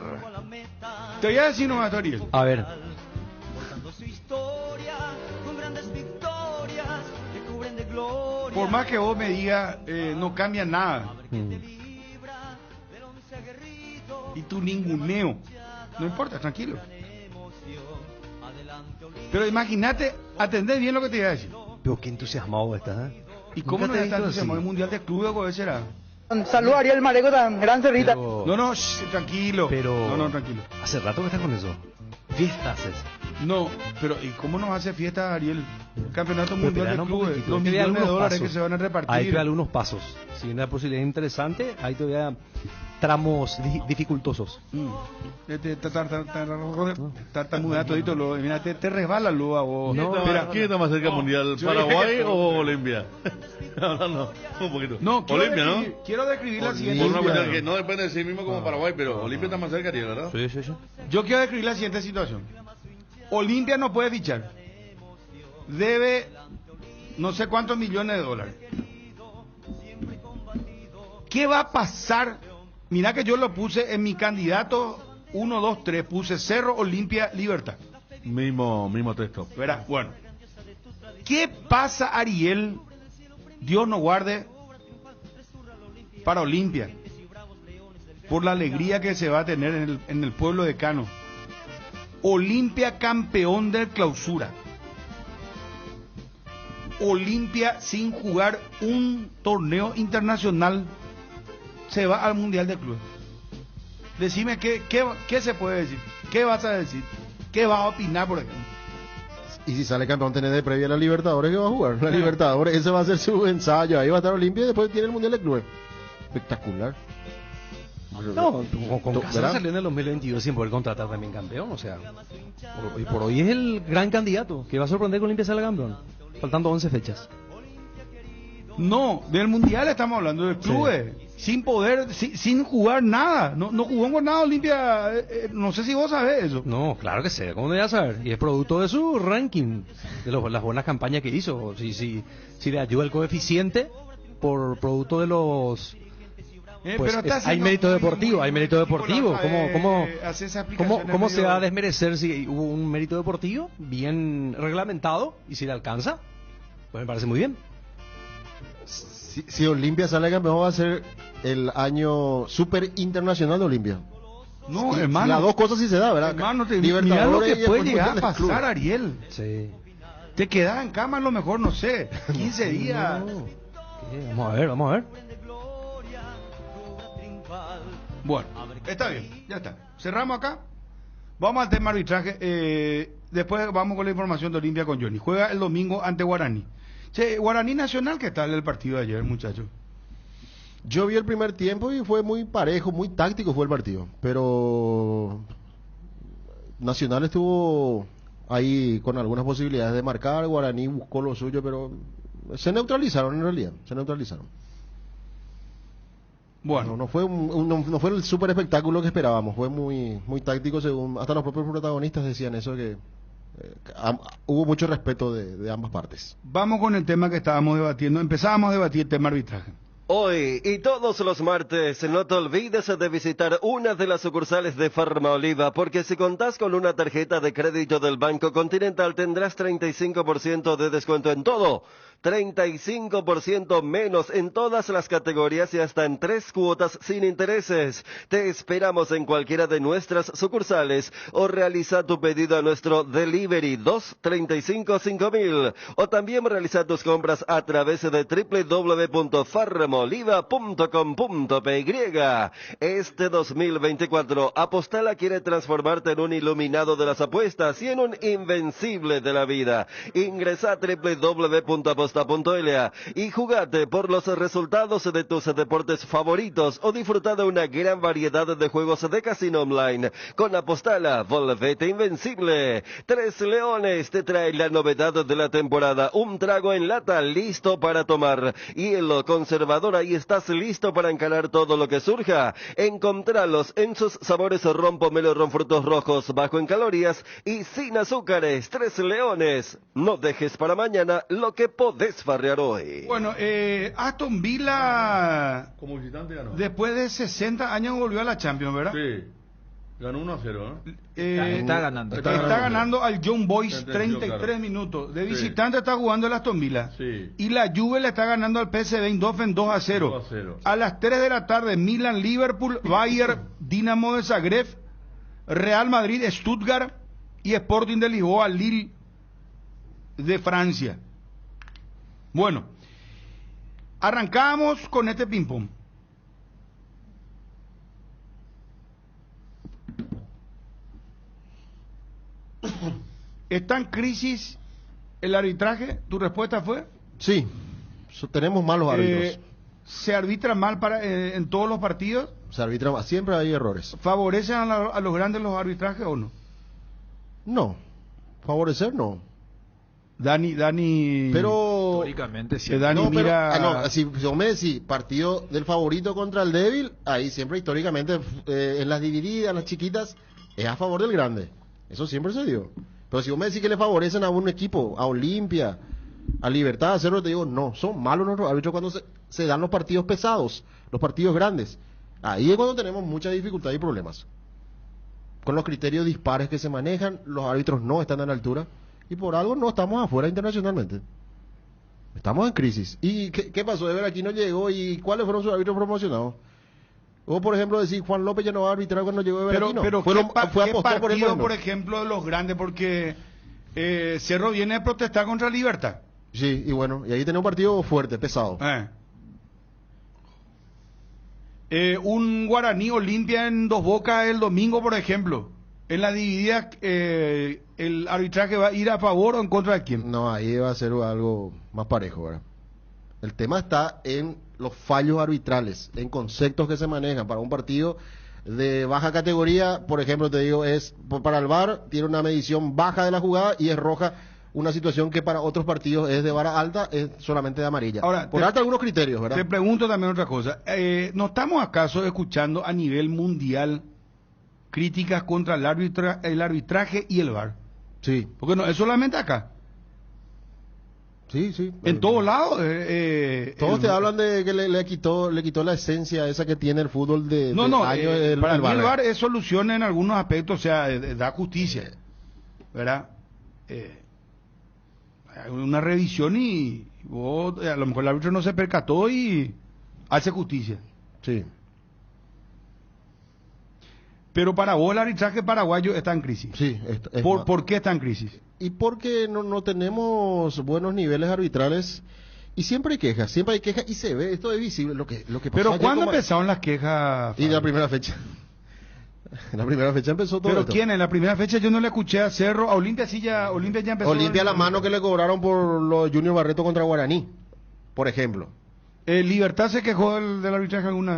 Te voy a decir nomás, Ariel. A ver. Por más que vos me digas, no cambia nada. Y tu ninguneo. No importa, tranquilo. Pero imagínate, atendés bien lo que te iba a decir. Pero qué entusiasmado estás, ¿eh? ¿Y cómo no Nunca te he estás visto entusiasmado? así. El Mundial de Clubes, ¿cuál será? Salud Ariel Mareco, tan gran cerrita. Pero- No, no, tranquilo. Pero... No, tranquilo. Hace rato que estás con eso. Fiestas es. No, pero ¿y cómo nos hace fiesta, Ariel? Campeonato Pero Mundial espera, de no, un Clubes, poquitito. los Hay que millones dar de algunos dólares pasos. que se van a repartir. Hay que dar algunos pasos. Si hay una posibilidad interesante, ahí todavía tramos dificultosos. Tartamudea todito, mira, te resbala luego a vos. ¿Quién está más cerca mundial? Yo ¿Paraguay dije que- o Olimpia? No, un poquito. No, Olimpia, ¿no? Quiero describir la siguiente Por una situación. cuestión que no depende de sí mismo como Paraguay, pero Olimpia está más cerca, Ariel, ¿verdad? Sí. Yo quiero describir la siguiente situación. Olimpia no puede fichar. Debe no sé cuántos millones de dólares. ¿Qué va a pasar? Mira que yo lo puse en mi candidato 1, 2, 3. Puse Cerro, Olimpia, Libertad. Mismo texto. ¿Verdad? Bueno. ¿Qué pasa, Ariel? Dios nos guarde para Olimpia. Por la alegría que se va a tener en el pueblo de Cano. Olimpia campeón de clausura. Olimpia sin jugar un torneo internacional se va al Mundial de Clubes. Decime qué se puede decir. ¿Qué vas a decir? ¿Qué vas a opinar, por ejemplo? Y si sale campeón, tenés de previa la Libertadores que va a jugar. La Libertadores, ese va a ser su ensayo. Ahí va a estar Olimpia y después tiene el Mundial de Clubes. Espectacular. No, con Cáceres salió en el 2022 sin poder contratar también campeón. O sea, hoy por hoy es el gran candidato que va a sorprender que Olimpia salga campeón. Faltando 11 fechas. No, del Mundial estamos hablando de clubes. Sí. Sin poder, sin jugar nada. No jugó con nada Olimpia. No sé si vos sabés eso. No, claro que sé. ¿Cómo no voy a saber? Y es producto de su ranking, de las buenas campañas que hizo. Si le ayuda el coeficiente por producto de los... Pues hay mérito deportivo, hay mérito deportivo. ¿Cómo se va a desmerecer si hubo un mérito deportivo bien reglamentado y si le alcanza? Pues me parece muy bien. Si Olimpia sale campeón, va a ser el año super internacional de Olimpia. No, hermano. Las dos cosas sí se da, ¿verdad? Hermano, mira lo que puede llegar a pasar, Ariel. Sí. Te quedas en cama a lo mejor, no sé, 15 días. No. Vamos a ver. Bueno, está bien, ya está. Cerramos acá. Vamos al tema arbitraje. Después vamos con la información de Olimpia con Johnny. Juega el domingo ante Guaraní. Che, Guaraní Nacional, ¿qué tal el partido de ayer, muchachos? Yo vi el primer tiempo y fue muy parejo, muy táctico fue el partido. Pero Nacional estuvo ahí con algunas posibilidades de marcar. Guaraní buscó lo suyo, pero se neutralizaron en realidad. Bueno, no fue el super espectáculo que esperábamos. Fue muy táctico, según hasta los propios protagonistas decían eso, que hubo mucho respeto de ambas partes. Vamos con el tema que estábamos debatiendo. Empezábamos a debatir el tema arbitraje. Hoy y todos los martes, no te olvides de visitar una de las sucursales de Farmaoliva, porque si contás con una tarjeta de crédito del Banco Continental tendrás 35% de descuento en todo. 35% menos en todas las categorías y hasta en 3 cuotas sin intereses. Te esperamos en cualquiera de nuestras sucursales o realiza tu pedido a nuestro delivery 235-5000 o también realiza tus compras a través de www.farmaoliva.com.py. Este 2024 Apostala quiere transformarte en un iluminado de las apuestas y en un invencible de la vida. Ingresa a www.aposta.la y jugate por los resultados de tus deportes favoritos o disfruta de una gran variedad de juegos de casino online. Con Apostala, volvete invencible. Tres Leones te trae la novedad de la temporada, un trago en lata listo para tomar. Hielo Conservador, ahí estás listo para encarar todo lo que surja. Encontralos en sus sabores ron pomelo, ron frutos rojos, bajo en calorías y sin azúcares. Tres Leones, no dejes para mañana lo que podés farrear hoy. Bueno, Aston Villa como visitante ganó. Después de 60 años volvió a la Champions, ¿verdad? Sí. Ganó 1-0, ¿no? Está ganando. Está ganando al Young Boys 33 minutos. De visitante está jugando el Aston Villa. Sí. Y la Juve le está ganando al PSV Eindhoven 2-0. A las 3 de la tarde, Milan, Liverpool, Bayern, Dinamo de Zagreb, Real Madrid, Stuttgart y Sporting de Lisboa, Lille de Francia. Bueno, arrancamos con este ping-pong. ¿Está en crisis el arbitraje? ¿Tu respuesta fue? Sí, tenemos malos árbitros. ¿Se arbitra mal en todos los partidos? Se arbitra mal, siempre hay errores. ¿Favorecen a los grandes los arbitrajes o no? No, favorecer no. Dani, pero históricamente sí. Dani no, mira, si vos me decís partido del favorito contra el débil, ahí siempre históricamente en las divididas, las chiquitas, es a favor del grande. Eso siempre se dio. Pero si vos me decís que le favorecen a un equipo, a Olimpia, a Libertad, a Cerro, te digo, no, son malos nuestros árbitros cuando se dan los partidos pesados, los partidos grandes. Ahí es cuando tenemos mucha dificultad y problemas. Con los criterios dispares que se manejan, los árbitros no están a la altura. Y por algo no estamos afuera internacionalmente. Estamos en crisis. ¿Y qué pasó? De ver aquí no llegó. ¿Y cuáles fueron sus árbitros promocionados? O por ejemplo decir Juan López ya no va a arbitrar cuando llegó de Veraquino. Pero fue apostar por ejemplo de los grandes, porque Cerro viene a protestar contra Libertad. Sí, y bueno, y ahí tenemos un partido fuerte, pesado. Un Guaraní Olimpia en Dos Bocas el domingo, por ejemplo. En la dividida, ¿el arbitraje va a ir a favor o en contra de quién? No, ahí va a ser algo más parejo, ¿verdad? El tema está en los fallos arbitrales, en conceptos que se manejan para un partido de baja categoría. Por ejemplo, te digo, es para el VAR tiene una medición baja de la jugada y es roja, una situación que para otros partidos es de vara alta, es solamente de amarilla. Ahora, por alta algunos criterios, ¿verdad? Te pregunto también otra cosa. ¿No estamos acaso escuchando a nivel mundial críticas contra el arbitraje y el VAR? Sí. Porque no es solamente acá. Sí, sí. En todos lados. Todos te hablan de que le quitó la esencia esa que tiene el fútbol de años. Para mí el VAR es solución en algunos aspectos, o sea, da justicia, ¿verdad? Hay una revisión y vos, a lo mejor el árbitro no se percató y hace justicia. Sí. Pero para vos el arbitraje paraguayo está en crisis. Sí. ¿Por qué está en crisis? Y porque no tenemos buenos niveles arbitrales y siempre hay quejas y se ve, esto es visible lo que pasó. Pero ¿cuándo empezaron las quejas? Y de la primera fecha. En la primera fecha empezó todo. ¿Pero esto. quién? En la primera fecha yo no le escuché a Cerro, a Olimpia sí ya empezó. Olimpia la mano que le cobraron por los Junior Barreto contra Guaraní, por ejemplo. Libertad se quejó del arbitraje alguna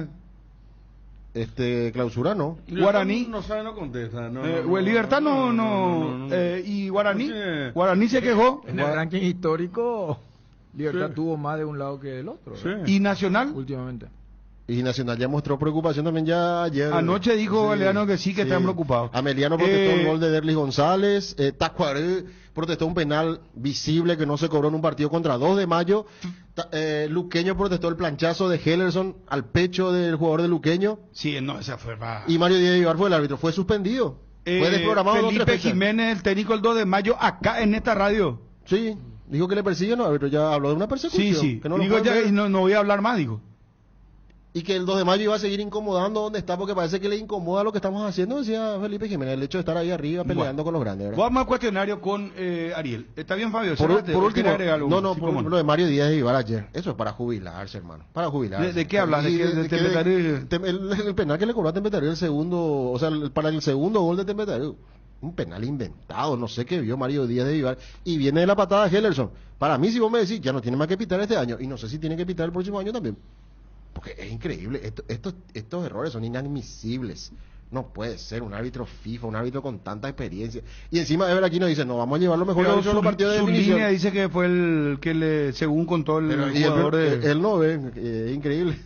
vez. Clausura no. Guaraní no sabe, no contesta. Libertad no. Y Guaraní se quejó. En el ranking histórico, Libertad tuvo más de un lado que del otro. Sí. ¿Y Nacional? Últimamente. Y Nacional ya mostró preocupación también ya ayer. Anoche dijo Galeano que sí, que están preocupados. Ameliano protestó el gol de Derlis González. Tacuaré protestó un penal visible que no se cobró en un partido contra 2 de mayo. Luqueño protestó el planchazo de Hellerson al pecho del jugador de Luqueño. Sí, no, esa fue Y Mario Díaz Vivar fue el árbitro. Fue suspendido. Fue desprogramado. Felipe Jiménez, el técnico el 2 de mayo, acá en esta radio. Sí, dijo que le persiguen, no, árbitro. Ya habló de una persecución. Sí. Que no digo ya, y no voy a hablar más, dijo. Y que el 2 de mayo iba a seguir incomodando donde está, porque parece que le incomoda lo que estamos haciendo, decía Felipe Jiménez, el hecho de estar ahí arriba peleando con los grandes, ¿verdad? Vamos al cuestionario con Ariel. ¿Está bien, Fabio? Por último, por lo de Mario Díaz de Vivar ayer, eso es para jubilarse, hermano, para jubilarse. ¿De qué hablas? El penal que le cobró a Tempetario, el segundo, o sea, para el segundo gol de Tempetario, un penal inventado, no sé qué vio Mario Díaz de Vivar, y viene de la patada de Hellerson. Para mí, si vos me decís, ya no tiene más que pitar este año, y no sé si tiene que pitar el próximo año también. Porque es increíble, estos errores son inadmisibles. No puede ser un árbitro FIFA, un árbitro con tanta experiencia. Y encima Ever aquí nos dice, no, vamos a llevar lo mejor a los partidos de definición. Su línea dice que fue el que según contó el jugador él no ve, es increíble.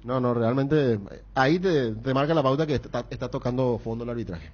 No, realmente, ahí te marca la pauta que está tocando fondo el arbitraje.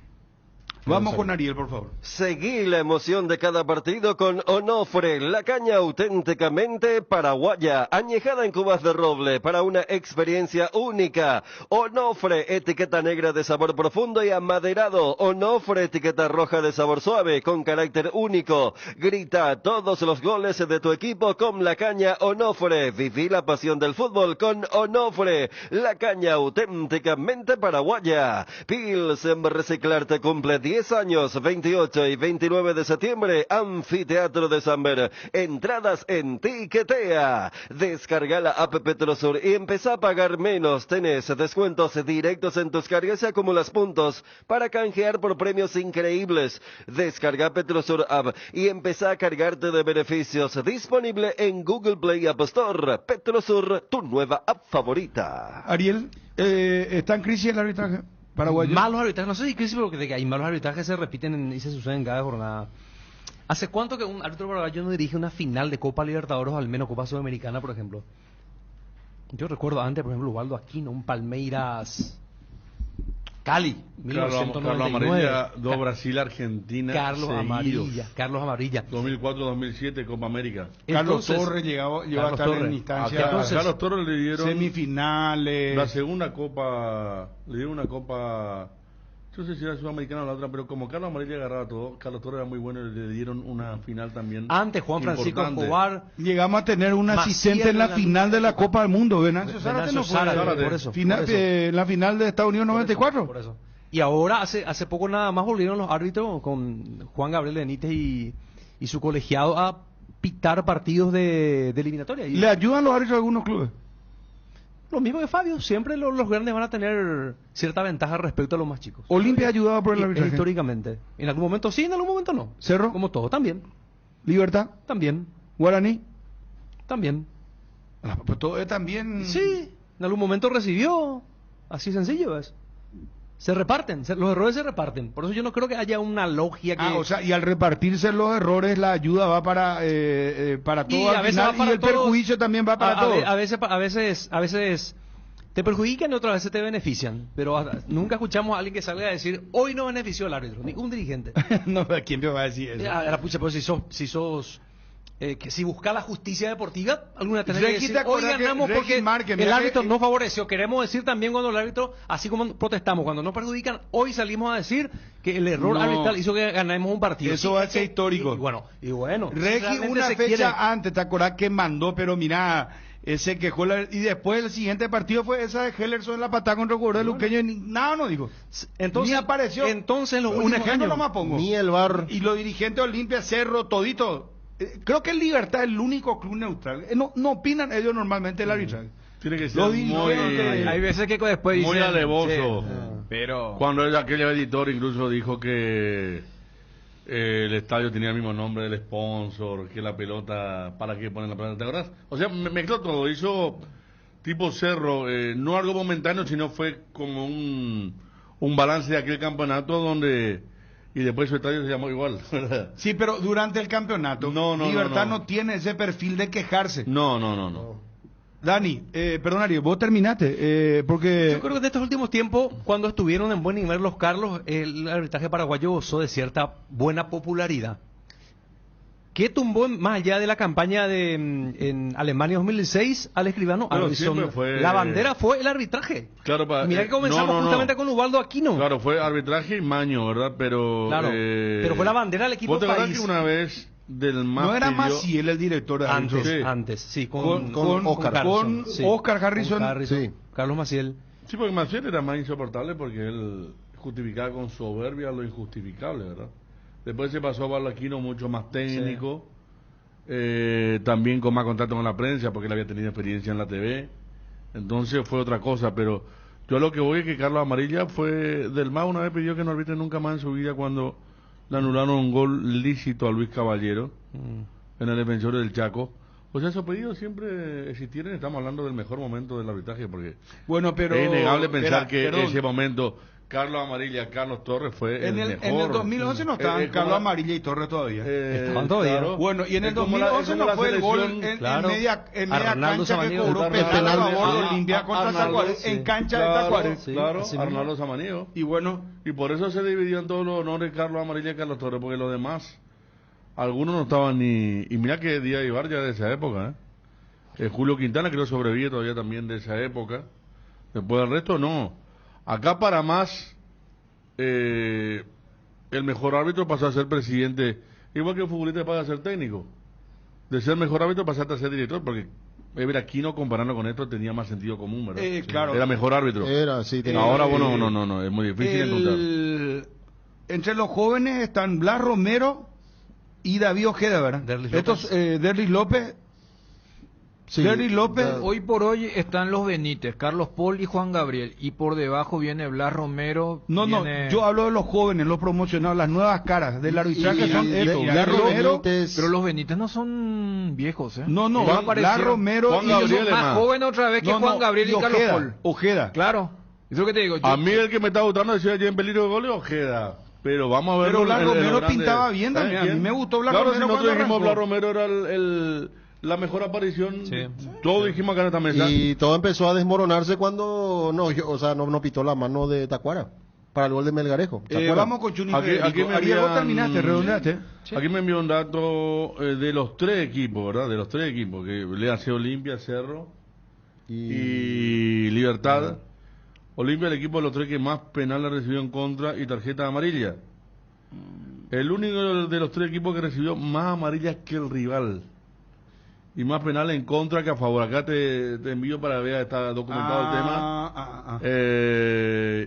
Vamos con Ariel, por favor. Seguí la emoción de cada partido con Onofre, la caña auténticamente paraguaya, añejada en cubas de roble para una experiencia única. Onofre, etiqueta negra de sabor profundo y amaderado. Onofre, etiqueta roja de sabor suave con carácter único. Grita todos los goles de tu equipo con la caña Onofre. Viví la pasión del fútbol con Onofre, la caña auténticamente paraguaya. Pilsen Reciclarte cumple 10 años, 28 y 29 de septiembre, Anfiteatro de Samber. Entradas en Tiquetea. Descarga la app Petrosur y empezá a pagar menos. Tenés descuentos directos en tus cargas y acumulas puntos para canjear por premios increíbles. Descarga Petrosur app y empezá a cargarte de beneficios. Disponible en Google Play y App Store. Petrosur, tu nueva app favorita. Ariel, ¿está en crisis el arbitraje paraguayo? Malos arbitrajes, no sé si crisis, porque de que hay malos arbitrajes se repiten y se suceden cada jornada. ¿Hace cuánto que un árbitro paraguayo no dirige una final de Copa Libertadores o al menos Copa Sudamericana, por ejemplo? Yo recuerdo antes, por ejemplo, Ubaldo Aquino, un Palmeiras Cali, 1999. Carlos Amarilla, 2 Brasil, Argentina. Carlos Amarilla. 2004-2007, Copa América. Carlos Torres llegó a estar en instancia. A Carlos Torres le dieron semifinales. La segunda Copa, le dieron una Copa, yo no sé si era Sudamericana o la otra, pero como Carlos Amarilla agarraba todo, Carlos Torres era muy bueno y le dieron una final también. Antes Juan Francisco Escobar. Llegamos a tener un asistente en la final de la Copa del Mundo, Venancio Zárate no fue. Por eso. La final de Estados Unidos 94. Por eso. Y ahora, hace poco nada más volvieron los árbitros con Juan Gabriel Benítez y su colegiado a pitar partidos de eliminatoria. ¿Le ayudan los árbitros de algunos clubes? lo mismo que Fabio, siempre los grandes van a tener cierta ventaja respecto a los más chicos. Olimpia ayudado por el arbitraje. Históricamente. En algún momento sí, en algún momento no. Cerro. Como todo, también. Libertad. También. Guaraní. También. Pues todo también. Sí, en algún momento recibió. Así sencillo es. Se reparten, los errores se reparten. Por eso yo no creo que haya una logia que... o sea, y al repartirse los errores, la ayuda va para todo y al final, y el perjuicio también va para todos. A veces te perjudican y otras veces te benefician. Pero nunca escuchamos a alguien que salga a decir, hoy no benefició al árbitro, ningún dirigente. No, ¿quién me va a decir eso? Pues si busca la justicia deportiva, alguna tenés que decir, hoy ganamos porque el árbitro no favoreció. Queremos decir también cuando el árbitro, así como protestamos, cuando nos perjudican, hoy salimos a decir que el error arbitral hizo que ganemos un partido. Eso va a ser histórico. Y bueno. Regi una fecha antes, ¿te acordás que mandó? Pero mira, se quejó y después el siguiente partido fue esa de Hellerson en la patada contra el jugador de Luqueño, y nada no dijo. Entonces, ni apareció. Entonces, un ejemplo nomás pongo. Ni el VAR. Y los dirigentes de Olimpia, Cerro, todito. Creo que el Libertad es el único club neutral. No opinan ellos normalmente el arbitraje. Tiene que ser hay veces que después dicen... Muy alevoso. Pero... Cuando aquel editor incluso dijo que el estadio tenía el mismo nombre del sponsor, que la pelota, ¿para qué ponen la pelota? ¿Te acuerdas? O sea, mezcló todo. Hizo tipo Cerro, no algo momentáneo, sino fue como un balance de aquel campeonato donde... Y después su estadio se llamó igual, ¿verdad? Sí, pero durante el campeonato, Libertad no tiene ese perfil de quejarse. No. Dani, perdón Ari, vos terminaste, porque... Yo creo que en estos últimos tiempos, cuando estuvieron en buen nivel los Carlos, el arbitraje paraguayo gozó de cierta buena popularidad. ¿Qué tumbó más allá de la campaña en Alemania 2006 al escribano Alison? La bandera fue el arbitraje. Claro, mira que comenzamos justamente con Ubaldo Aquino. Claro, fue arbitraje y maño, ¿verdad? Pero claro, pero fue la bandera del equipo país. ¿Vos te acuerdas que una vez del MAS no era Maciel el director de antes, sí, con Oscar Harrison. Sí. Carlos Maciel. Sí, porque Maciel era más insoportable porque él justificaba con soberbia lo injustificable, ¿verdad? Después se pasó a Balaquino mucho más técnico, también con más contacto con la prensa, porque él había tenido experiencia en la TV. Entonces fue otra cosa, pero yo a lo que voy es que Carlos Amarilla fue del MAS, una vez pidió que no arbitre nunca más en su vida cuando le anularon un gol lícito a Luis Caballero en el Defensor del Chaco. O sea, esos pedidos siempre existieron. Estamos hablando del mejor momento del arbitraje, porque pero es innegable pensar que ese momento... Carlos Amarilla, Carlos Torres fue el mejor. En el 2011 no estaban Carlos Amarilla y Torres todavía. Estaban todavía. Claro. Bueno, y en el 2011 no fue el gol en media cancha que cobró penal a favor de Olimpia contra Tacuárez, en cancha de Tacuárez. Claro, Arnaldo Samaniego. Y bueno. Y por eso se dividió en todos los honores Carlos Amarilla y Carlos Torres, porque los demás, algunos no estaban ni... Y mira que Díaz Ibar ya de esa época, Julio Quintana creo sobrevive todavía también de esa época. Después del resto, no. Acá para más, el mejor árbitro pasó a ser presidente, igual que el futbolista pasa a ser técnico. De ser mejor árbitro pasaste a ser director, porque Aquino comparando con esto tenía más sentido común, ¿verdad? Claro. Era mejor árbitro. Ahora, bueno, no, es muy difícil encontrar. Entre los jóvenes están Blas Romero y David Ojeda, ¿verdad? Derlis López. Sí, Derry López, hoy por hoy están los Benítez, Carlos Paul y Juan Gabriel, y por debajo viene Blas Romero. Yo hablo de los jóvenes, los promocionados, las nuevas caras del arbitraje son Blas Romero, pero los Benítez no son viejos, Blas Romero Juan Gabriel más joven otra vez que Juan Gabriel y Carlos Paul. Ojeda. Claro, es lo que te digo. A mí el que me está gustando decía ya en peligro de gol es Ojeda. Pero vamos a ver. Pero Blas Romero pintaba bien también, a mí me gustó Blas Romero. Claro, si nosotros dijimos Blas Romero era la mejor aparición, todos dijimos acá en esta mesa. Y todo empezó a desmoronarse cuando no pitó la mano de Tacuara para el gol de Melgarejo. Vamos con Chuni. Aquí me envió un dato de los tres equipos, ¿verdad? De los tres equipos, que le hace Olimpia, Cerro y Libertad. Olimpia, el equipo de los tres que más penal ha recibido en contra y tarjeta amarilla. El único de los tres equipos que recibió más amarillas que el rival. Y más penales en contra que a favor. Acá te envío para ver, está documentado el tema.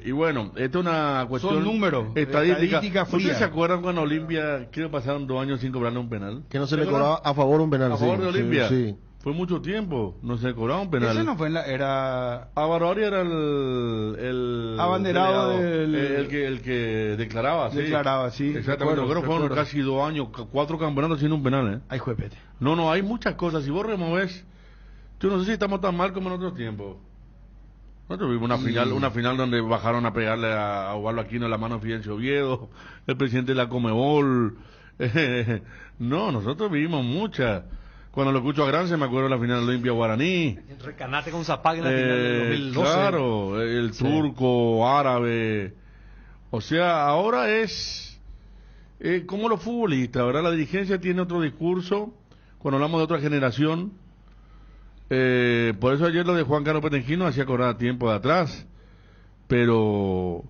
Y bueno, esta es una cuestión estadística fría. ¿Ustedes se acuerdan cuando Olimpia, creo pasaron 2 años sin cobrarle un penal? Que no se le cobraba a favor un penal. A favor de Olimpia. Sí. Fue mucho tiempo, no se cobraba un penal. Ese no fue era Barori era el abanderado el que declaraba, sí. Declaraba, sí. Exactamente, creo que fueron casi 2 años, 4 campeonatos sin un penal, Ay, juepete. No, hay muchas cosas. Si vos removés, yo no sé si estamos tan mal como en otros tiempos. Nosotros vimos una final donde bajaron a pegarle a Osvaldo Aquino la mano a Fidencio Oviedo, el presidente de la Comebol. No, nosotros vivimos muchas. Cuando lo escucho a Grance me acuerdo de la final de Olimpia Guaraní. El recanate con Zapag en la final del 2012. Claro, el turco, árabe. O sea, ahora es como los futbolistas, ¿verdad? La dirigencia tiene otro discurso cuando hablamos de otra generación. Por eso ayer lo de Juan Carlos Petengino hacía acordar tiempo de atrás. Pero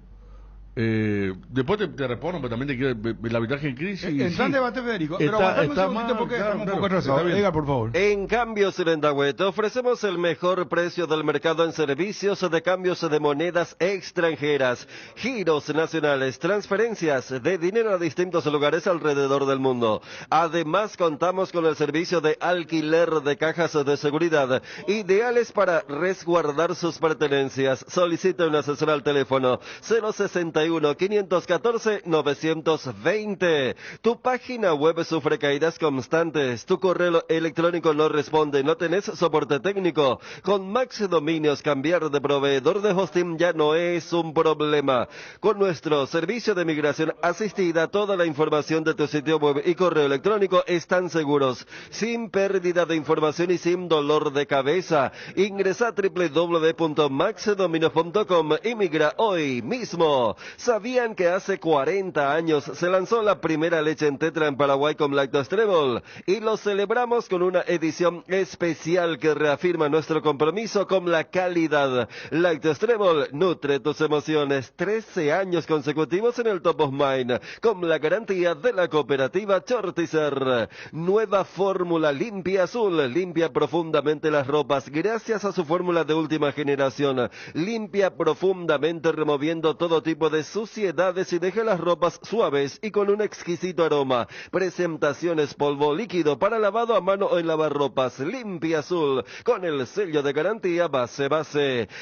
después te respondo, pero también te quiero el arbitraje en crisis. Entra en debate, Federico. Pero aguantame un segundito porque estamos un poco atrasados. Venga, por favor. En Cambios Lendagüe te ofrecemos el mejor precio del mercado en servicios de cambios de monedas extranjeras, giros nacionales, transferencias de dinero a distintos lugares alrededor del mundo. Además, contamos con el servicio de alquiler de cajas de seguridad, ideales para resguardar sus pertenencias. Solicita un asesor al teléfono 061-514-920. Tu página web sufre caídas constantes, tu correo electrónico no responde, no tenés soporte técnico. Con Max Dominios, cambiar de proveedor de hosting ya no es un problema. Con nuestro servicio de migración asistida, toda la información de tu sitio web y correo electrónico están seguros, sin pérdida de información y sin dolor de cabeza. Ingresa a www.maxdominios.com y migra hoy mismo. ¿Sabían que hace 40 años se lanzó la primera leche en tetra en Paraguay con Lactostrébol? Y lo celebramos con una edición especial que reafirma nuestro compromiso con la calidad. Lactostrébol nutre tus emociones. 13 años consecutivos en el Top of Mind, con la garantía de la cooperativa Chortizer. Nueva fórmula Limpia Azul, limpia profundamente las ropas gracias a su fórmula de última generación. Limpia profundamente removiendo todo tipo de suciedades y deja las ropas suaves y con un exquisito aroma. Presentaciones polvo líquido para lavado a mano o en lavarropas. Limpia Azul, con el sello de garantía base.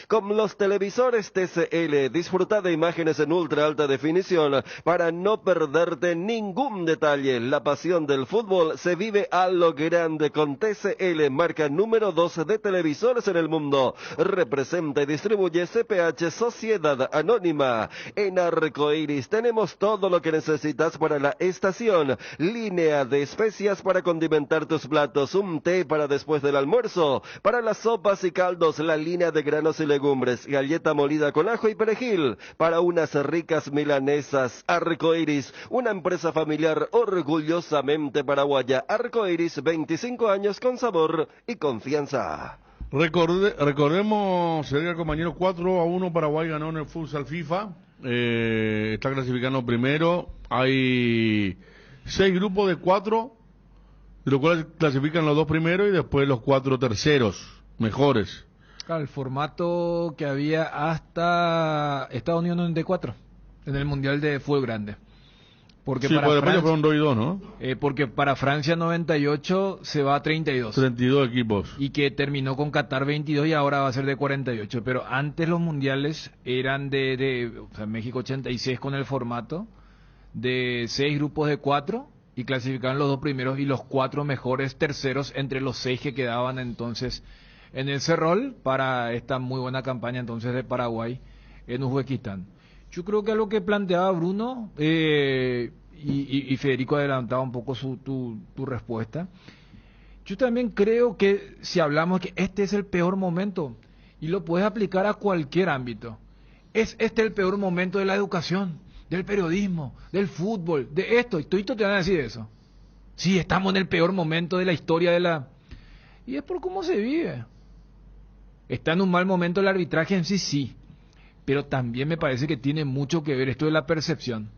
Con los televisores TCL, disfruta de imágenes en ultra alta definición para no perderte ningún detalle. La pasión del fútbol se vive a lo grande con TCL, marca número 2 de televisores en el mundo. Representa y distribuye CPH Sociedad Anónima. En Arcoiris tenemos todo lo que necesitas para la estación. Línea de especias para condimentar tus platos, un té para después del almuerzo, para las sopas y caldos, la línea de granos y legumbres, galleta molida con ajo y perejil, para unas ricas milanesas. Arcoiris, una empresa familiar orgullosamente paraguaya. Arcoiris, 25 años con sabor y confianza. Recordemos, sería el compañero, 4-1 Paraguay ganó en el futsal FIFA. Está clasificando primero. Hay 6 grupos de 4, de los cuales clasifican los 2 primeros y después los 4 terceros mejores. El formato que había hasta Estados Unidos 94 en el Mundial de Fútbol Grande. Porque sí, para pues Francia, fueron 2 y 2, ¿no? Porque para Francia 98 se va a 32. 32 equipos. Y que terminó con Qatar 22 y ahora va a ser de 48. Pero antes los mundiales eran o sea, México 86 con el formato de 6 grupos de 4 y clasificaban los 2 primeros y los 4 mejores terceros entre los 6 que quedaban entonces en ese rol para esta muy buena campaña entonces de Paraguay en Uzbekistán. Yo creo que a lo que planteaba Bruno y Federico adelantaba un poco tu respuesta. Yo también creo que si hablamos que este es el peor momento y lo puedes aplicar a cualquier ámbito, es este el peor momento de la educación, del periodismo, del fútbol, de esto, y toditos te van a decir eso. Sí, estamos en el peor momento de la historia de la... Y es por cómo se vive. Está en un mal momento el arbitraje en sí. Pero también me parece que tiene mucho que ver esto de la percepción.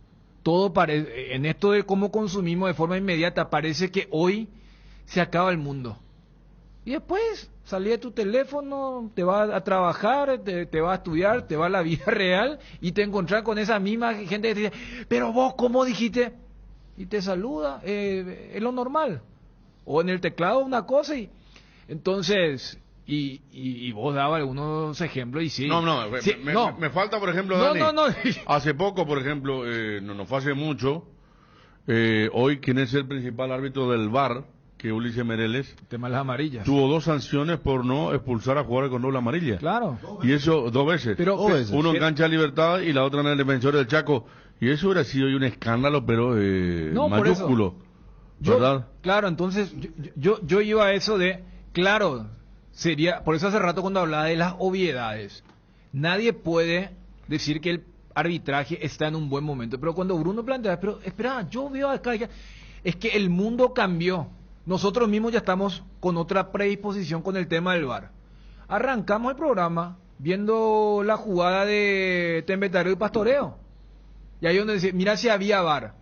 Todo parece, en esto de cómo consumimos de forma inmediata, parece que hoy se acaba el mundo. Y después salí de tu teléfono, te vas a trabajar, te vas a estudiar, te vas a la vida real y te encontrás con esa misma gente que te dice, pero vos, ¿cómo dijiste? Y te saluda, es lo normal. O en el teclado una cosa y Entonces, y vos dabas algunos ejemplos y sí. Sí, me falta, por ejemplo, Dani, no. Hace poco, por ejemplo, no fue hace mucho, hoy, ¿quién es el principal árbitro del VAR? Que Ulises Mereles. El tema de las amarillas. Tuvo 2 sanciones por no expulsar a jugadores con doble amarilla. Claro. Y eso 2 veces. Uno en cancha de Libertad y la otra en el Defensor del Chaco. Y eso hubiera sido un escándalo, pero mayúsculo. ¿Verdad? Claro, entonces yo iba a eso de, claro, sería, por eso hace rato cuando hablaba de las obviedades, nadie puede decir que el arbitraje está en un buen momento, pero cuando Bruno plantea, pero espera, yo veo acá, es que el mundo cambió, nosotros mismos ya estamos con otra predisposición con el tema del VAR. Arrancamos el programa viendo la jugada de Tembetareo y Pastoreo, y ahí donde dice, mira si había VAR.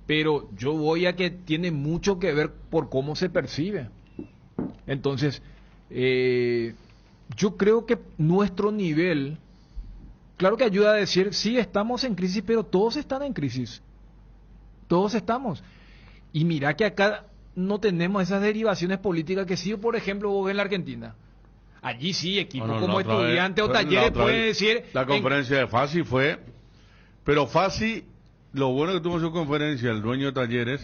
Pero yo voy a que tiene mucho que ver por cómo se percibe. Entonces, yo creo que nuestro nivel, claro que ayuda a decir, sí, estamos en crisis, pero todos están en crisis. Todos estamos. Y mira que acá no tenemos esas derivaciones políticas que sí, por ejemplo, vos ves en la Argentina. Allí sí, equipos como Estudiantes o Talleres pueden decir... La conferencia de Fassi fue... Pero Fassi... Lo bueno que tuvo en su conferencia el dueño de Talleres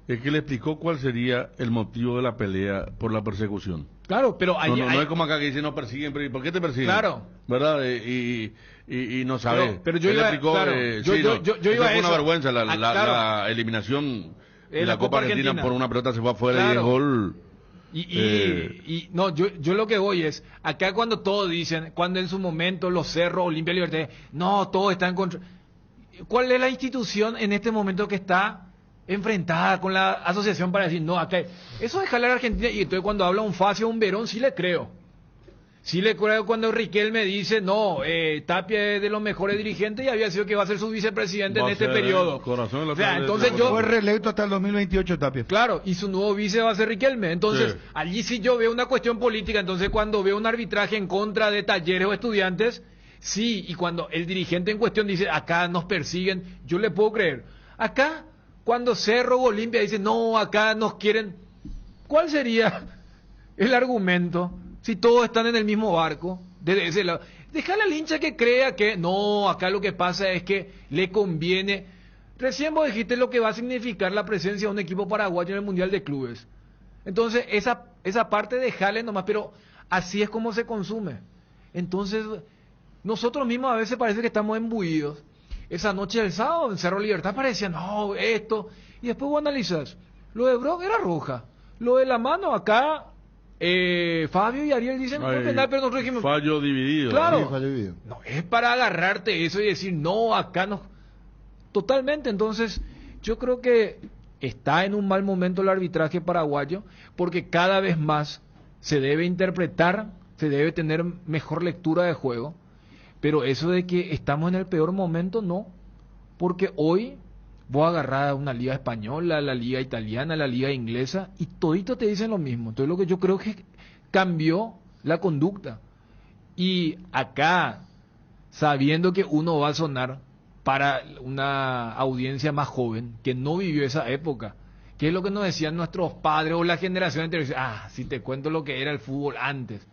es que le explicó cuál sería el motivo de la pelea por la persecución. Claro, pero no es como acá que dicen no persiguen, pero ¿por qué te persiguen? Claro, ¿verdad? Y no sabe. Pero yo iba, explicó, claro, yo iba a fue eso. una vergüenza la eliminación de la Copa Argentina por una pelota se fue afuera y el gol. No, yo lo que voy es, acá cuando todos dicen, cuando en su momento los Cerros, Olimpia, Libertad, no, todos están contra... ¿Cuál es la institución en este momento que está enfrentada con la asociación para decir, no, acá, eso es jalar a Argentina? Y entonces cuando habla un Facio o un Verón, sí le creo. Sí le creo cuando Riquelme dice, no, Tapia es de los mejores dirigentes y había sido que va a ser su vicepresidente en este periodo. Entonces fue reelecto hasta el 2028 Tapia. Claro, y su nuevo vice va a ser Riquelme. Entonces, allí sí yo veo una cuestión política. Entonces, cuando veo un arbitraje en contra de Talleres o Estudiantes... Sí, y cuando el dirigente en cuestión dice, acá nos persiguen, yo le puedo creer. Acá, cuando Cerro o Olimpia dice, no, acá nos quieren, ¿cuál sería el argumento si todos están en el mismo barco? Desde ese lado. Déjale al hincha que crea que, no, acá lo que pasa es que le conviene. Recién vos dijiste lo que va a significar la presencia de un equipo paraguayo en el Mundial de Clubes. Entonces, esa parte déjale nomás, pero así es como se consume. Entonces... Nosotros mismos a veces parece que estamos embuidos. Esa noche del sábado en Cerro Libertad parecía, no, esto. Y después vos analizas. Lo de Brock era roja. Lo de la mano acá, Fabio y Ariel dicen, no penal, pero nosotros dijimos... Fallo dividido. Claro. Sí, fallo dividido. No, es para agarrarte eso y decir, no, acá no... Totalmente, entonces, yo creo que está en un mal momento el arbitraje paraguayo, porque cada vez más se debe interpretar, se debe tener mejor lectura de juego. Pero eso de que estamos en el peor momento, no. Porque hoy vos agarrás una liga española, la liga italiana, la liga inglesa, y todito te dicen lo mismo. Entonces lo que yo creo que cambió la conducta. Y acá, sabiendo que uno va a sonar para una audiencia más joven, que no vivió esa época, que es lo que nos decían nuestros padres o la generación anterior, si te cuento lo que era el fútbol antes.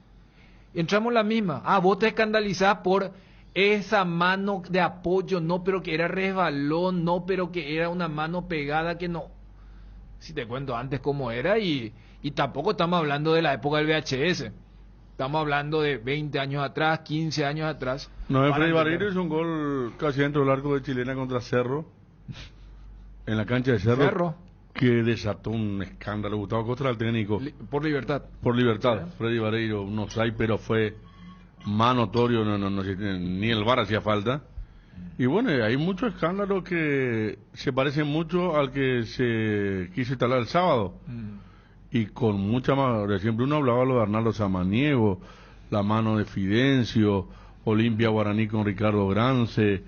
Entramos en la misma. Vos te escandalizás por esa mano de apoyo, no, pero que era resbalón, no, pero que era una mano pegada, que no. Si te cuento antes cómo era, y tampoco estamos hablando de la época del VHS. Estamos hablando de 20 años atrás, 15 años atrás. No, Freddy Barreiro hizo un gol casi dentro del arco de Chilena contra Cerro, en la cancha de Cerro. Que desató un escándalo. Gustavo Costa, el técnico. Por Libertad. Por Libertad. Freddy Barreiro, no sé, pero fue más notorio, ni el VAR hacía falta. Y bueno, hay muchos escándalos que se parecen mucho al que se quiso instalar el sábado. Y con mucha más. Siempre uno hablaba lo de Arnaldo Samaniego, la mano de Fidencio, Olimpia Guaraní con Ricardo Grance.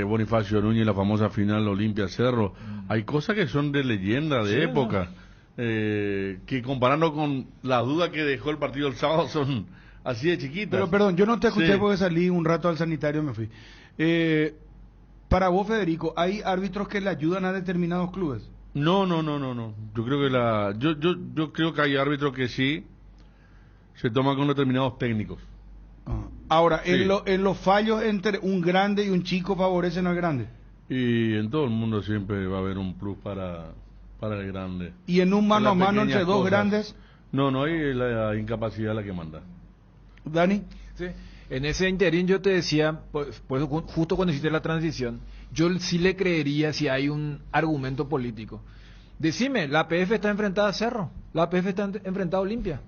Bonifacio Núñez, la famosa final Olimpia Cerro. Hay cosas que son de leyenda, de época, que comparando con las dudas que dejó el partido el sábado son así de chiquitas. Pero perdón, yo no te escuché porque salí un rato al sanitario y me fui. Para vos, Federico, ¿hay árbitros que le ayudan a determinados clubes? No. Yo creo que yo creo que hay árbitros que sí se toman con determinados técnicos. Ahora, Sí. en los fallos entre un grande y un chico favorecen al grande. Y en todo el mundo siempre va a haber un plus para el grande. Y en un mano a Con las mano entre pequeñas dos cosas. grandes. No hay la incapacidad la que manda. Dani. Sí. En ese interín yo te decía, por eso justo cuando hiciste la transición, yo sí le creería si hay un argumento político. Decime, la APF está enfrentada a Cerro, la APF está enfrentada a Olimpia.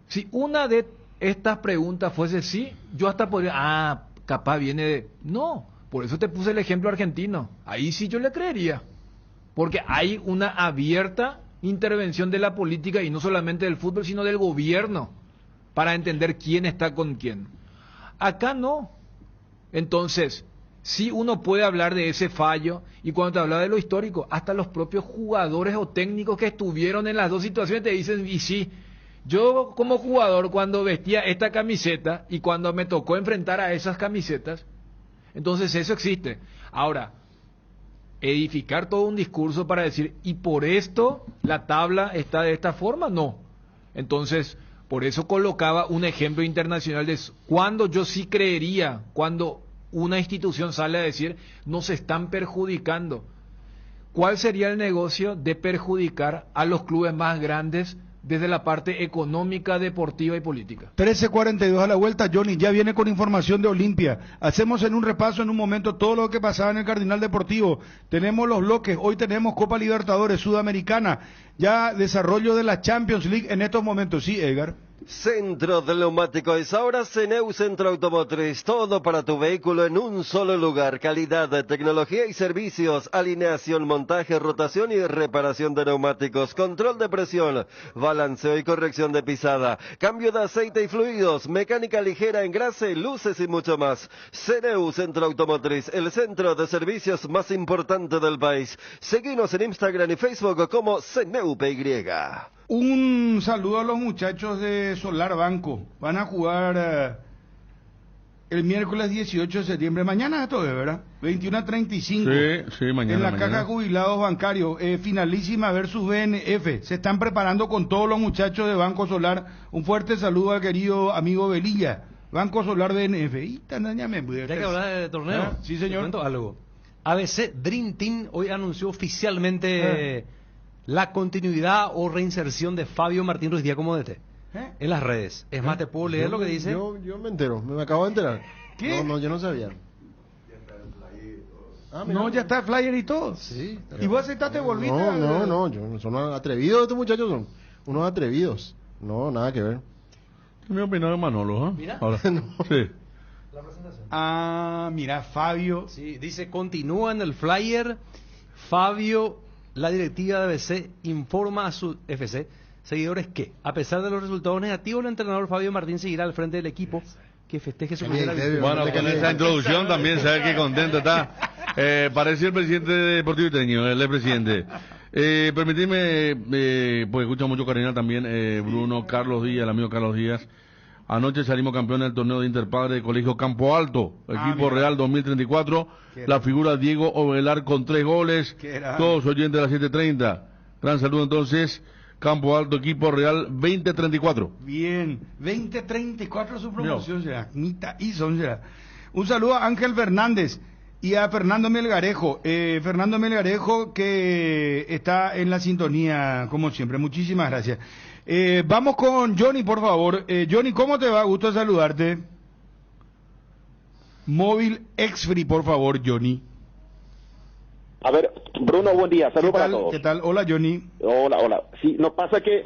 Si una de estas preguntas fuese sí, yo hasta podría, capaz viene de... No, por eso te puse el ejemplo argentino. Ahí sí yo le creería. Porque hay una abierta intervención de la política, y no solamente del fútbol, sino del gobierno, para entender quién está con quién. Acá no. Entonces, sí uno puede hablar de ese fallo, y cuando te habla de lo histórico, hasta los propios jugadores o técnicos que estuvieron en las dos situaciones te dicen, y sí, yo como jugador cuando vestía esta camiseta y cuando me tocó enfrentar a esas camisetas, entonces eso existe. Ahora, edificar todo un discurso para decir, y por esto la tabla está de esta forma, no. Entonces, por eso colocaba un ejemplo internacional de cuando yo sí creería, cuando una institución sale a decir, nos están perjudicando. ¿Cuál sería el negocio de perjudicar a los clubes más grandes desde la parte económica, deportiva y política? 13:42 a la vuelta. Johnny ya viene con información de Olimpia. Hacemos en un repaso en un momento todo lo que pasaba en el Cardinal Deportivo. Tenemos los bloques, hoy tenemos Copa Libertadores Sudamericana, ya desarrollo de la Champions League en estos momentos. Sí, Edgar. Centro de Neumáticos, ahora CNEU Centro Automotriz, todo para tu vehículo en un solo lugar, calidad, tecnología y servicios, alineación, montaje, rotación y reparación de neumáticos, control de presión, balanceo y corrección de pisada, cambio de aceite y fluidos, mecánica ligera, engrase, luces y mucho más. CNEU Centro Automotriz, el centro de servicios más importante del país. Seguinos en Instagram y Facebook como CNEUPY. Un saludo a los muchachos de Solar Banco. Van a jugar el miércoles 18 de septiembre. Mañana esto es, ¿verdad? 21:35. Sí, mañana. En la caja de jubilados bancarios. Finalísima versus BNF. Se están preparando con todos los muchachos de Banco Solar. Un fuerte saludo al querido amigo Velilla. Banco Solar BNF. Ya que hablas de torneo. Sí, señor. Te cuento algo. ABC Dream Team hoy anunció oficialmente la continuidad o reinserción de Fabio Martín Ruiz Díaz como DT en las redes. Es más, te puedo leer lo que dice. Yo me entero, me acabo de enterar. ¿Qué? No, yo no sabía. No, ya está el flyer y todo. Sí. ¿Y vos aceptaste, volviste? No, son atrevidos estos muchachos, son unos atrevidos. No, nada que ver. Me opinó de Manolo, ¿eh? Mira. Ahora, sí. La presentación. Mira, Fabio. Sí, dice, continúa en el flyer. Fabio, la directiva de ABC informa a su FC seguidores que, a pesar de los resultados negativos, el entrenador Fabio Martín seguirá al frente del equipo que festeje su primera victoria. Bueno, con esta introducción también sabe qué contento está. Parece el presidente Deportivo Iteño, el presidente. Permitidme, pues escucha mucho Cardinal también, Bruno, Carlos Díaz, el amigo Carlos Díaz. Anoche salimos campeones del torneo de Interpadre de Colegio Campo Alto, equipo Real 2034, la figura Diego Ovelar con 3 goles, todos oyentes de las 7:30. Gran saludo entonces, Campo Alto, equipo Real 2034. Bien, 2034 su promoción será. Un saludo a Ángel Fernández y a Fernando Melgarejo. Fernando Melgarejo que está en la sintonía como siempre. Muchísimas gracias. Vamos con Johnny, por favor. Johnny, ¿cómo te va? Gusto saludarte. Móvil Exfree, por favor, Johnny. A ver, Bruno, buen día. Saludos para todos. ¿Qué tal? Hola, Johnny. Hola. Sí, no pasa que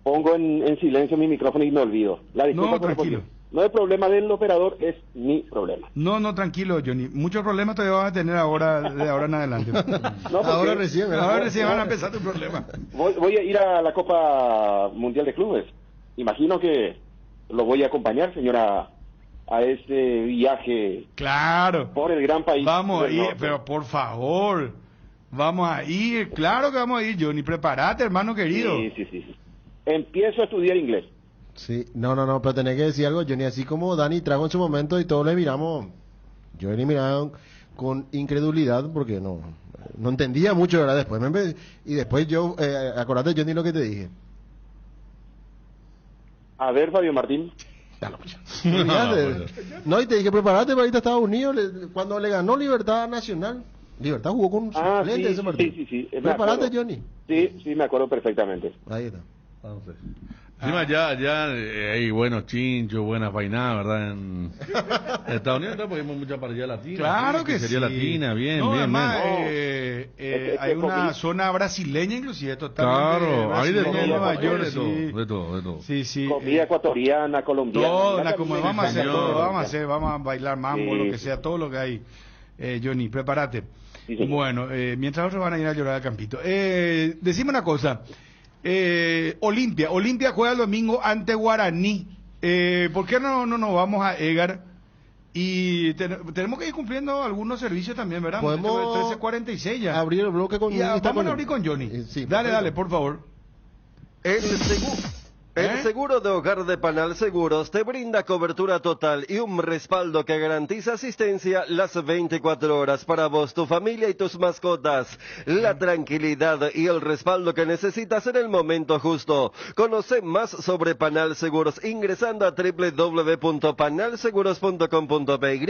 pongo en silencio mi micrófono y me olvido. La disculpa No, tranquilo. No es problema del operador, es mi problema. No, tranquilo, Johnny. Muchos problemas todavía vas a tener ahora, de ahora en adelante. Ahora recién van a empezar tu problema. Voy a ir a la Copa Mundial de Clubes. Imagino que lo voy a acompañar, señora, a este viaje. Claro. Por el gran país. Vamos a ir, pero por favor. Vamos a ir, claro que vamos a ir, Johnny. Prepárate, hermano querido. Sí. Empiezo a estudiar inglés. Sí, no, pero tenés que decir algo, Johnny, así como Dani trajo en su momento y todos le miramos, Johnny miraba con incredulidad porque no, no entendía mucho, ¿verdad? Y después yo, acordate, Johnny, lo que te dije. A ver, Fabio Martín. No, y te dije, prepárate para irte a Estados Unidos. Cuando le ganó Libertad Nacional, Libertad jugó con un suplente ese partido. Sí. Prepárate, Johnny. Sí, me acuerdo perfectamente. Ahí está. Encima ya hay buenos chinchos, buenas vainadas, ¿verdad? En Estados Unidos porque hay mucha parrilla latina. Claro que sería sí. latina, bien. Además, hay una zona brasileña inclusive totalmente. Claro, hay de todo, Nueva York, de todo. Sí. Comida ecuatoriana, colombiana. Toda, como vamos a hacer, vamos a bailar mambo, lo que sea, todo lo que hay. Johnny, prepárate. Sí, bueno, mientras otros van a ir a llorar al campito. Decime una cosa. Olimpia juega el domingo ante Guaraní. ¿Por qué no nos vamos a Egar? Y tenemos que ir cumpliendo algunos servicios también, ¿verdad? Podemos 13:46 ya. Abrir el bloque con Johnny. Vamos a abrir con Johnny. Sí, dale, por favor. El seguro de hogar de Panal Seguros te brinda cobertura total y un respaldo que garantiza asistencia las 24 horas para vos, tu familia y tus mascotas. La tranquilidad y el respaldo que necesitas en el momento justo. Conoce más sobre Panal Seguros ingresando a www.panalseguros.com.py.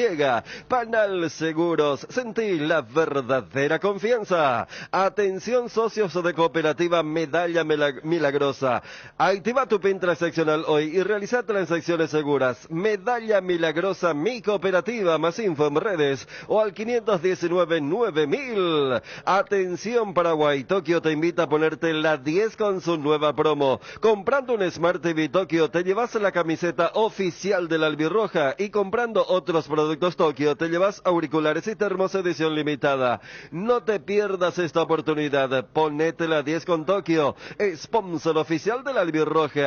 Panal Seguros, sentí la verdadera confianza. Atención socios de Cooperativa Medalla Milagrosa. Activa tu PIN transaccional hoy y realiza transacciones seguras. Medalla Milagrosa, mi cooperativa. Más info en redes o al 519-9000. Atención Paraguay, Tokio te invita a ponerte la 10 con su nueva promo. Comprando un Smart TV Tokio te llevas la camiseta oficial de la Albirroja y comprando otros productos Tokio te llevas auriculares y termos edición limitada. No te pierdas esta oportunidad. Ponete la 10 con Tokio, sponsor oficial de la Albirroja.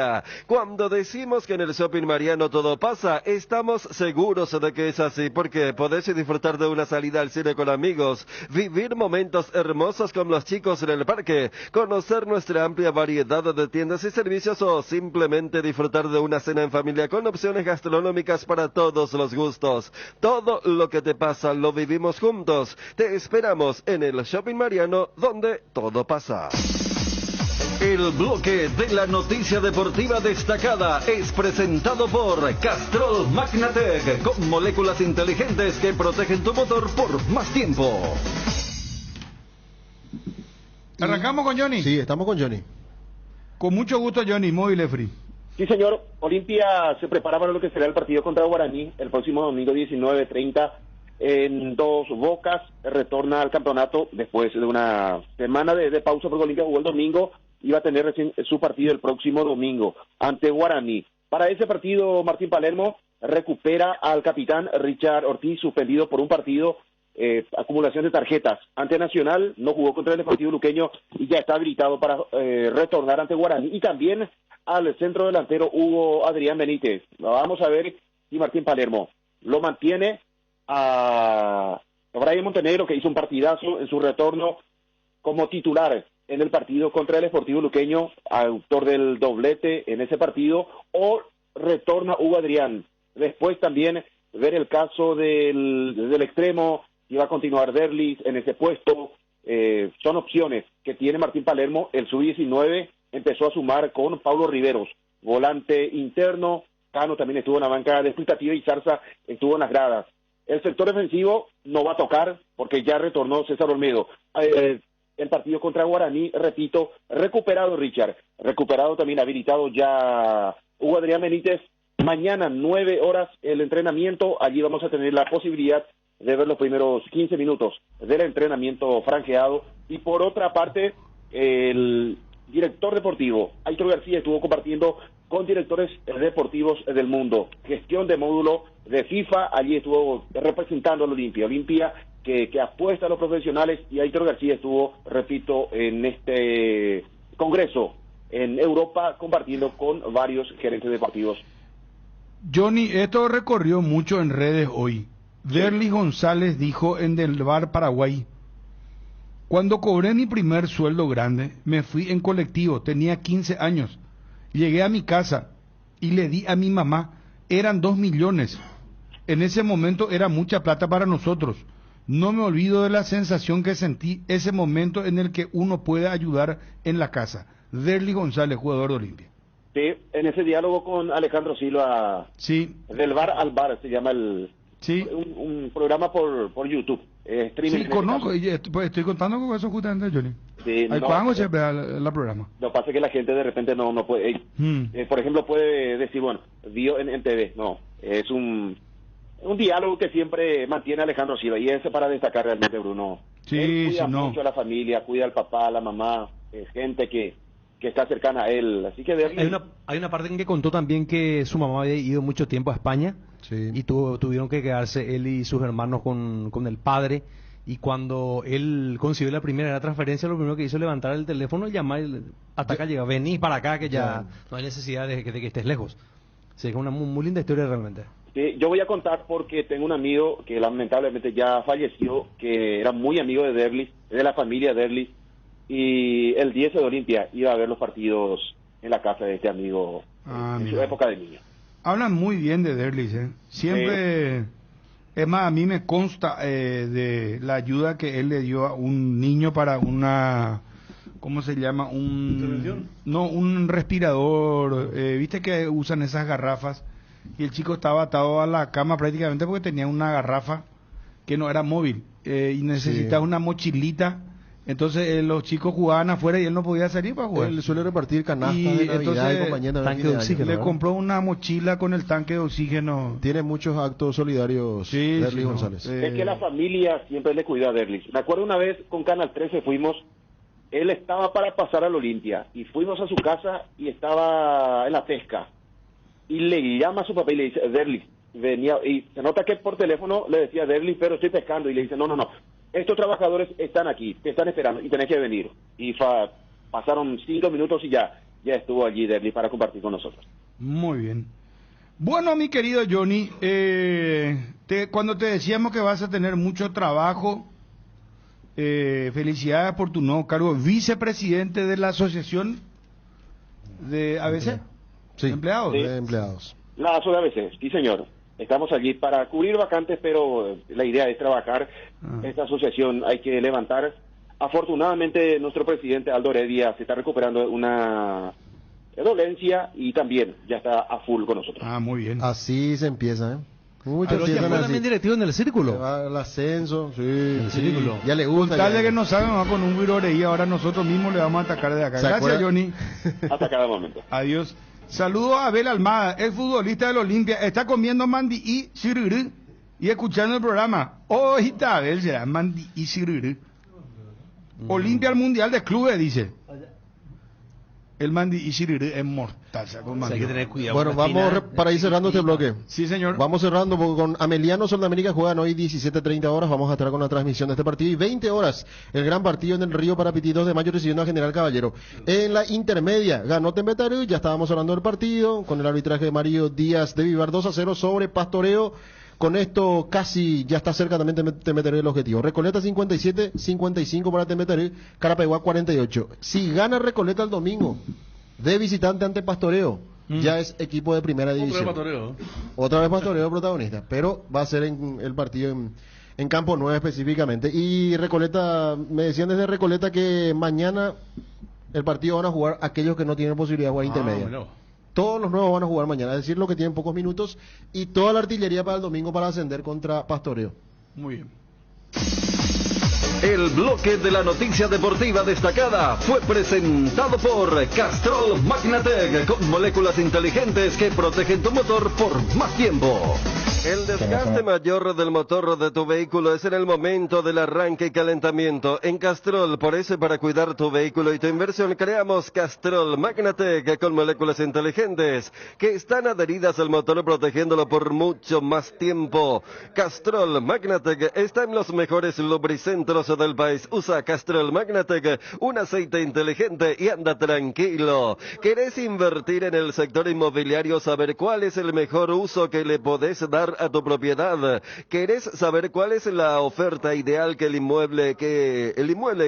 Cuando decimos que en el Shopping Mariano todo pasa, estamos seguros de que es así, porque podés disfrutar de una salida al cine con amigos, vivir momentos hermosos con los chicos en el parque, conocer nuestra amplia variedad de tiendas y servicios o simplemente disfrutar de una cena en familia con opciones gastronómicas para todos los gustos. Todo lo que te pasa lo vivimos juntos. Te esperamos en el Shopping Mariano, donde todo pasa. El bloque de la noticia deportiva destacada es presentado por Castrol Magnatec, con moléculas inteligentes que protegen tu motor por más tiempo. ¿Arrancamos con Johnny? Sí, estamos con Johnny. Con mucho gusto, Johnny, móvil free. Sí, señor. Olimpia se prepara para lo que será el partido contra Guaraní el próximo domingo 19:30 en Dos Bocas. Retorna al campeonato después de una semana de pausa, porque Olimpia jugó el domingo. Iba a tener recién su partido el próximo domingo ante Guaraní. Para ese partido, Martín Palermo recupera al capitán Richard Ortiz, suspendido por un partido, acumulación de tarjetas. Ante Nacional, no jugó contra el Deportivo Luqueño y ya está habilitado para retornar ante Guaraní. Y también al centro delantero Hugo Adrián Benítez. Vamos a ver si Martín Palermo lo mantiene a Brian Montenegro, que hizo un partidazo en su retorno como titular en el partido contra el Deportivo Luqueño, autor del doblete en ese partido, o retorna Hugo Adrián. Después también ver el caso del extremo, si va a continuar Derlis en ese puesto. Son opciones que tiene Martín Palermo. El sub-19 empezó a sumar con Pablo Riveros, volante interno. Cano también estuvo en la banca de expectativa y Zarza estuvo en las gradas. El sector defensivo no va a tocar porque ya retornó César Olmedo. El partido contra Guaraní, repito, recuperado Richard, recuperado también, habilitado ya Hugo Adrián Benítez. Mañana 9 horas el entrenamiento, allí vamos a tener la posibilidad de ver los primeros 15 minutos del entrenamiento franqueado. Y por otra parte, el director deportivo, Aitor García, estuvo compartiendo con directores deportivos del mundo, gestión de módulo de FIFA, allí estuvo representando a la Olimpia que apuesta a los profesionales, y Aitor García estuvo, repito, en este congreso en Europa compartiendo con varios gerentes deportivos. Johnny, esto recorrió mucho en redes hoy. Derlis González dijo en Del Bar Paraguay: cuando cobré mi primer sueldo grande, me fui en colectivo, tenía 15 años, llegué a mi casa y le di a mi mamá, eran 2 millones. En ese momento era mucha plata para nosotros. No me olvido de la sensación que sentí ese momento en el que uno puede ayudar en la casa. Derlis González, jugador de Olimpia. Sí, en ese diálogo con Alejandro Silva, sí, del bar al bar se llama sí, un programa por YouTube. Streaming. Sí, conozco, pues estoy contando con eso justamente, Johnny. Sí, hay cuando se vea la programa. Lo que pasa es que la gente de repente no puede, por ejemplo, puede decir, bueno, vio en TV, no, es un diálogo que siempre mantiene Alejandro Silva, y ese para destacar realmente, Bruno. Sí, él cuida sí, no. mucho a la familia, cuida al papá, a la mamá, es gente que está cercana a él, así que hay una parte en que contó también que su mamá había ido mucho tiempo a España, sí, y tuvieron que quedarse él y sus hermanos con el padre, y cuando él consiguió la primera transferencia, lo primero que hizo es levantar el teléfono y llamar, hasta acá llega, vení para acá que ya no hay necesidad de que estés lejos. Sí, es una muy linda historia realmente. Sí, yo voy a contar porque tengo un amigo que lamentablemente ya falleció, que era muy amigo de Derlis, de la familia Derlis, y el 10 de Olimpia iba a ver los partidos en la casa de este amigo en su época de niño. Hablan muy bien de Derlis, siempre, es más, a mí me consta de la ayuda que él le dio a un niño para una, ¿cómo se llama? Un respirador, viste que usan esas garrafas, y el chico estaba atado a la cama prácticamente porque tenía una garrafa que no era móvil, y necesitaba una mochilita. Entonces los chicos jugaban afuera y él no podía salir para jugar. Él suele repartir canastas de Navidad y compañía de tanque de oxígeno. Le compró una mochila con el tanque de oxígeno. Tiene muchos actos solidarios, Derlis González. Es que la familia siempre le cuida a Derlis. Me acuerdo una vez con Canal 13 fuimos, él estaba para pasar al Olimpia y fuimos a su casa y estaba en la pesca. Y le llama a su papá y le dice, Derlis, venía, y se nota que por teléfono le decía, Derlis, pero estoy pescando, y le dice, no, estos trabajadores están aquí, te están esperando y tenés que venir. Y pasaron 5 minutos y ya estuvo allí Derlis para compartir con nosotros. Muy bien. Bueno, mi querido Johnny, cuando te decíamos que vas a tener mucho trabajo, felicidades por tu nuevo cargo, vicepresidente de la Asociación de ABC, sí, empleados. Sí. De empleados. La ASO de ABC, sí señor. Estamos allí para cubrir vacantes, pero la idea es trabajar. Esta asociación hay que levantar. Afortunadamente, nuestro presidente Aldo Heredia se está recuperando de una dolencia y también ya está a full con nosotros. Muy bien. Así se empieza, Muchos pero ya fue también directivo en el círculo. Va el ascenso, el círculo. Ya le gusta. Con tal de que nos hagan con un viroreí, ahora nosotros mismos le vamos a atacar de acá. Gracias, Johnny. Hasta cada momento. Adiós. Saludos a Abel Almada, el futbolista del Olimpia. Está comiendo mandi y sirurú y escuchando el programa. Ojita, Abel, será mandi y sirurú. Olimpia al Mundial de Clubes, dice. El mandi y sirurú es mortal. Hay que tener cuidado. Bueno, vamos para ir cerrando este bloque. Sí, señor. Vamos cerrando porque con Ameliano Sol de América juegan hoy 17:30 horas. Vamos a estar con la transmisión de este partido. Y 20 horas, el gran partido en el Río Parapití, 2 de mayo, recibiendo a General Caballero. En la intermedia, ganó Tembetarú. Ya estábamos hablando del partido con el arbitraje de Mario Díaz de Vivar, 2-0 sobre Pastoreo. Con esto casi ya está cerca también Tembetarú el objetivo. Recoleta 57-55 para Tembetarú. Carapeguá 48. Si gana Recoleta el domingo de visitante ante Pastoreo, ya es equipo de primera división. Otra vez Pastoreo protagonista, pero va a ser en el partido en Campo 9 específicamente. Y Recoleta, me decían desde Recoleta que mañana el partido van a jugar aquellos que no tienen posibilidad de jugar intermedia. Bueno. Todos los nuevos van a jugar mañana, es decir, los que tienen pocos minutos, y toda la artillería para el domingo para ascender contra Pastoreo. Muy bien. El bloque de la noticia deportiva destacada fue presentado por Castrol Magnatec, con moléculas inteligentes que protegen tu motor por más tiempo. El desgaste mayor del motor de tu vehículo es en el momento del arranque y calentamiento. En Castrol, por eso, para cuidar tu vehículo y tu inversión, creamos Castrol Magnatec con moléculas inteligentes que están adheridas al motor, protegiéndolo por mucho más tiempo. Castrol Magnatec está en los mejores lubricentros del país. Usa Castrol Magnatec, un aceite inteligente y anda tranquilo. ¿Querés invertir en el sector inmobiliario? ¿Saber cuál es el mejor uso que le podés dar a tu propiedad? ¿Querés saber cuál es la oferta ideal que el inmueble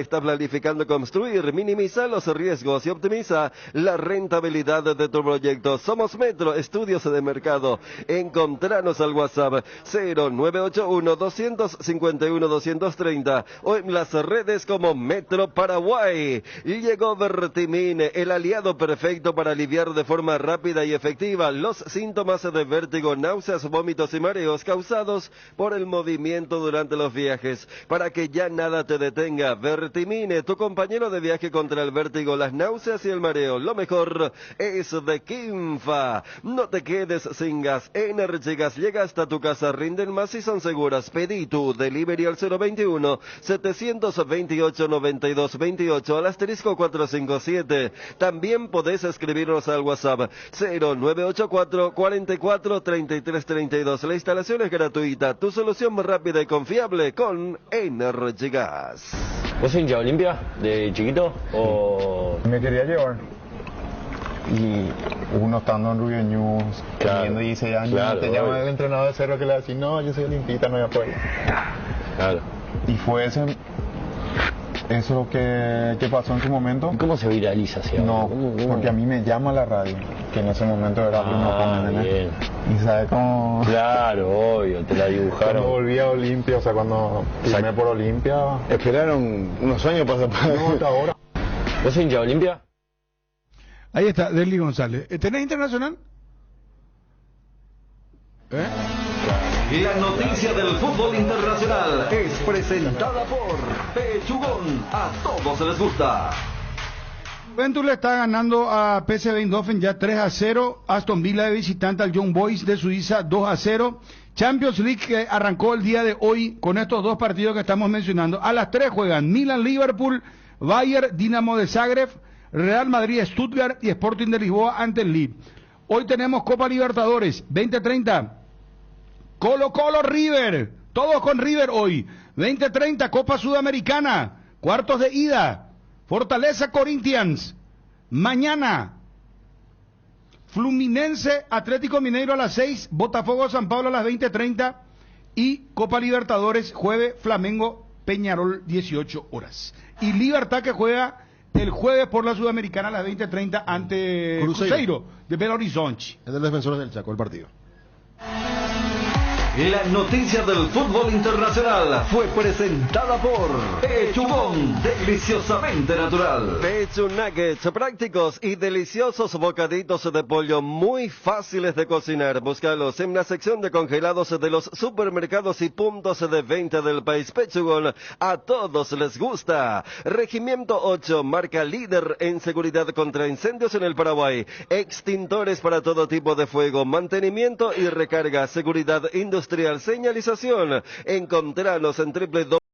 está planificando construir? Minimiza los riesgos y optimiza la rentabilidad de tu proyecto. Somos Metro Estudios de Mercado. Encontranos al WhatsApp 0981-251-230 o en las redes como Metro Paraguay. Llegó Vertimine, el aliado perfecto para aliviar de forma rápida y efectiva los síntomas de vértigo, náuseas, vómitos y mareos causados por el movimiento durante los viajes. Para que ya nada te detenga, Vertimine, tu compañero de viaje contra el vértigo, las náuseas y el mareo. Lo mejor es de Kinfa. No te quedes sin gas. Energy Gas llega hasta tu casa, rinden más y son seguras. Pedí tu delivery al 021-728-9228 al asterisco 457. También podés escribirnos al WhatsApp 0984-44-3332. La instalación es gratuita. Tu solución rápida y confiable con Energy Gas. ¿Vos sos hincha Olimpia de chiquito o...? Me quería llevar. Y uno estando en Rubio News, teniendo 16 años, te llama el entrenador de Cerro que le dice, no, yo soy olimpista, no voy a poder. Claro. Y fue eso que pasó en su momento. ¿Y cómo se viraliza así ahora? No, porque a mí me llama la radio, que en ese momento era Bruno Gómez. Bien. Y sabe cómo... Claro, obvio, te la dibujaron. Cuando volví a Olimpia, o sea, cuando firmé por Olimpia... Esperaron unos años para... No, hasta ahora. ¿Vos sos hincha Olimpia? Ahí está, Derly González. ¿Tenés internacional? La noticia del fútbol internacional es presentada por Pechugón. A todos les gusta. Juventus le está ganando a PSV Eindhoven ya 3-0. Aston Villa de visitante al Young Boys de Suiza 2-0. Champions League que arrancó el día de hoy con estos dos partidos que estamos mencionando. A las 3 juegan Milan-Liverpool, Bayern, Dinamo de Zagreb, Real Madrid, Stuttgart y Sporting de Lisboa ante el Lille. Hoy tenemos Copa Libertadores 2030. Colo-Colo River, todos con River hoy. 2030 Copa Sudamericana, cuartos de ida. Fortaleza Corinthians. Mañana Fluminense Atlético Mineiro a las 6, Botafogo San Pablo a las 20:30 y Copa Libertadores jueves Flamengo Peñarol 18 horas. Y Libertad que juega el jueves por la Sudamericana a las 20:30 ante Cruzeiro de Belo Horizonte. Es de los defensores del Chaco el partido. La noticia del fútbol internacional fue presentada por Pechugón, deliciosamente natural. Pechu Nuggets, prácticos y deliciosos bocaditos de pollo muy fáciles de cocinar. Búscalos en la sección de congelados de los supermercados y puntos de venta del país. Pechugón, a todos les gusta. Regimiento 8, marca líder en seguridad contra incendios en el Paraguay. Extintores para todo tipo de fuego, mantenimiento y recarga, seguridad industrial, señalización. Encontranos en www